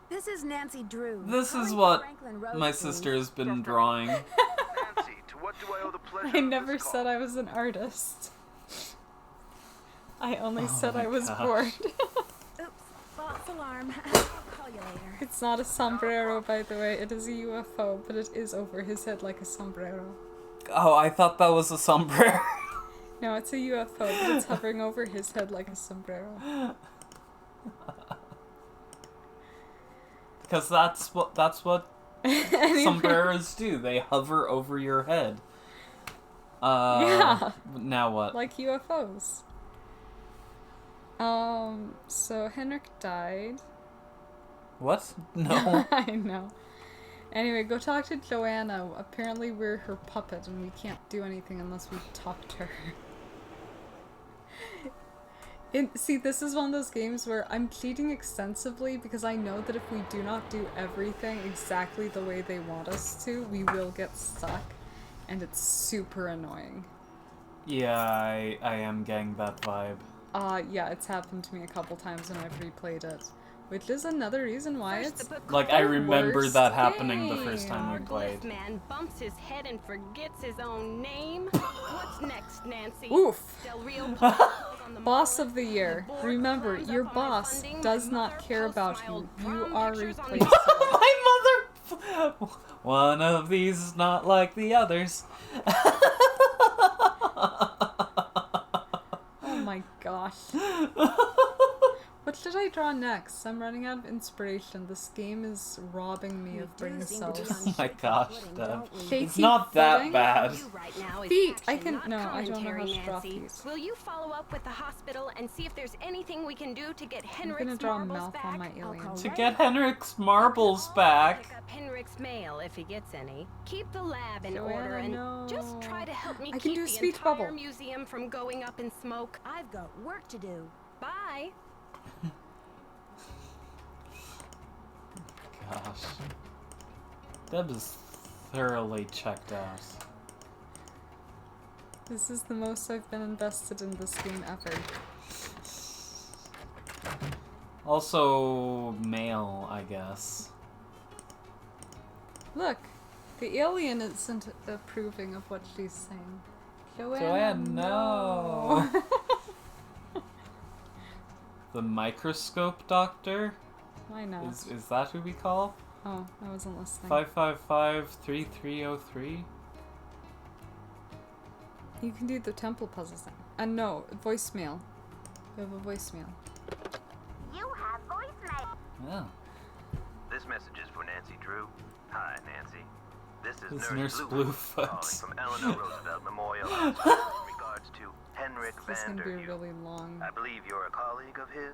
C: This is Nancy Drew.
E: this is
C: Calling
E: what
C: Franklin Rose,
E: my
C: please.
E: sister has been drawing.
H: Nancy, to what do I owe the pleasure
A: I
H: of
A: never
H: this call?
A: said I was an artist. I only said
E: my
A: I was
E: gosh.
A: bored.
C: Oops, false alarm. I'll call you later.
A: It's not a sombrero, by the way. It is a UFO, but it is over his head like a sombrero.
E: Oh, I thought that was a sombrero.
A: No, it's a UFO, but it's hovering over his head like a sombrero.
E: Because that's what
A: Anyway.
E: sombreros do. They hover over your head.
A: Yeah.
E: Now what?
A: Like UFOs. So Henrik died.
E: What? No.
A: I know. Anyway, go talk to Joanna. Apparently we're her puppet and we can't do anything unless we talk to her. See, this is one of those games where I'm cheating extensively because I know that if we do not do everything exactly the way they want us to, we will get stuck. And it's super annoying.
E: Yeah, I am getting that vibe.
A: Yeah, it's happened to me a couple times when I've replayed it. Which is another reason why it's
E: Like, I remember
A: worst
E: that happening the first time we
D: This
E: played.
D: man bumps his head and forgets his own name. What's next, Nancy?
A: Oof.
D: Del Rio on the
A: Boss of the year. Remember, your boss does not care about you. You are replaceable.
E: My mother! One of these is not like the others.
A: Oh my gosh. What should I draw next? I'm running out of inspiration. This game is robbing me of brain cells.
E: Oh my gosh, Deb.
A: Shaky
E: It's not that
A: footing?
E: bad.
D: Right now is
A: Feet! I
D: action,
A: can.
D: not
A: No, I don't know how
D: commentary,
A: to draw
D: Nancy.
A: feet.
D: Will you follow up with the hospital and see if there's anything we can do to get
A: I'm
D: Henrik's
A: gonna draw a
D: marbles
A: mouth
D: back?
A: on my alien.
E: To get Henrik's marbles back.
D: Pick up Henrik's mail if he gets any. Keep the lab in
A: Joanna,
D: order and
A: no.
D: just try to help me
A: I can
D: keep
A: do a
D: the
A: speech
D: entire
A: bubble.
D: museum from going up in smoke.
C: I've got work to do.
D: Bye.
E: Gosh. Deb is thoroughly checked out.
A: This is the most I've been invested in this game ever.
E: Also, male, I guess.
A: Look, the alien isn't approving of what she's saying.
E: Joanne, no. The microscope doctor?
A: Why not?
E: Is that who we call?
A: Oh, I wasn't listening.
E: 555-3303?
A: You can do the temple puzzles thing. And no, voicemail. You have a voicemail.
G: You have voicemail.
E: Yeah.
H: This message is for Nancy Drew. Hi, Nancy. This is
E: This
H: Nurse
E: Nurse
H: Bluefoot
E: Bluefoot.
H: calling from Eleanor Roosevelt Memorial Hospital in regards to Henrik
A: This is gonna be
H: Vanderheun.
A: really long.
H: I believe you're a colleague of his.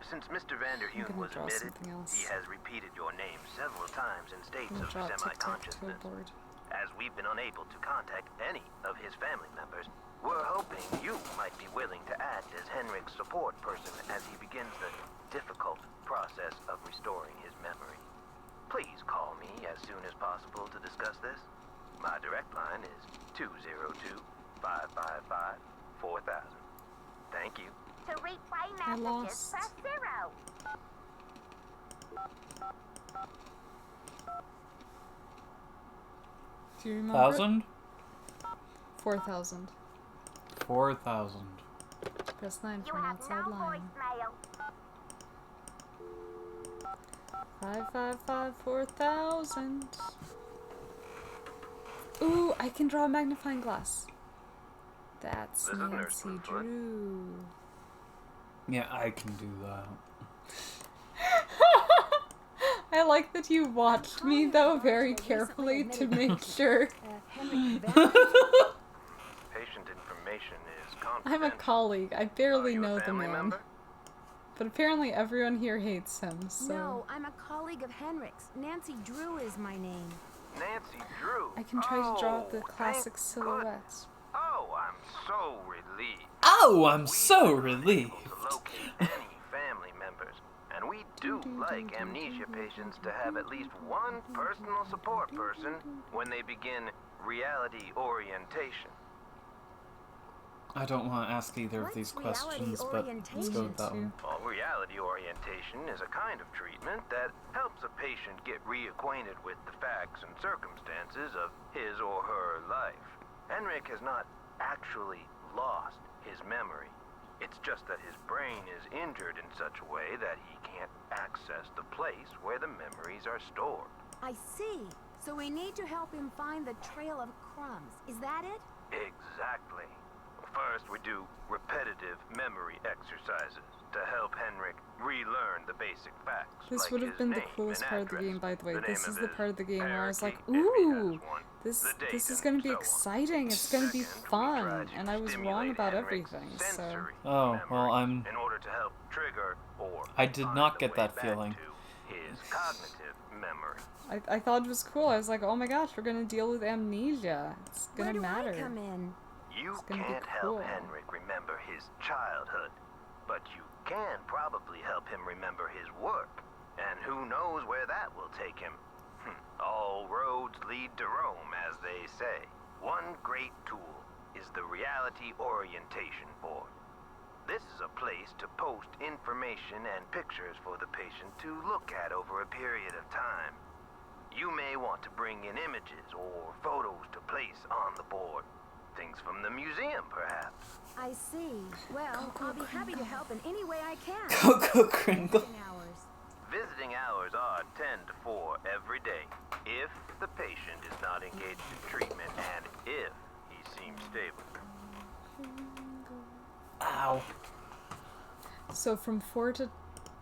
H: Since Mr. Vanderheun
A: gonna
H: was
A: draw
H: admitted,
A: something else.
H: he has repeated your name several times in
A: I'm
H: states
A: gonna
H: of
A: draw a tic-tac-toe
H: semi-consciousness.
A: board.
H: As we've been unable to contact any of his family members, we're hoping you might be willing to act as Henrik's support person as he begins the difficult process of restoring his memory. Please call me as soon as possible to discuss this. My direct line is 202-555-4000. Thank you.
G: To replay
A: I
G: messages,
A: lost.
G: press 0.
A: Do you remember?
E: 1,000?
A: 4,000.
E: 4,000.
A: Press 9
G: You
A: for an
G: have
A: outside
G: no
A: line.
G: voicemail.
A: 555 4,000. Ooh, I can draw a magnifying glass. That's
H: This is Nurse
A: Nancy
H: Bluefoot.
A: Drew.
E: Yeah, I can do that.
A: I like that you watched me though very carefully to make sure.
H: Patient information is confidential.
A: I'm a colleague. I barely
H: Are you a
A: know the
H: family
A: man.
H: member?
A: But apparently everyone here hates him, so
C: No, I'm a colleague of Henrik's. Nancy Drew is my name.
H: Nancy Drew.
A: I can try to draw the
H: Oh,
A: classic
H: thank
A: silhouettes.
H: Oh, I'm so relieved.
E: Oh, I'm so relieved.
H: To locate any family members. And we do like amnesia patients to have at least one personal support person when they begin reality orientation.
E: I don't want to ask either of these
C: What's reality
E: questions, but let's go with that one.
H: Well, reality orientation is a kind of treatment that helps a patient get reacquainted with the facts and circumstances of his or her life. Henrik has not actually lost his memory. It's just that his brain is injured in such a way that he can't access the place where the memories are stored.
C: I see. So we need to help him find the trail of crumbs. Is that it?
H: Exactly. First, we do repetitive memory exercises to help Henrik relearn the basic facts.
A: This
H: like
A: would have
H: his
A: been the
H: name
A: coolest
H: and
A: part of the
H: address,
A: game, by the way.
H: the
A: This
H: name
A: is
H: of
A: the
H: his
A: part of the game where I was like,
H: parakeet, if he has
A: ooh,
H: one,
A: this
H: the date,
A: is
H: and
A: going to be
H: so on.
A: exciting. It's going to be
H: Second, we
A: fun.
H: try to
A: And I was wrong
H: stimulate
A: about
H: Henrik's
A: everything, so.
H: sensory
E: Oh, well,
H: memory in order to help trigger or
E: I did
H: find
E: not
H: the
E: get
H: way
E: that
H: back
E: feeling.
H: to his cognitive memory.
A: I thought it was cool. I was like, oh my gosh, we're going to deal with amnesia. It's going to matter.
C: Where do I come in?
H: You
A: It's gonna be
H: can't
A: cool.
H: help Henrik remember his childhood, but you can probably help him remember his work. And who knows where that will take him. All roads lead to Rome, as they say. One great tool is the Reality Orientation Board. This is a place to post information and pictures for the patient to look at over a period of time. You may want to bring in images or photos to place on the board. Things from the museum, perhaps.
C: I see. Well, I'll be happy to help in any way I can.
E: Coco Kringle.
H: Visiting hours are 10 to 4 every day, if the patient is not engaged in treatment and if he seems stable.
E: Ow.
A: So from 4 to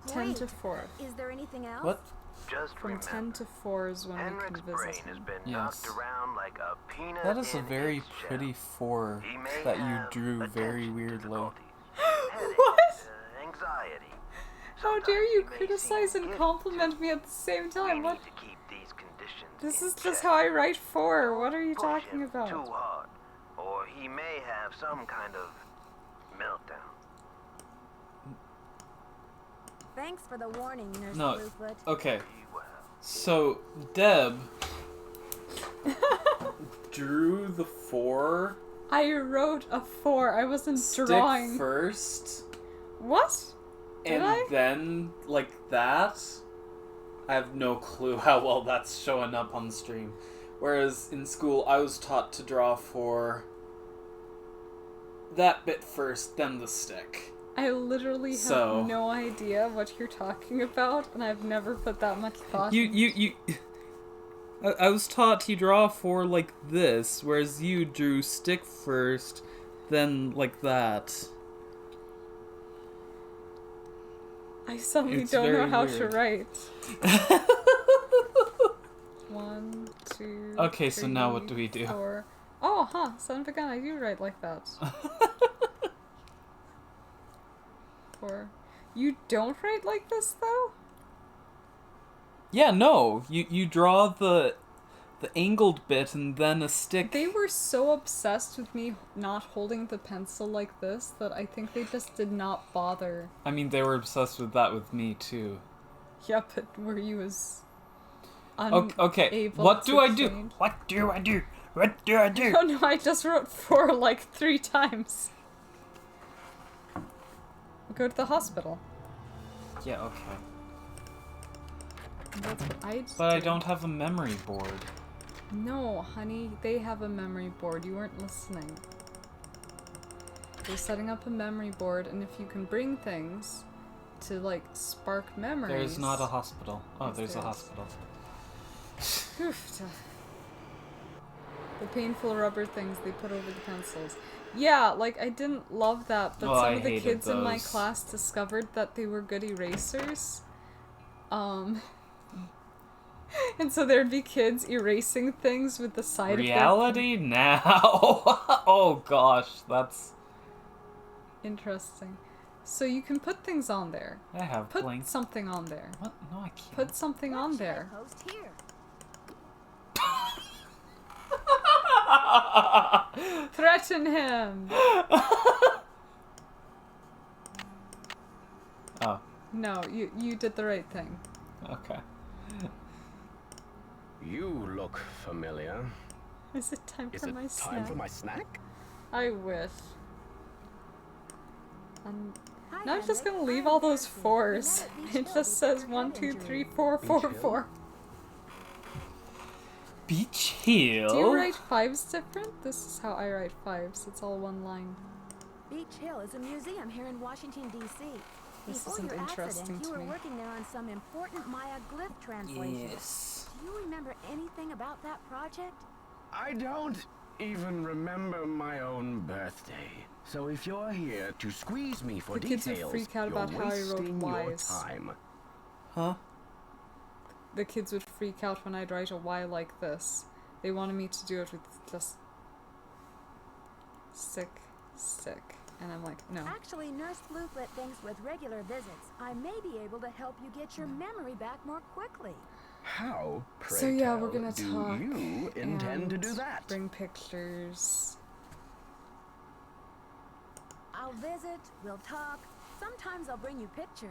A: 10 to
C: Great.
A: 4.
C: Is there anything else?
E: What?
H: Just
A: From 10 to 4 is when we
H: Henrik's
A: can
H: brain
A: visit
H: has
A: him.
H: been
E: Yes.
H: knocked around like a peanut
E: That is a
H: in
E: very
H: its shell.
E: pretty 4
H: He may
E: that you
H: have
E: drew very
H: attention
E: weirdly.
H: difficulties, headaches,
A: What?
H: Anxiety.
A: How dare you
H: Sometimes he may
A: criticize
H: seem
A: and
H: gifted.
A: compliment me at the same time?
H: We
A: What?
H: need to keep these conditions
A: This
H: in
A: is just
H: check.
A: how I write 4. What are you
H: Push
A: talking
H: him
A: about?
H: Too hard, or he may have some kind of meltdown.
C: Thanks for the warning, Nurse
E: No.
C: Bluefoot.
E: Okay.
H: Be well.
E: So Deb drew the 4.
A: I wrote a 4. I wasn't
E: Stick
A: drawing.
E: first.
A: What? Did
E: And
A: I?
E: then, like that, I have no clue how well that's showing up on the stream. Whereas in school, I was taught to draw for that bit first, then the stick.
A: I literally have
E: So-
A: no idea what you're talking about, and I've never put that much thought
E: You. I was taught to draw for like this, whereas you drew stick first, then like that.
A: I suddenly
E: It's
A: don't know
E: very
A: how
E: weird.
A: to write. 1, 2.
E: Okay, so now
A: 3,
E: what do we do?
A: 4. Oh, son of a gun, I do write like that. 4. You don't write like this, though?
E: Yeah, no. You draw the angled bit and then a stick.
A: They were so obsessed with me not holding the pencil like this that I think they just did not bother.
E: I mean, they were obsessed with that with me too.
A: Yeah, but were you as
E: Okay,
A: unable
E: what
A: to
E: do I do?
A: change?
E: What do I do? What do I do?
A: Oh no, I just wrote 4 like 3 times. Go to the hospital.
E: Yeah, okay.
A: That's what I just
E: But I
A: did.
E: don't have a memory board.
A: No, honey, they have a memory board. You weren't listening. They're setting up a memory board, and if you can bring things to, like, spark memories...
E: There's not a hospital. Oh,
A: Yes,
E: there's a
A: there is.
E: hospital.
A: Oof. The painful rubber things they put over the pencils. Yeah, like, I didn't love that, but
E: Oh,
A: some
E: I
A: of the
E: hated
A: kids in my
E: those.
A: class discovered that they were good erasers. And so there'd be kids erasing things with the side
E: Reality now. Oh gosh, that's...
A: Interesting. So you can put things on there.
E: I have
A: Put
E: blank.
A: something on there.
E: What? No, I can't.
A: Put something on there.
C: Post here.
A: Threaten him!
E: Oh,
A: No, you did the right thing.
E: okay.
J: You look familiar.
A: Is it time
J: Is
A: for
J: it
A: my
J: time
A: snack?
J: for my snack?
A: I wish.
C: Hi,
A: Now I'm just
C: Henrik.
A: gonna leave
C: I'm
A: all those
C: Nancy.
A: 4s.
C: We met at Beach
A: It
C: Hill
A: just
C: before
A: says
C: your
A: 1,
C: head
A: 2,
C: injury.
A: 3, 4,
J: Beach
A: 4,
J: Hill?
A: 4.
E: Beach Hill?
A: Do you write 5s different? This is how I write 5s. It's all one line.
C: Beach Hill is a museum here in Washington, D.C.
A: This
C: Before
A: isn't
C: your
A: interesting
C: accident,
A: to
C: you were
A: me.
C: working there on some important Maya glyph translation.
E: Yes.
C: Do you remember anything about that project?
J: I don't even remember my own birthday. So if you're here to squeeze me for
A: The kids would
J: details,
A: freak out
J: you're
A: about how I wrote
J: wasting your
A: Ys.
J: time.
E: Huh?
A: The kids would freak out when I'd write a Y like this. They wanted me to do it with just stick. And I'm like, no.
C: Actually, Nurse Bluefoot thinks with regular visits, I may be able to help you get your memory back more quickly.
J: How, pray
A: So yeah,
J: tell,
A: we're gonna
J: do
A: talk.
J: you intend to do
A: and
J: that?
A: Bring pictures.
C: I'll visit, we'll talk. Sometimes I'll bring you pictures.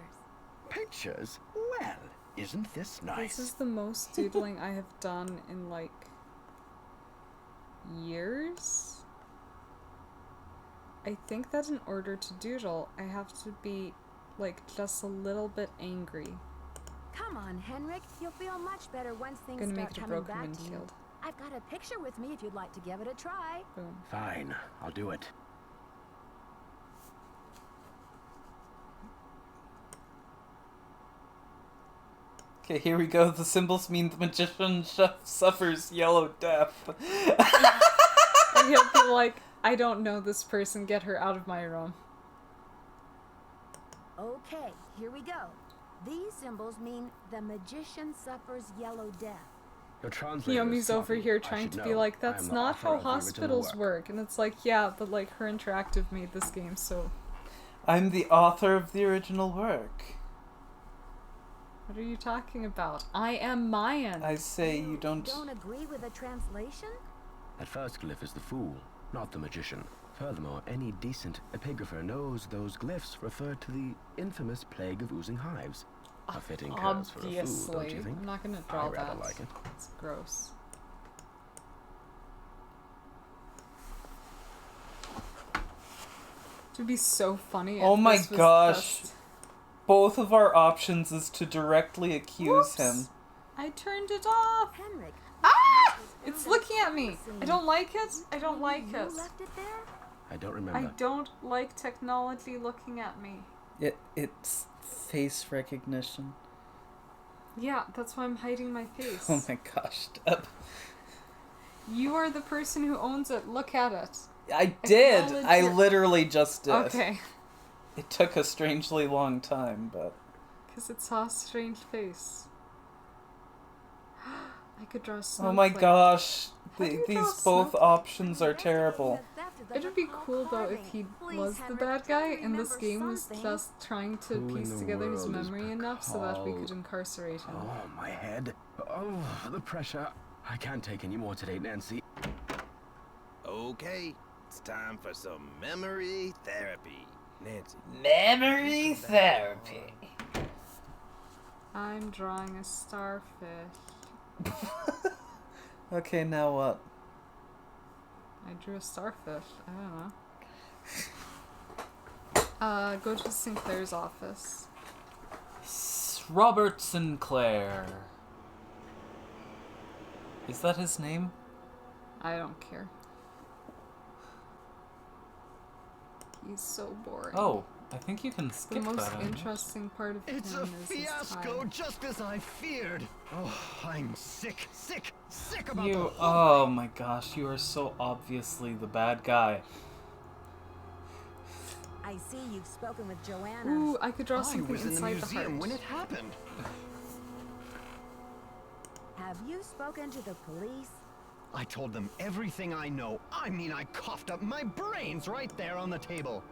J: Pictures? Well, isn't this nice?
A: This is the most doodling I have done in like years. I think that in order to doodle, I have to be like just a little bit angry.
C: Come on, Henrik. You'll feel much better once things
A: Gonna
C: start
A: make it a
C: coming
A: broken
C: back to you.
A: windshield.
C: I've got a picture with me if you'd like to give it a try.
A: Boom.
J: Fine, I'll do it.
E: Okay, here we go. The symbols mean the magician suffers yellow death.
A: And he'll be like, I don't know this person, get her out of my room.
C: Okay, here we go. These symbols mean the magician suffers yellow death.
J: Your translator is
A: Yomi's over
J: sloppy,
A: here
J: I
A: trying
J: should
A: to be
J: know.
A: like,
J: I
A: that's
J: am the
A: not
J: author
A: how
J: of the original
A: hospitals
J: work.
A: work. And it's like, yeah, but like her interactive made this game, so...
E: I'm the author of the original work.
A: What are you talking about? I am Mayan.
E: I say you don't...
C: Don't agree with the translation?
J: That first glyph is the fool, not the magician. Furthermore, any decent epigrapher knows those glyphs refer to the infamous plague of oozing hives. A fitting curse for a fool, don't you think?
A: I'm not gonna draw
J: I rather
A: that.
J: like it.
A: It's gross. It would be so funny.
E: Oh
A: if
E: my
A: this was
E: gosh.
A: just...
E: Both of our options is to directly accuse
A: Whoops.
E: him.
A: I turned it off.
C: Henrik.
A: Ah! It's looking at me. I don't like it. I don't like it.
C: You left it there?
J: I don't remember.
A: I don't like technology looking at me.
E: It's face recognition.
A: Yeah, that's why I'm hiding my face.
E: Oh my gosh, Deb.
A: You are the person who owns it. Look at it.
E: I did!
A: Acknowledge
E: I
A: it.
E: literally just did.
A: Okay.
E: It took a strangely long time, but...
A: Because it saw a strange face. I could draw a snowflake.
E: Oh my gosh.
A: How do you draw
E: These
A: a
E: both
A: snowflake?
E: options are terrible.
A: It would be cool though if he was the bad guy and this game was just trying to
J: Who in
A: piece
J: the
A: together his
J: world is
A: memory enough so that we could
J: Paccal?
A: incarcerate him.
J: Oh, my head. Oh, the pressure. I can't take any more today, Nancy.
N: Okay, it's time for some memory therapy. Nancy.
E: Memory therapy.
A: I'm drawing a starfish.
E: Okay, now what?
A: I drew a starfish. I don't know. Go to Sinclair's office.
E: Robert Sinclair. Is that his name?
A: I don't care. He's so boring.
E: Oh, I think you can
A: The
E: skip
A: most
E: that.
A: interesting part of
F: It's
A: him
F: a
A: is his
F: fiasco,
A: tie.
F: just as I feared. Oh, I'm sick about the
E: You,
F: whole
E: oh my gosh, you are so obviously the bad guy.
C: I see you've spoken with Joanna.
A: Ooh, I could draw
F: I
A: something
F: was in the
A: inside the
F: museum
A: heart.
F: when it happened.
C: Have you spoken to the police?
F: I told them everything I know. I mean, I coughed up my brains right there on the table.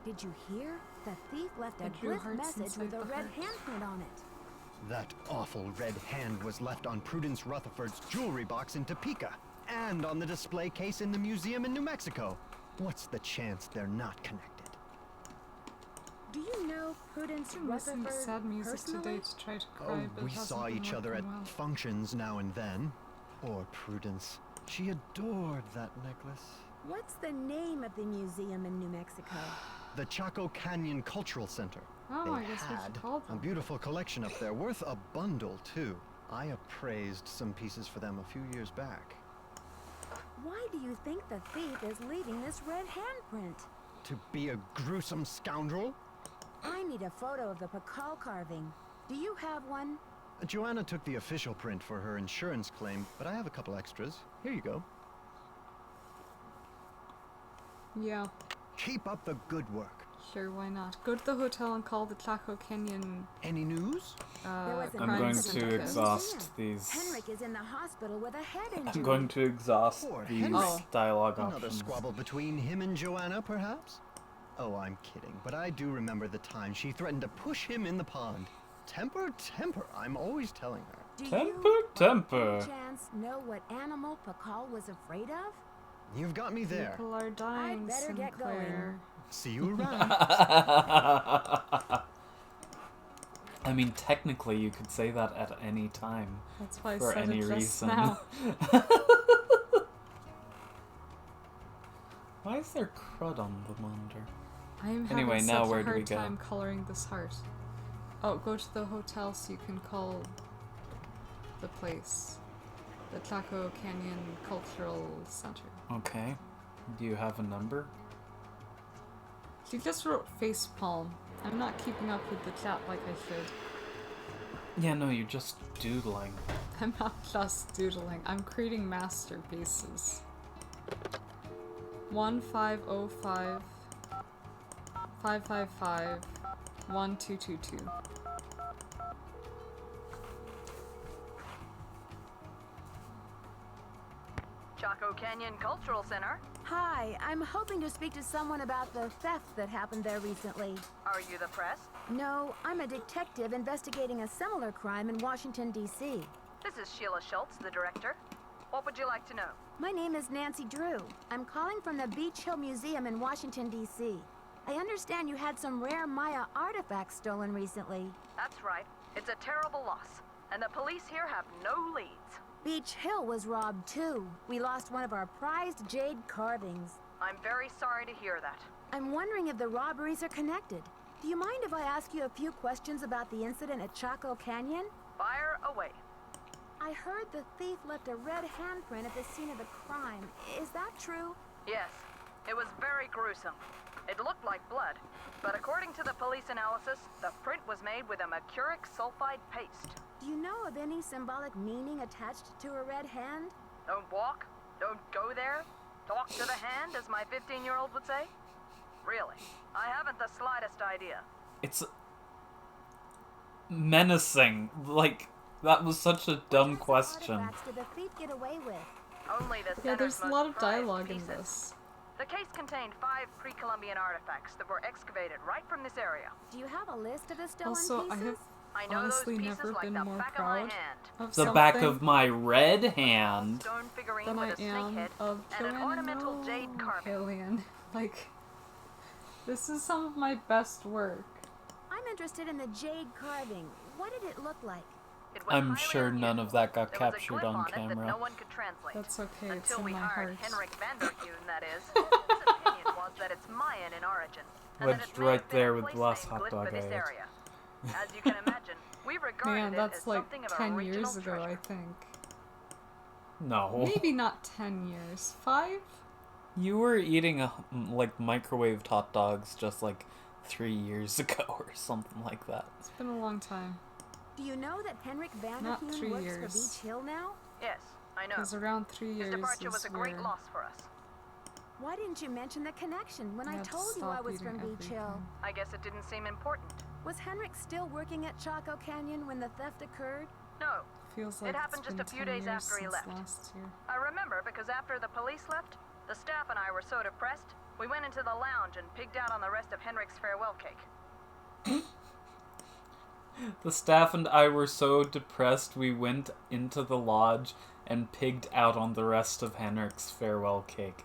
C: Did you hear? The thief left
A: I
C: a
A: drew
C: glyph
A: hearts
C: message with
A: inside
C: a
A: the
C: red
A: heart.
C: handprint on it.
F: That awful red hand was left on Prudence Rutherford's jewelry box in Topeka, and on the display case in the museum in New Mexico. What's the chance they're not connected?
C: Do you know Prudence
A: I'm listening to
C: Rutherford
A: sad music
C: personally?
A: today to try to cry,
F: Oh,
A: but
F: we
A: it hasn't
F: saw
A: been
F: each other at
A: working well.
F: functions now and then. Poor Prudence. She adored that necklace.
C: What's the name of the museum in New Mexico?
F: The Chaco Canyon Cultural Center.
A: Oh,
F: They
A: I guess we should
F: had
A: call
F: a
A: them.
F: beautiful collection up there, worth a bundle too. I appraised some pieces for them a few years back.
C: Why do you think the thief is leaving this red handprint?
F: To be a gruesome scoundrel?
C: I need a photo of the Paccal carving. Do you have one?
F: Joanna took the official print for her insurance claim, but I have a couple extras. Here you go.
A: Yeah,
F: Keep up the good work.
A: sure, why not? Go to the hotel and call the Chaco Canyon.
F: Any news?
C: There was an
E: I'm going
C: incident
E: to
C: at the
E: exhaust
C: museum.
E: these.
C: Henrik is in the hospital with a head injury.
E: I'm going to exhaust
F: Poor
E: these
F: Henrik.
A: Oh.
E: dialogue
F: Another
E: options.
F: squabble between him and Joanna, perhaps? Oh, I'm kidding, but I do remember the time she threatened to push him in the pond. Temper, temper, I'm always telling her.
C: Do
E: Temper,
C: you,
E: temper.
C: by chance, know what animal Paccal was afraid of?
F: You've got me there.
A: People are dying,
C: better get
A: Sinclair.
F: See you around.
E: I mean, technically, you could say that at any time.
A: That's why I
E: for
A: said
E: any
A: it just
E: reason.
A: now.
E: Why is there crud on the monitor?
A: I'm
E: Anyway,
A: having
E: now
A: such
E: where
A: a
E: do we
A: hard
E: go?
A: time coloring this heart. Oh, go to the hotel so you can call the place. The Chaco Canyon Cultural Center.
E: Okay. Do you have a number?
A: She just wrote facepalm. I'm not keeping up with the chat like I should.
E: Yeah, no, you're just doodling.
A: I'm not just doodling. I'm creating masterpieces. 1505 555 1222.
I: Chaco Canyon Cultural Center.
C: Hi, I'm hoping to speak to someone about the theft that happened there recently.
I: Are you the press?
C: No, I'm a detective investigating a similar crime in Washington, D.C.
I: This is Sheila Schultz, the director. What would you like to know?
C: My name is Nancy Drew. I'm calling from the Beach Hill Museum in Washington, D.C. I understand you had some rare Maya artifacts stolen recently.
I: That's right. It's a terrible loss, and the police here have no leads.
C: Beach Hill was robbed too. We lost one of our prized jade carvings.
I: I'm very sorry to hear that.
C: I'm wondering if the robberies are connected. Do you mind if I ask you a few questions about the incident at Chaco Canyon?
I: Fire away.
C: I heard the thief left a red handprint at the scene of the crime. Is that true?
I: Yes. It was very gruesome. It looked like blood, but according to the police analysis, the print was made with a mercuric sulfide paste.
C: Do you know of any symbolic meaning attached to a red hand?
I: Don't walk, don't go there, talk to the hand, as my 15-year-old would say? Really, I haven't the slightest idea.
E: It's menacing. Like, that was such a dumb question.
C: What did the thief get away with?
I: Only the
A: Yeah, there's a
I: center's
A: lot
I: most
A: of dialogue
I: prized
A: in
I: pieces.
A: this.
I: The case contained 5 pre-Columbian artifacts that were excavated right from this area.
C: Do you have a list of the stolen
A: Also,
C: pieces?
I: I know
A: honestly
I: those pieces
A: never
I: like
A: been
I: the
A: more
I: back of my
A: proud
I: hand.
A: of
E: The back
A: something
E: of my red hand.
I: Stone figurine
A: than I
I: with a snake
A: am
I: head
A: of
I: and an
A: Joanna
I: ornamental jade carving.
A: Alien. Like, this is some of my best work.
C: I'm interested in the jade carving. What did it look like?
I: It was
E: I'm
I: highly
E: sure none of that got
I: There was a
E: captured
I: glyph
E: on
I: it that no
E: camera.
I: one could translate.
A: That's okay, it's
I: Until
A: in
I: we
A: my
I: hired
A: heart.
I: Henrik Vanderkuyn, that is. His opinion was that it's Mayan in origin. And that
E: Wedged
I: it may
E: right
I: have been a
E: there with the
I: place
E: last
I: name
E: hot
I: glyph
E: dog
I: for this
E: I ate.
I: area. As you can imagine, we regarded
A: Man,
I: it
A: that's
I: as
A: like
I: something of a
A: 10
I: regional
A: years ago,
I: treasure.
A: I think.
E: No.
A: Maybe not 10 years. 5?
E: You were eating like microwaved hot dogs just like 3 years ago or something like that.
A: It's been a long time.
C: Do you know that Henrik
A: Not
C: Vanderkuyn
A: 3
C: works
A: years.
C: for Beach Hill now?
I: Yes, I know.
A: Because around 3
I: His
A: years
I: departure
A: is
I: was a great
A: where
I: loss for us.
C: Why didn't you mention the connection when
A: I
C: I
A: had to
C: told you I
A: stop
C: was
A: eating
C: from Beach Hill?
A: everything.
I: I guess it didn't seem important.
C: Was Henrik still working at Chaco Canyon when the theft occurred?
I: No.
A: Feels like
I: It happened
A: it's
I: just
A: been
I: a few
A: 10
I: days
A: years
I: after he
A: since
I: left.
A: last year.
I: I remember because after the police left, the staff and I were so depressed, we went into the lounge and pigged out on the rest of Henrik's farewell cake.
E: The staff and I were so depressed we went into the lodge and pigged out on the rest of Henrik's farewell cake.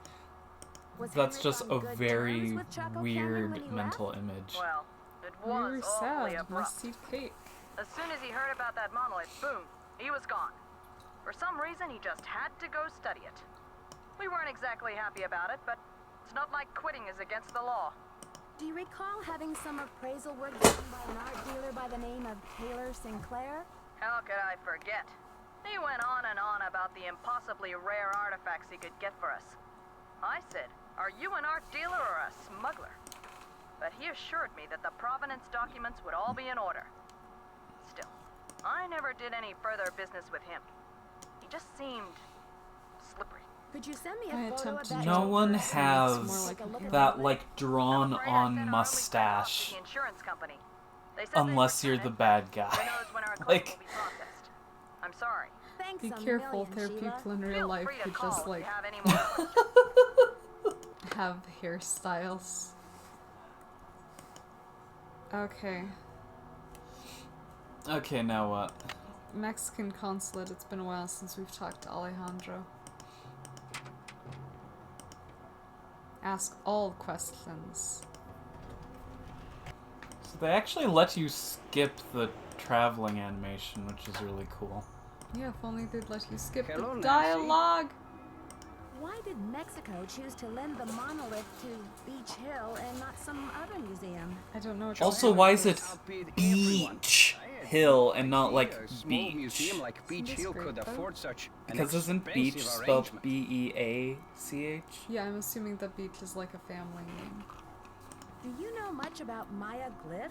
C: Was
E: That's
C: Henrik
E: just
C: on
E: a
C: good
E: very
C: terms with Chaco Canyon
E: weird
C: when he
E: mental
C: left?
E: image.
I: Well, it
A: We
I: was
A: were
I: awfully
A: sad.
I: abrupt.
A: Must eat cake.
I: As soon as he heard about that monolith, boom, he was gone. For some reason, he just had to go study it. We weren't exactly happy about it, but it's not like quitting is against the law.
C: Do you recall having some appraisal work done by an art dealer by the name of Taylor Sinclair?
I: How could I forget? He went on and on about the impossibly rare artifacts he could get for us. I said, "Are you an art dealer or a smuggler?" But he assured me that the provenance documents would all be in order. Still, I never did any further business with him. He just seemed slippery.
C: Could you send me
A: I
C: a photo of
A: attempted
C: that?
A: to
E: No
A: joke
E: one
A: this, and it's
E: has
A: more like a look at
E: that
A: my
E: like
I: I'm
E: drawn
I: afraid I
E: on
I: sent our only friend off to
E: mustache
I: the insurance company. They said
E: unless
I: they'd
E: you're
I: return
E: the
I: it,
E: bad
I: but
E: guy.
I: who knows when our claim
E: Like,
I: will be processed. I'm sorry.
C: Thanks
A: Be
C: a
A: careful,
C: million,
A: there are
C: Sheila.
A: people in real
I: Feel
A: life
I: free to
A: who
I: call
A: just
I: if
A: like
I: you have any more questions.
A: have hairstyles. Okay.
E: Okay, now what?
A: Mexican Consulate, it's been a while since we've talked to Alejandro. Ask all questions.
E: So they actually let you skip the traveling animation, which is really cool.
A: Yeah, if only they'd let you skip
L: Hello,
A: the
L: Nancy.
A: dialogue.
C: Why did Mexico choose to lend the monolith to Beach Hill and not some other museum?
A: I don't know. What
E: Also, why is it Beach Hill and not like
L: A small
E: beach?
L: museum like Beach Hill could afford such an
E: Because isn't beach
L: expensive
E: spelled
L: arrangement.
E: B-E-A-C-H?
A: Yeah, I'm assuming that beach is like a family name.
C: Do you know much about Maya glyphs?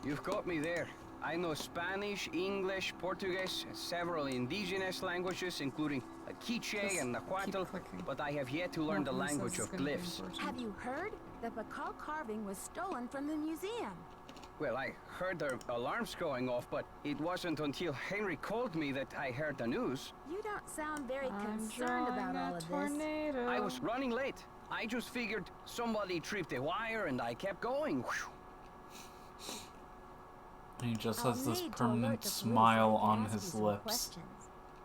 L: You've got me there. I know Spanish, English, Portuguese, and several indigenous languages, including a Quiche and Nahuatl, but I have yet to learn the language of glyphs.
C: Have you heard? The Bacal carving was stolen from the museum.
L: Well, I heard the alarms going off, but it wasn't until Henry called me that I heard the news.
C: You don't sound very
A: I'm
C: concerned about
A: drawing
C: all
A: a
C: of this.
A: tornado.
L: I was running late. I just figured somebody tripped a wire and I kept going.
E: He just
C: I'll
E: has this
C: need to alert
E: permanent
C: the police
E: smile
C: so I can
E: on
C: ask
E: his
C: you some
E: lips.
C: questions.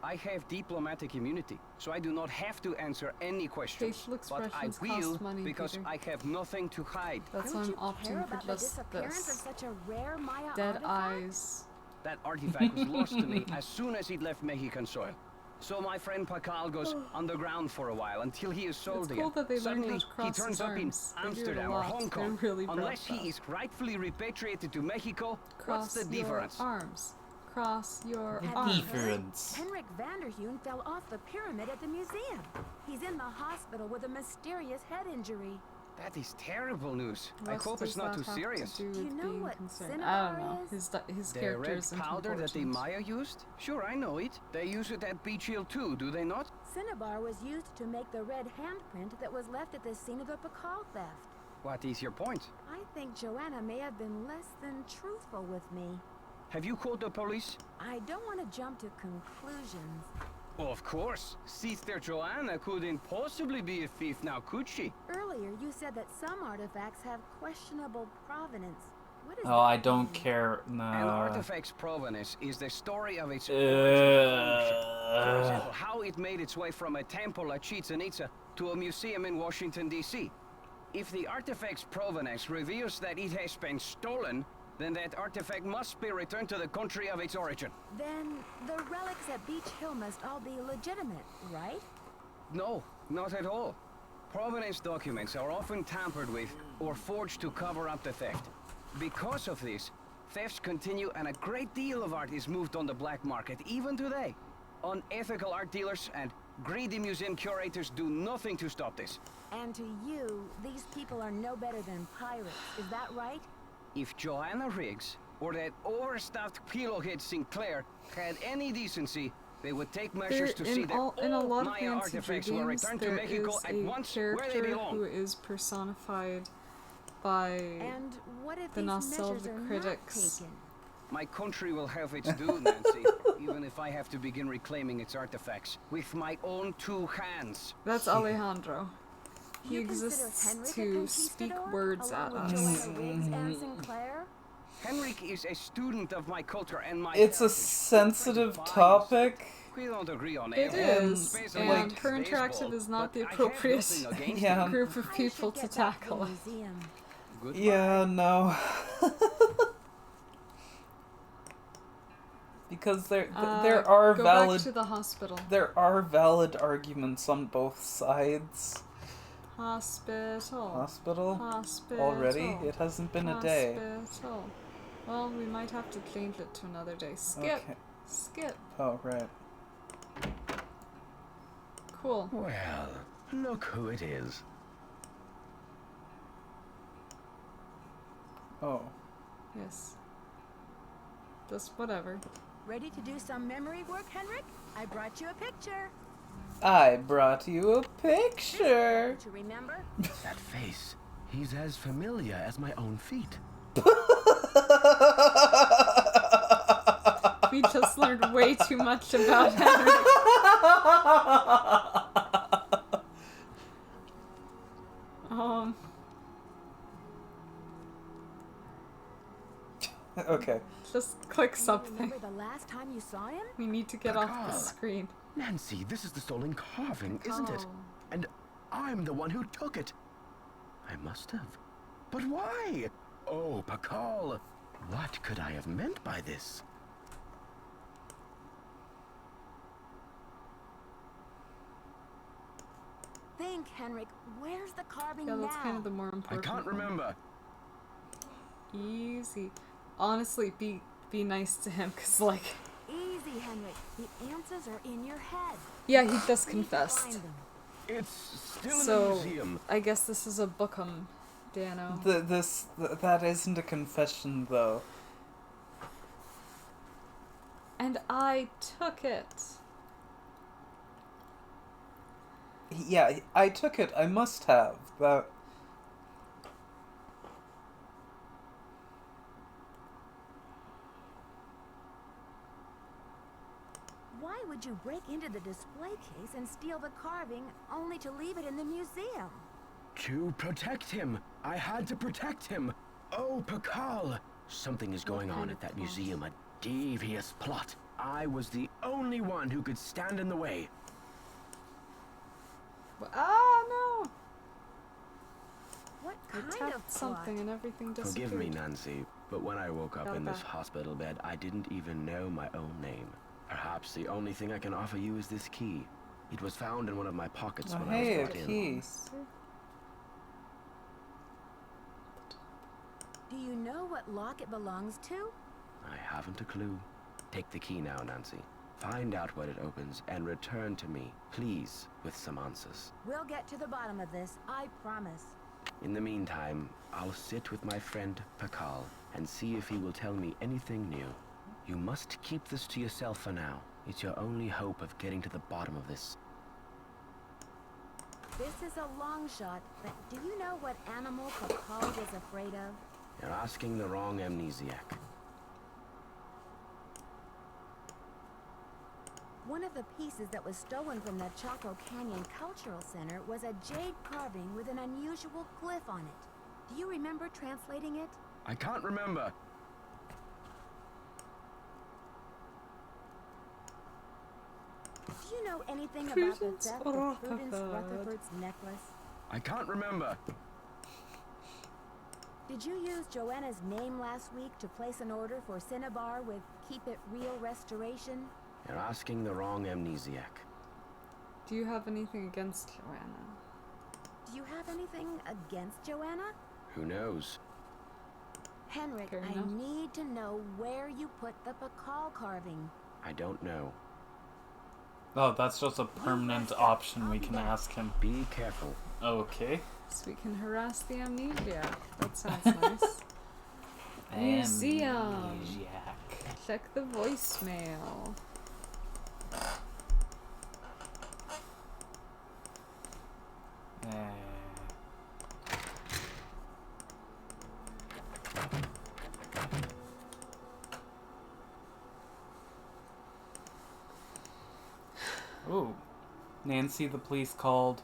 L: I have diplomatic immunity, so I do not have to answer any questions.
A: Facial
L: But I
A: expressions
L: will
A: cost money,
L: because
A: Peter.
L: I have nothing to hide.
A: That's
C: Don't
A: why I'm
C: you care
A: opting for
C: about the
A: just
C: disappearance of
A: this.
C: such a rare Maya
A: Dead
C: artifact?
A: eyes.
L: That artifact was lost to me as soon as it left Mexican soil. So my friend Pacal goes underground for a while until he is sold
A: It's
L: again.
A: cool that they learned how
L: Suddenly,
A: to cross
L: he turns
A: his
L: up in
A: arms. They do it a
L: Amsterdam or
A: lot.
L: Hong Kong.
A: They're really
L: Unless
A: proud of
L: he is rightfully repatriated to Mexico,
A: Cross
L: what's the
A: your
L: difference?
A: arms. Cross your
E: The
A: arms.
E: difference.
C: Henrik Vanderheun fell off the pyramid at the museum. He's in the hospital with a mysterious head injury.
L: That is terrible news. I
A: What
L: hope
A: does
L: it's not
A: that
L: too
A: have to
L: serious.
A: do with
C: Do you know
A: being
C: what
A: concerned? I don't know.
C: cinnabar
A: His
L: The
A: character
L: red
A: isn't
L: powder that the
A: important.
L: Maya used? Sure, I know it. They use it at Beach Hill too, do they not?
C: Cinnabar was used to make the red handprint that was left at the scene of the Pacal theft.
L: What is your point?
C: I think Joanna may have been less than truthful with me.
L: Have you called the police?
C: I don't want to jump to conclusions.
L: Of course. Sister Joanna couldn't possibly be a thief now, could she?
C: Earlier, you said that some artifacts have questionable provenance. What is
E: Oh, I
C: that
E: don't
C: mean?
E: care.
L: An
E: No.
L: artifact's provenance is the story of its origin and function. For example, how it made its way from a temple at Chichen Itza to a museum in Washington, D.C. If the artifact's provenance reveals that it has been stolen, then that artifact must be returned to the country of its origin.
C: Then the relics at Beach Hill must all be legitimate, right?
L: No, not at all. Provenance documents are often tampered with or forged to cover up the theft. Because of this, thefts continue and a great deal of art is moved on the black market even today. Unethical art dealers and greedy museum curators do nothing to stop this.
C: And to you, these people are no better than pirates, is that right?
L: If Joanna Riggs or that overstuffed pillowhead Sinclair had any decency, they would take measures to see that all
A: in a lot of
L: Maya
A: fancy
L: artifacts were
A: games,
L: returned to
A: there
L: Mexico
A: is
L: at
A: a
L: once where they
A: character
L: belong.
A: who is personified by
C: And what if
A: the
C: these
A: nostalgia
C: measures are
A: critics.
C: not taken?
L: My country will have its due, Nancy, even if I have to begin reclaiming its artifacts with my own two hands.
A: That's Alejandro. He
C: You consider
A: exists
C: Henrik a
A: to speak
C: conquistador,
A: words at
C: along with
A: us.
C: Joanna Riggs and Sinclair?
L: Henrik is a student of my culture and my
E: It's a
L: heritage.
E: sensitive topic.
L: We don't agree on
A: It
L: everything,
A: is,
L: especially
A: and
L: like
A: her
L: baseball,
A: interactive is not
L: but
A: the
L: I have
A: appropriate
L: nothing against
E: Yeah.
L: it.
A: group of
C: I
A: people
C: should
A: to
C: get back to the
A: tackle.
C: museum.
L: Goodbye.
E: Yeah, no. Because there are
A: go
E: valid
A: back to the hospital.
E: there are valid arguments on both sides.
A: Hospital.
E: Hospital?
A: Hospital.
E: Already? It hasn't been a day.
A: Hospital. Well, we might have to change it to another day. Skip.
E: Okay.
A: Skip.
E: Oh, right.
A: Cool.
N: Well, look who it is.
E: Oh.
A: Yes. Just whatever.
C: Ready to do some memory work, Henrik? I brought you a picture.
E: I brought you a picture.
C: To remember?
N: That face. He's as familiar as my own feet.
A: We just learned way too much about Henrik.
E: Okay.
A: Just click something.
C: Remember the last time you saw him?
A: We need to get off the
N: Carl.
A: screen.
N: Nancy, this is the stolen carving, isn't it?
A: Oh.
N: And I'm the one who took it. I must have. But why? Oh, Pakal. What could I have meant by this?
C: Think, Henrik. Where's the carving
A: Yeah,
C: now?
A: that's kind of the more
N: I
A: important
N: can't
A: one.
N: remember.
A: Easy. Honestly, be nice to him, cause like,
C: Easy, Henrik. The answers are in your head.
A: yeah, he just
C: We need to
A: confessed.
C: find them.
N: It's still in the
A: So
N: museum.
A: I guess this is a bookum, Dano.
E: That isn't a confession, though.
A: And I took it.
E: Yeah, I took it. I must have. That.
C: did you break into the display case and steal the carving only to leave it in the museum?
N: To protect him. I had to protect him. Oh, Pakal. Something is going on at that museum, a devious plot. I was the only one who could stand in the way.
A: No!
C: What
A: I
C: kind
A: tapped
C: of
A: something and everything disappeared.
N: Forgive me, Nancy, but when I woke up in this
A: Okay.
N: hospital bed, I didn't even know my own name. Perhaps the only thing I can offer you is this key. It was found in one of my pockets when I was brought in.
E: Key.
C: Do you know what lock it belongs to?
N: I haven't a clue. Take the key now, Nancy. Find out what it opens and return to me, please, with some answers.
C: We'll get to the bottom of this, I promise.
N: In the meantime, I'll sit with my friend Pakal and see if he will tell me anything new. You must keep this to yourself for now. It's your only hope of getting to the bottom of this.
C: This is a long shot, but do you know what animal Pakal was afraid of?
N: You're asking the wrong amnesiac.
C: One of the pieces that was stolen from the Chaco Canyon Cultural Center was a jade carving with an unusual glyph on it. Do you remember translating it?
N: I can't remember.
C: Do you know anything about the
A: Prudence
C: theft of Prudence
A: Rutherford.
C: Rutherford's necklace?
N: I can't remember.
C: Did you use Joanna's name last week to place an order for Cinnabar with Keep It Real Restoration?
N: You're asking the wrong amnesiac.
A: Do you have anything against Joanna?
C: Do you have anything against Joanna?
N: Who knows?
C: Henrik,
A: Fair
C: I
A: enough.
C: need to know where you put the Pakal carving.
N: I don't know.
E: Oh, that's just a permanent option we can ask him.
N: Be careful.
E: Okay.
A: So we can harass the amnesiac. That sounds nice. Museum.
E: Amnesiac.
A: Check the voicemail.
E: Ooh. Nancy, the police called.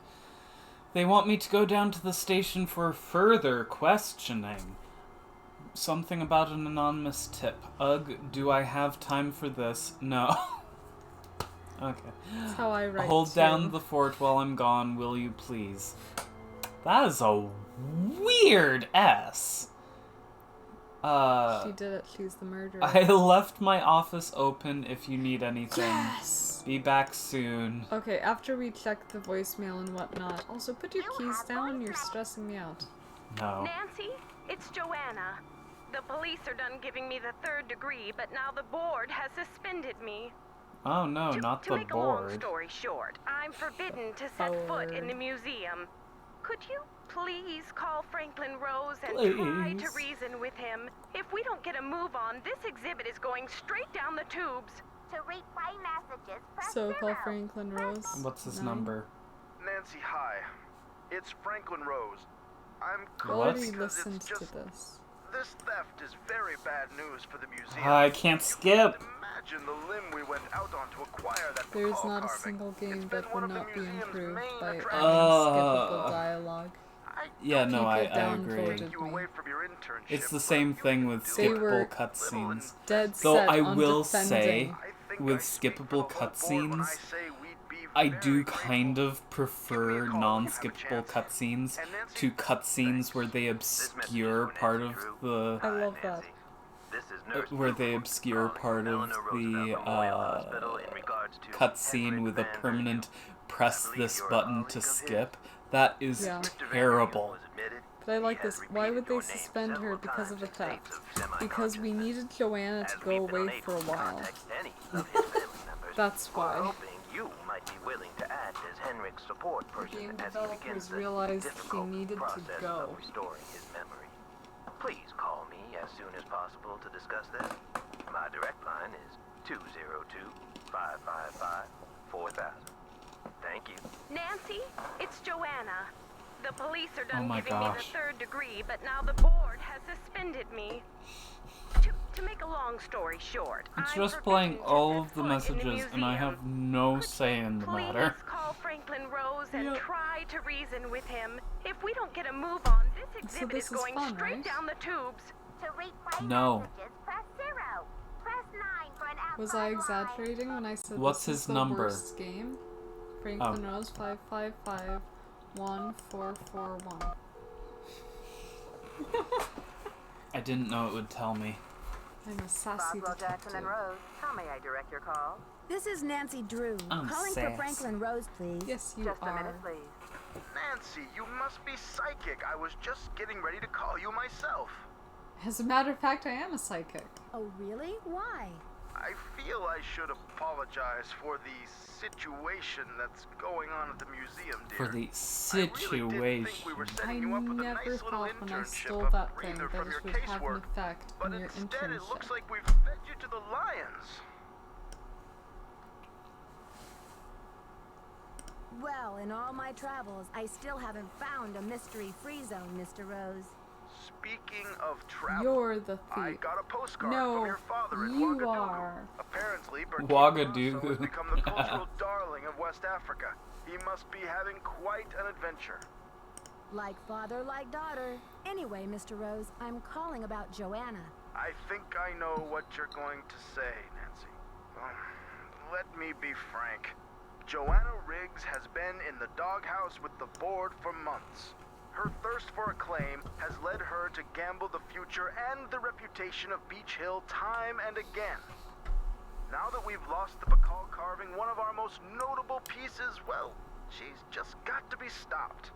E: They want me to go down to the station for further questioning. Something about an anonymous tip. Ugh, do I have time for this? No. Okay.
A: That's how I write
E: Hold
A: too.
E: down the fort while I'm gone, will you please? That is a weird S.
A: She did it. She's the murderer.
E: I left my office open if you need anything.
A: Yes!
E: Be back soon.
A: Okay, after we check the voicemail and whatnot, also put your keys down. You're stressing me out.
E: No.
D: Nancy, it's Joanna. The police are done giving me the 3rd degree, but now the board has suspended me.
E: Oh no, not
D: To
E: the
D: make a long
E: board.
D: story short, I'm forbidden to set foot in the museum. Could you please call Franklin Rose and try to
E: Please.
D: reason with him? If we don't get a move on, this exhibit is going straight down the tubes.
G: To replay messages, press
A: So call
G: 0.
A: Franklin Rose.
E: What's his
A: 9.
E: number?
H: Nancy, hi. It's Franklin Rose. I'm
A: I
H: calling
A: already
H: because
A: listened
H: it's just...
A: to this.
H: This theft is very bad news for the museum.
E: I can't skip.
H: Imagine the limb we went out on to acquire that
A: There's
H: Pakal
A: not a
H: carving.
A: single game that
H: one
A: will
H: of the
A: not be
H: museum's
A: improved
H: main
A: by adding
H: attractions.
A: skippable dialogue.
E: Yeah, no, I
A: People
E: agree.
A: downvoted
H: You
A: me.
H: away from your internship,
E: It's the same thing with
A: They were
E: skippable cutscenes.
A: Dead
E: Though
A: set
E: I
A: on
E: will
A: defending.
E: say, with skippable cutscenes, I do kind of prefer non-skippable cutscenes to cutscenes where they obscure part of the...
A: I love that.
E: where they obscure part of the cutscene with a permanent press this button to skip. That is
A: Yeah.
E: terrible.
A: But I like this. Why would they suspend her because of a theft? Because we needed Joanna to go away for a while. That's why.
M: Hoping you might be willing to act as Henrik's support
A: The
M: person
A: game
M: as he begins
A: developers
M: the
A: realized he
M: difficult
A: needed to
M: process
A: go.
M: of restoring his memory. Please call me as soon as possible to discuss this. My direct line is 202-555-4000. Thank you.
D: Nancy, it's Joanna. The police are
E: Oh
D: done
E: my
D: giving
E: gosh.
D: me the 3rd degree, but now the board has suspended me. To to make a long story short,
E: It's
D: I'm
E: just playing
D: forbidden to
E: all
D: set
E: of the
D: foot in
E: messages, and I
D: museum.
E: have no say in the matter.
D: Please call Franklin Rose and try to reason with him. If we don't get a move on, this exhibit
A: this
D: is
A: is
D: going
A: fun,
D: straight
A: right?
D: down the tubes.
O: To read my
E: No.
O: messages, press 0. Press 9 for an outcome.
A: Was I exaggerating when I said
E: What's
A: this
E: his
A: is the
E: number?
A: worst game? Franklin Rose 555-1441.
E: I didn't know it would tell me.
A: I'm a sassy
I: Boswell Jackson and
A: detective.
I: Rose, how may I direct your call?
C: This is Nancy Drew.
E: I'm
C: calling for
E: sass.
C: Franklin Rose, please.
A: Yes, you
I: Just a
A: are.
I: minute, please.
H: Nancy, you must be psychic. I was just getting ready to call you myself.
A: As a matter of fact, I am a psychic.
C: Oh, really? Why?
H: I feel I should apologize for the situation that's going on at the museum, dear.
E: For the
H: I
E: situation.
H: really did think we were
A: I
H: setting you up with a
A: never
H: nice little
A: thought when I
H: internship,
A: stole
H: a
A: that thing
H: breather
A: that
H: from
A: it
H: your
A: would have an
H: casework.
A: effect
H: But
A: on your
H: instead, it looks
A: internship.
H: like we've fed you to the lions.
C: Well, in all my travels, I still haven't found a mystery-free zone, Mr. Rose.
H: Speaking of travel,
A: You're the
H: I
A: thief.
H: got a postcard
A: No,
H: from your father in
A: you
H: Ouagadougou.
A: are.
H: Apparently, Burkina
E: Ouagadougou.
H: Faso has become the cultural darling of West Africa. He must be having quite an adventure.
C: Like father, like daughter. Anyway, Mr. Rose, I'm calling about Joanna.
H: I think I know what you're going to say, Nancy. Let me be frank. Joanna Riggs has been in the doghouse with the board for months. Her thirst for acclaim has led her to gamble the future and the reputation of Beach Hill time and again. Now that we've lost the Bacall carving, one of our most notable pieces, well, she's just got to be stopped.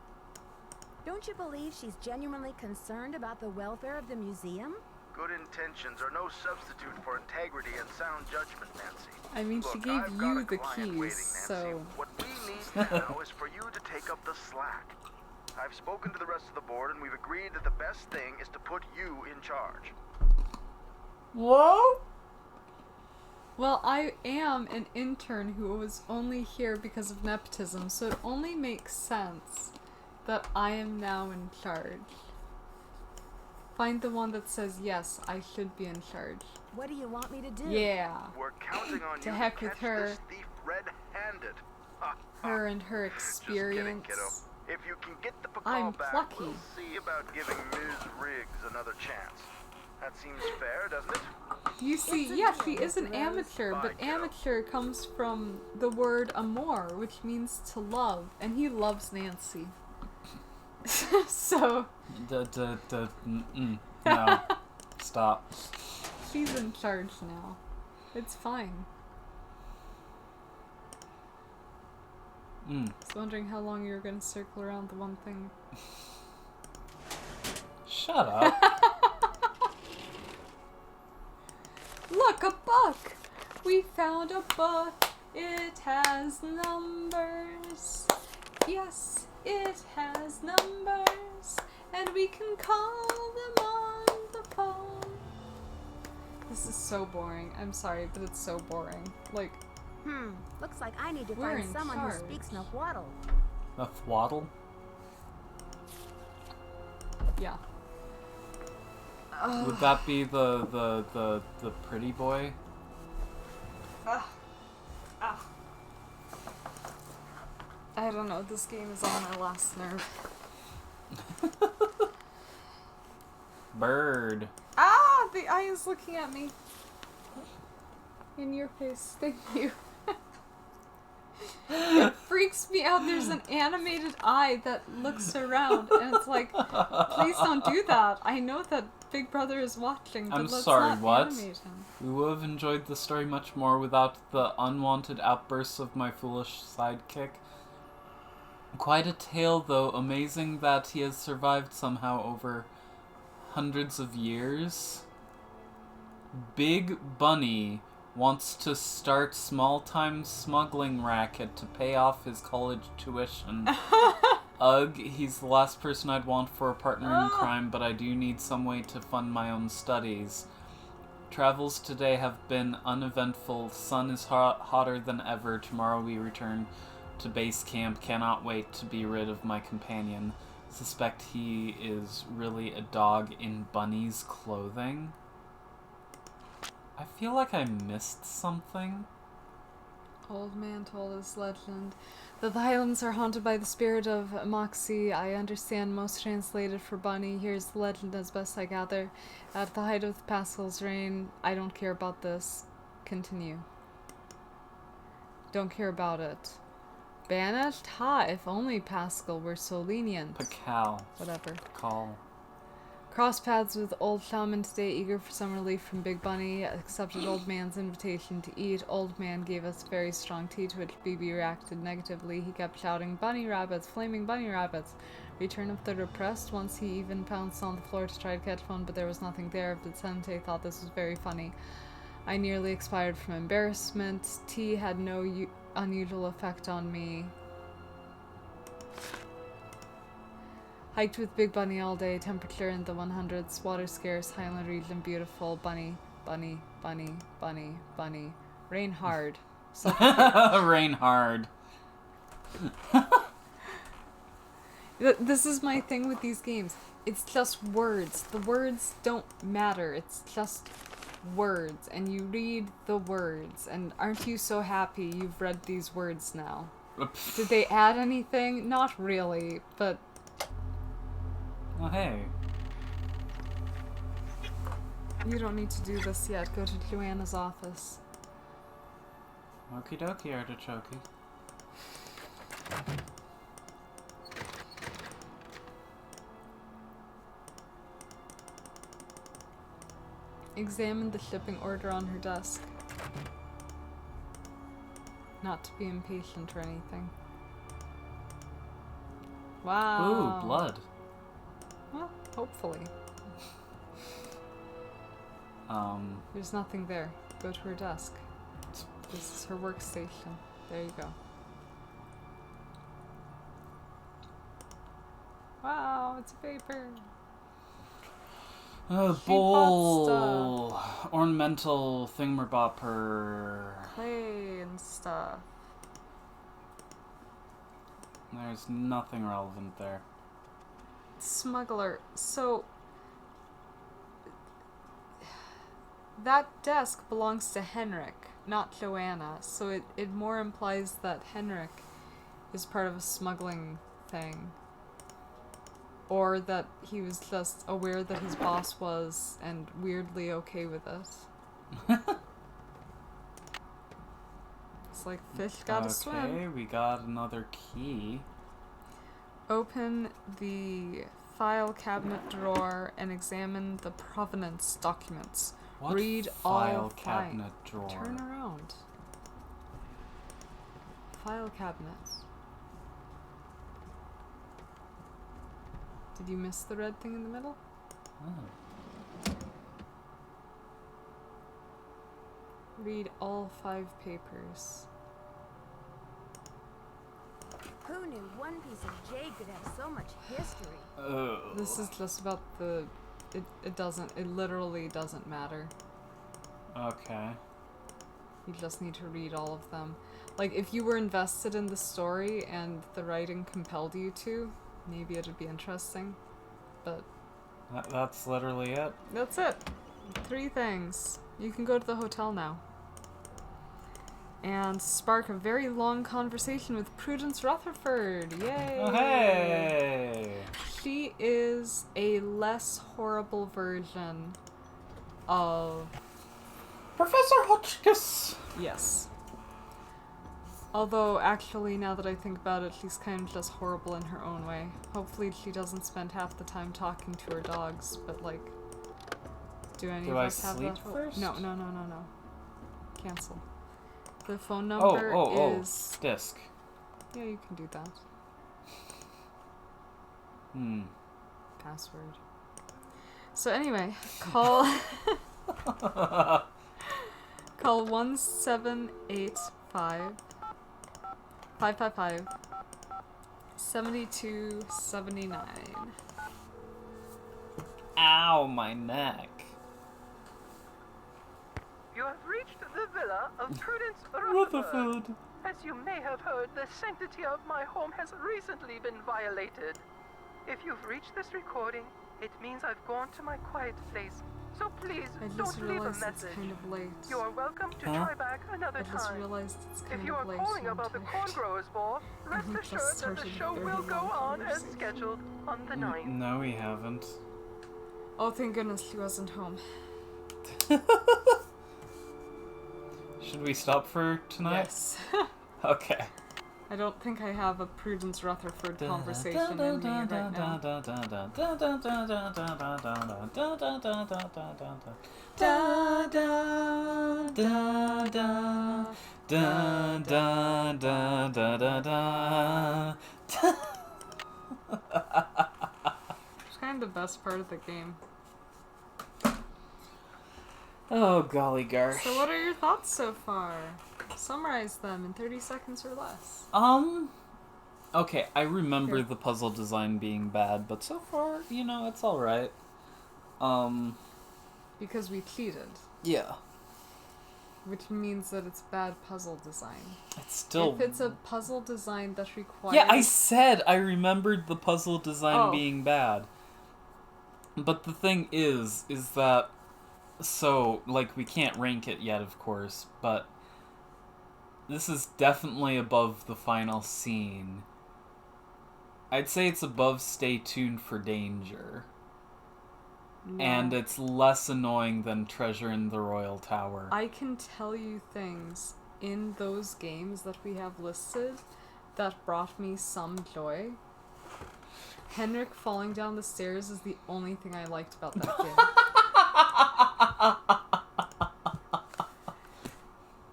C: Don't you believe she's genuinely concerned about the welfare of the museum?
H: Good intentions are no substitute for integrity and sound judgment, Nancy.
A: I mean, she
H: Look,
A: gave
H: I've got
A: you
H: a
A: the
H: client
A: keys,
H: waiting, Nancy.
A: so...
H: What we need now is for you to take up the slack. I've spoken to the rest of the board, and we've agreed that the best thing is to put you in charge.
E: Whoa!
A: Well, I am an intern who was only here because of nepotism, so it only makes sense that I am now in charge. Find the one that says, yes, I should be in charge.
C: What do you want me to do?
A: Yeah.
H: We're counting on you
A: To heck
H: to
A: with
H: catch
A: her.
H: this thief red-handed.
A: Her and her
H: Just kidding,
A: experience.
H: kiddo. If you can get the
A: I'm
H: Bacall back,
A: plucky.
H: we'll see about giving Ms. Riggs another chance. That seems fair, doesn't it?
A: You see, yeah, she is an amateur, but amateur comes from the word amour, which means to love, and he loves Nancy. So...
E: No. Stop.
A: She's in charge now. It's fine. I was wondering how long you were going to circle around the one thing.
E: Shut up.
A: Look, a book! We found a book. It has numbers. Yes, it has numbers. And we can call them on the phone. This is so boring. I'm sorry, but it's so boring. Like,
C: Looks like I need to
A: We're
C: find
A: in
C: someone
A: charge.
C: who speaks Nahuatl.
E: A thwaddle?
A: yeah.
E: Would that be the pretty boy?
A: I don't know, this game is on my last nerve.
E: Bird.
A: Ah! The eye is looking at me. In your face. Thank you. It freaks me out. There's an animated eye that looks around, and it's like, please don't do that. I know that Big Brother is watching, but
E: I'm
A: let's
E: sorry,
A: not
E: what?
A: animate him.
E: We would have enjoyed the story much more without the unwanted outbursts of my foolish sidekick. Quite a tale, though. Amazing that he has survived somehow over hundreds of years. Big Bunny wants to start small-time smuggling racket to pay off his college tuition. Ugh, he's the last person I'd want for a partner in crime, but I do need some way to fund my own studies. Travels today have been uneventful. Sun is hotter than ever. Tomorrow we return to base camp. Cannot wait to be rid of my companion. Suspect he is really a dog in Bunny's clothing. I feel like I missed something.
A: Old man told us legend that the Highlands are haunted by the spirit of Moxie. I understand most translated for Bunny. Here's the legend as best I gather. At the height of Pascal's reign, I don't care about this. Continue. Don't care about it. Banished? Ha, if only Pascal were so lenient.
E: Pacal.
A: Whatever.
E: Call.
A: Cross paths with Old Shaman today, eager for some relief from Big Bunny. Accepted Old Man's invitation to eat. Old Man gave us very strong tea, to which BB reacted negatively. He kept shouting, "Bunny rabbits, flaming bunny rabbits." Return of the repressed. Once he even pounced on the floor to try to catch one, but there was nothing there. Vicente thought this was very funny. I nearly expired from embarrassment. Tea had no unusual effect on me. Hiked with Big Bunny all day, temperature in the 100s, water scarce, highland region beautiful, bunny, bunny, bunny, bunny, bunny. Rain hard.
E: Rain hard.
A: This is my thing with these games. It's just words. The words don't matter. It's just words. And you read the words. And aren't you so happy you've read these words now? Did they add anything? Not really, but...
E: Oh, hey.
A: You don't need to do this yet. Go to Joanna's office.
E: Okie dokie, artichoke.
A: Examine the shipping order on her desk. Not to be impatient or anything. Wow.
E: Ooh, blood.
A: Well, hopefully. There's nothing there. Go to her desk. This is her workstation. There you go. Wow, it's paper.
E: Bowl. Ornamental thingamabopper.
A: Clay and stuff.
E: There's nothing relevant there.
A: Smuggler. So that desk belongs to Henrik, not Joanna. So it more implies that Henrik is part of a smuggling thing. Or that he was just aware that his boss was and weirdly okay with it. It's like fish gotta swim.
E: Okay, we got another key.
A: Open the file cabinet drawer and examine the provenance documents.
E: What
A: Read
E: file
A: all
E: cabinet drawer?
A: Turn around. File cabinet. Did you miss the red thing in the middle?
E: Oh.
A: Read all 5 papers.
C: Who knew one piece of jade could have so much history?
E: Oh.
A: This is just about the... It literally doesn't matter.
E: Okay.
A: You just need to read all of them. Like, if you were invested in the story and the writing compelled you to, maybe it'd be interesting. But...
E: That's literally it?
A: That's it. 3 things. You can go to the hotel now. And spark a very long conversation with Prudence Rutherford. Yay!
E: Oh, hey!
A: She is a less horrible version of...
E: Professor Hotchkiss!
A: Yes. Although, actually, now that I think about it, she's kind of just horrible in her own way. Hopefully she doesn't spend half the time talking to her dogs, but, like... Do any of us have that?
E: First?
A: No. Cancel. The phone number is...
E: Disc.
A: Yeah, you can do that. Password. So anyway, call... call 1785 555 7279.
E: Ow, my neck.
I: You have reached the villa of Prudence As you may have heard, the sanctity of my home has recently been violated.
P: If you've reached this recording, it means I've gone to my quiet place. So please,
A: I just
P: don't leave a
A: realized it's
P: message.
A: kind of late.
P: You are welcome to try back another
A: I just
P: time.
A: realized it's kind
P: If you
A: of
P: are
A: late.
P: calling
A: and I'm
P: about the
A: tired.
P: Corn Growers Ball, rest
A: we
P: assured
A: just
P: that the
A: started a
P: show
A: very
P: will go
A: long
P: on as
A: conversation.
P: scheduled on the 9th.
E: No, we haven't.
A: Oh, thank goodness he wasn't home.
E: Should we stop for tonight?
A: Yes.
E: Okay.
A: I don't think I have a Prudence Rutherford conversation in me right now. It's kind of the best part of the game.
E: Oh, golly gosh.
A: So what are your thoughts so far? Summarize them in 30 seconds or less.
E: Okay, I remember the puzzle design being bad, but so far, you know, it's alright.
A: Because we cheated.
E: Yeah.
A: Which means that it's bad puzzle design.
E: It's still...
A: If it's a puzzle design that requires...
E: Yeah, I said I remembered the puzzle design being bad. But the thing is that... So, like, we can't rank it yet, of course, but... This is definitely above the final scene. I'd say it's above Stay Tuned for Danger.
A: No.
E: And it's less annoying than Treasure in the Royal Tower.
A: I can tell you things in those games that we have listed that brought me some joy. Henrik falling down the stairs is the only thing I liked about that game.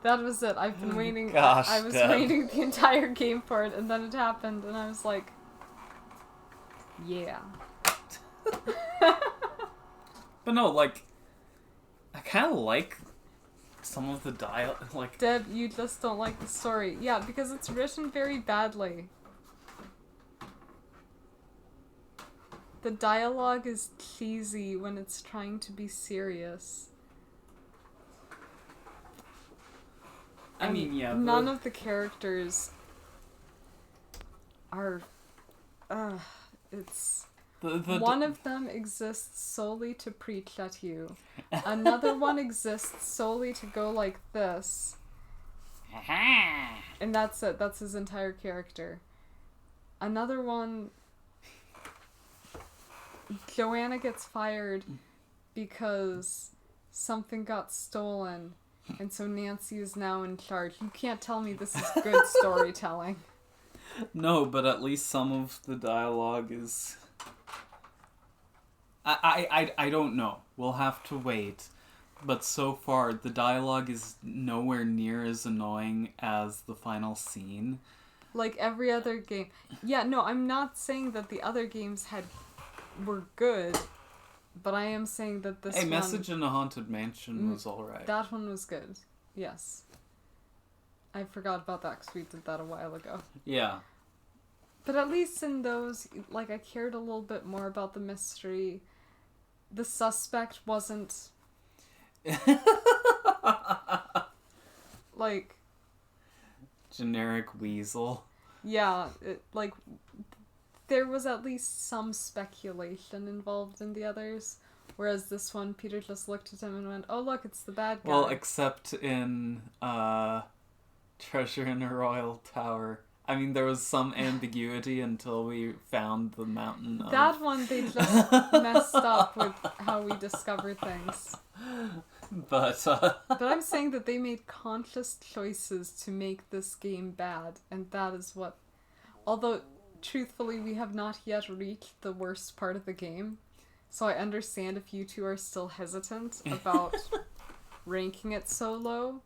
A: That was it. I've been waiting.
E: Gosh,
A: I was
E: Deb.
A: waiting the entire game for it, and then it happened, and I was like, yeah.
E: But no, like, I kind of like some of the dialogue. Like,
A: Deb, you just don't like the story. Yeah, because it's written very badly. The dialogue is cheesy when it's trying to be serious.
E: I mean, yeah.
A: None of the characters are... it's... one of them exists solely to preach at you. Another one exists solely to go like this. And that's it. That's his entire character. Another one... Joanna gets fired because something got stolen. And so Nancy is now in charge. You can't tell me this is good storytelling.
E: No, but at least some of the dialogue is... I don't know. We'll have to wait. But so far, the dialogue is nowhere near as annoying as the final scene.
A: Like every other game. Yeah, no, I'm not saying that the other games were good. But I am saying that this one...
E: Message in a Haunted Mansion was alright.
A: That one was good. Yes. I forgot about that because we did that a while ago.
E: Yeah.
A: But at least in those, like, I cared a little bit more about the mystery. The suspect wasn't... like...
E: Generic weasel.
A: Yeah, there was at least some speculation involved in the others, whereas this one, Peter just looked at him and went, oh look, it's the bad guy.
E: Well, except in Treasure in a Royal Tower. I mean, there was some ambiguity until we found the mountain of...
A: That one, they just messed up with how we discover things.
E: But
A: I'm saying that they made conscious choices to make this game bad, and that is what... Although... Truthfully, we have not yet reached the worst part of the game, so I understand if you two are still hesitant about ranking it so low.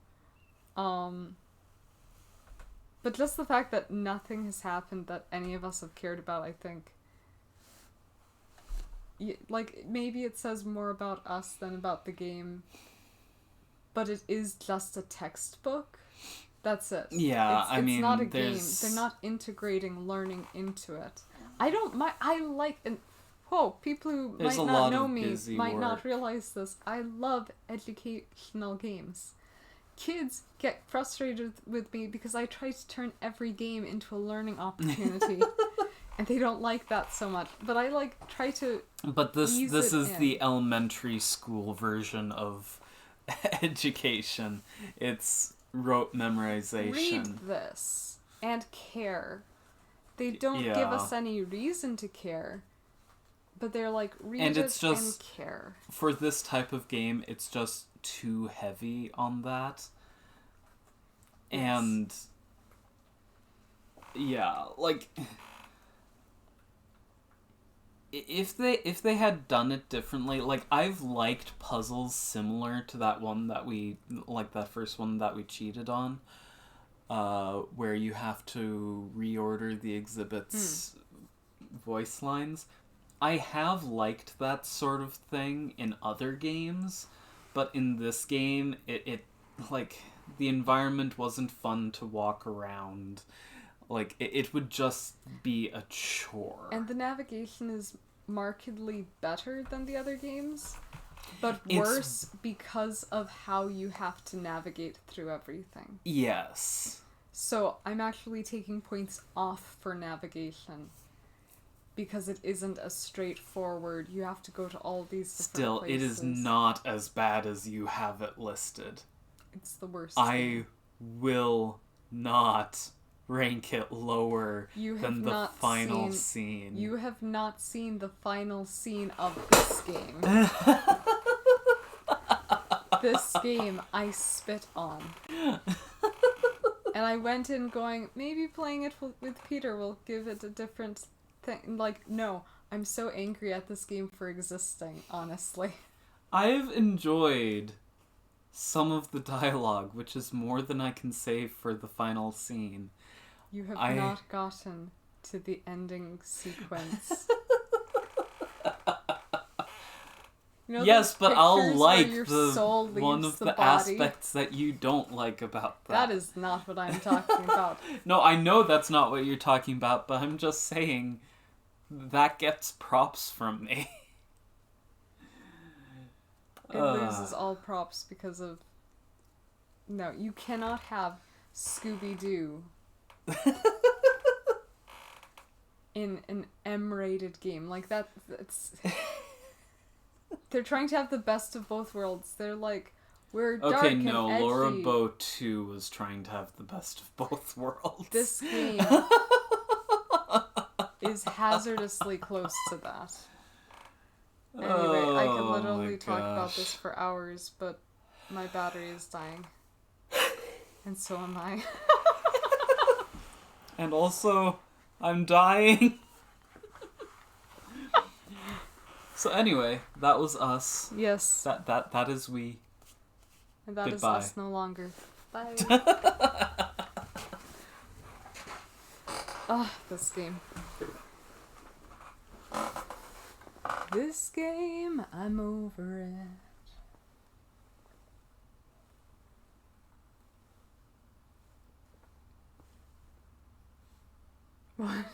A: But just the fact that nothing has happened that any of us have cared about, I think... Like, maybe it says more about us than about the game, but it is just a textbook. That's it.
E: Yeah,
A: it's
E: mean,
A: not a game. They're not integrating learning into it. I don't mind. I like... people who might not know me might not realize this. I love educational games. Kids get frustrated with me because I try to turn every game into a learning opportunity. And they don't like that so much. But I like try to
E: But this
A: ease
E: is
A: it
E: the
A: in.
E: elementary school version of education. It's rote memorization.
A: Read this and care. They don't give us any reason to care. But they're like, read
E: and
A: it
E: it's just,
A: and care.
E: For this type of game, it's just too heavy on that.
A: Yes.
E: And yeah, like if they had done it differently, like I've liked puzzles similar to that one that we like, that first one that we cheated on, where you have to reorder the exhibits voice lines. I have liked that sort of thing in other games, but in this game it like the environment wasn't fun to walk around. Like, it would just be a chore.
A: And the navigation is markedly better than the other games, but worse because of how you have to navigate through everything.
E: Yes.
A: So I'm actually taking points off for navigation, because it isn't as straightforward. You have to go to all these different places.
E: Still, it is not as bad as you have it listed.
A: It's the worst.
E: I will not rank it lower than the final scene.
A: You have not seen the final scene of this game. This game I spit on. And I went in going, maybe playing it with Peter will give it a different thing. Like, no, I'm so angry at this game for existing, honestly.
E: I've enjoyed some of the dialogue, which is more than I can say for the final scene.
A: You have not gotten to the ending sequence. You know,
E: yes, but I'll like
A: the
E: one of the aspects that you don't like about that.
A: That is not what I'm talking about.
E: No, I know that's not what you're talking about, but I'm just saying that gets props from me.
A: It loses all props because of... No, you cannot have Scooby-Doo in an M-rated game. Like, that's... They're trying to have the best of both worlds. They're like, we're dark and edgy.
E: Laura Bow 2 was trying to have the best of both worlds.
A: This game is hazardously close to that. Anyway, I could literally talk about this for hours, but my battery is dying. And so am I.
E: And also, I'm dying. So anyway, that was us.
A: Yes.
E: That is we.
A: And that
E: Goodbye.
A: is us no longer. Bye. Ah, this game. This game, I'm over it. What?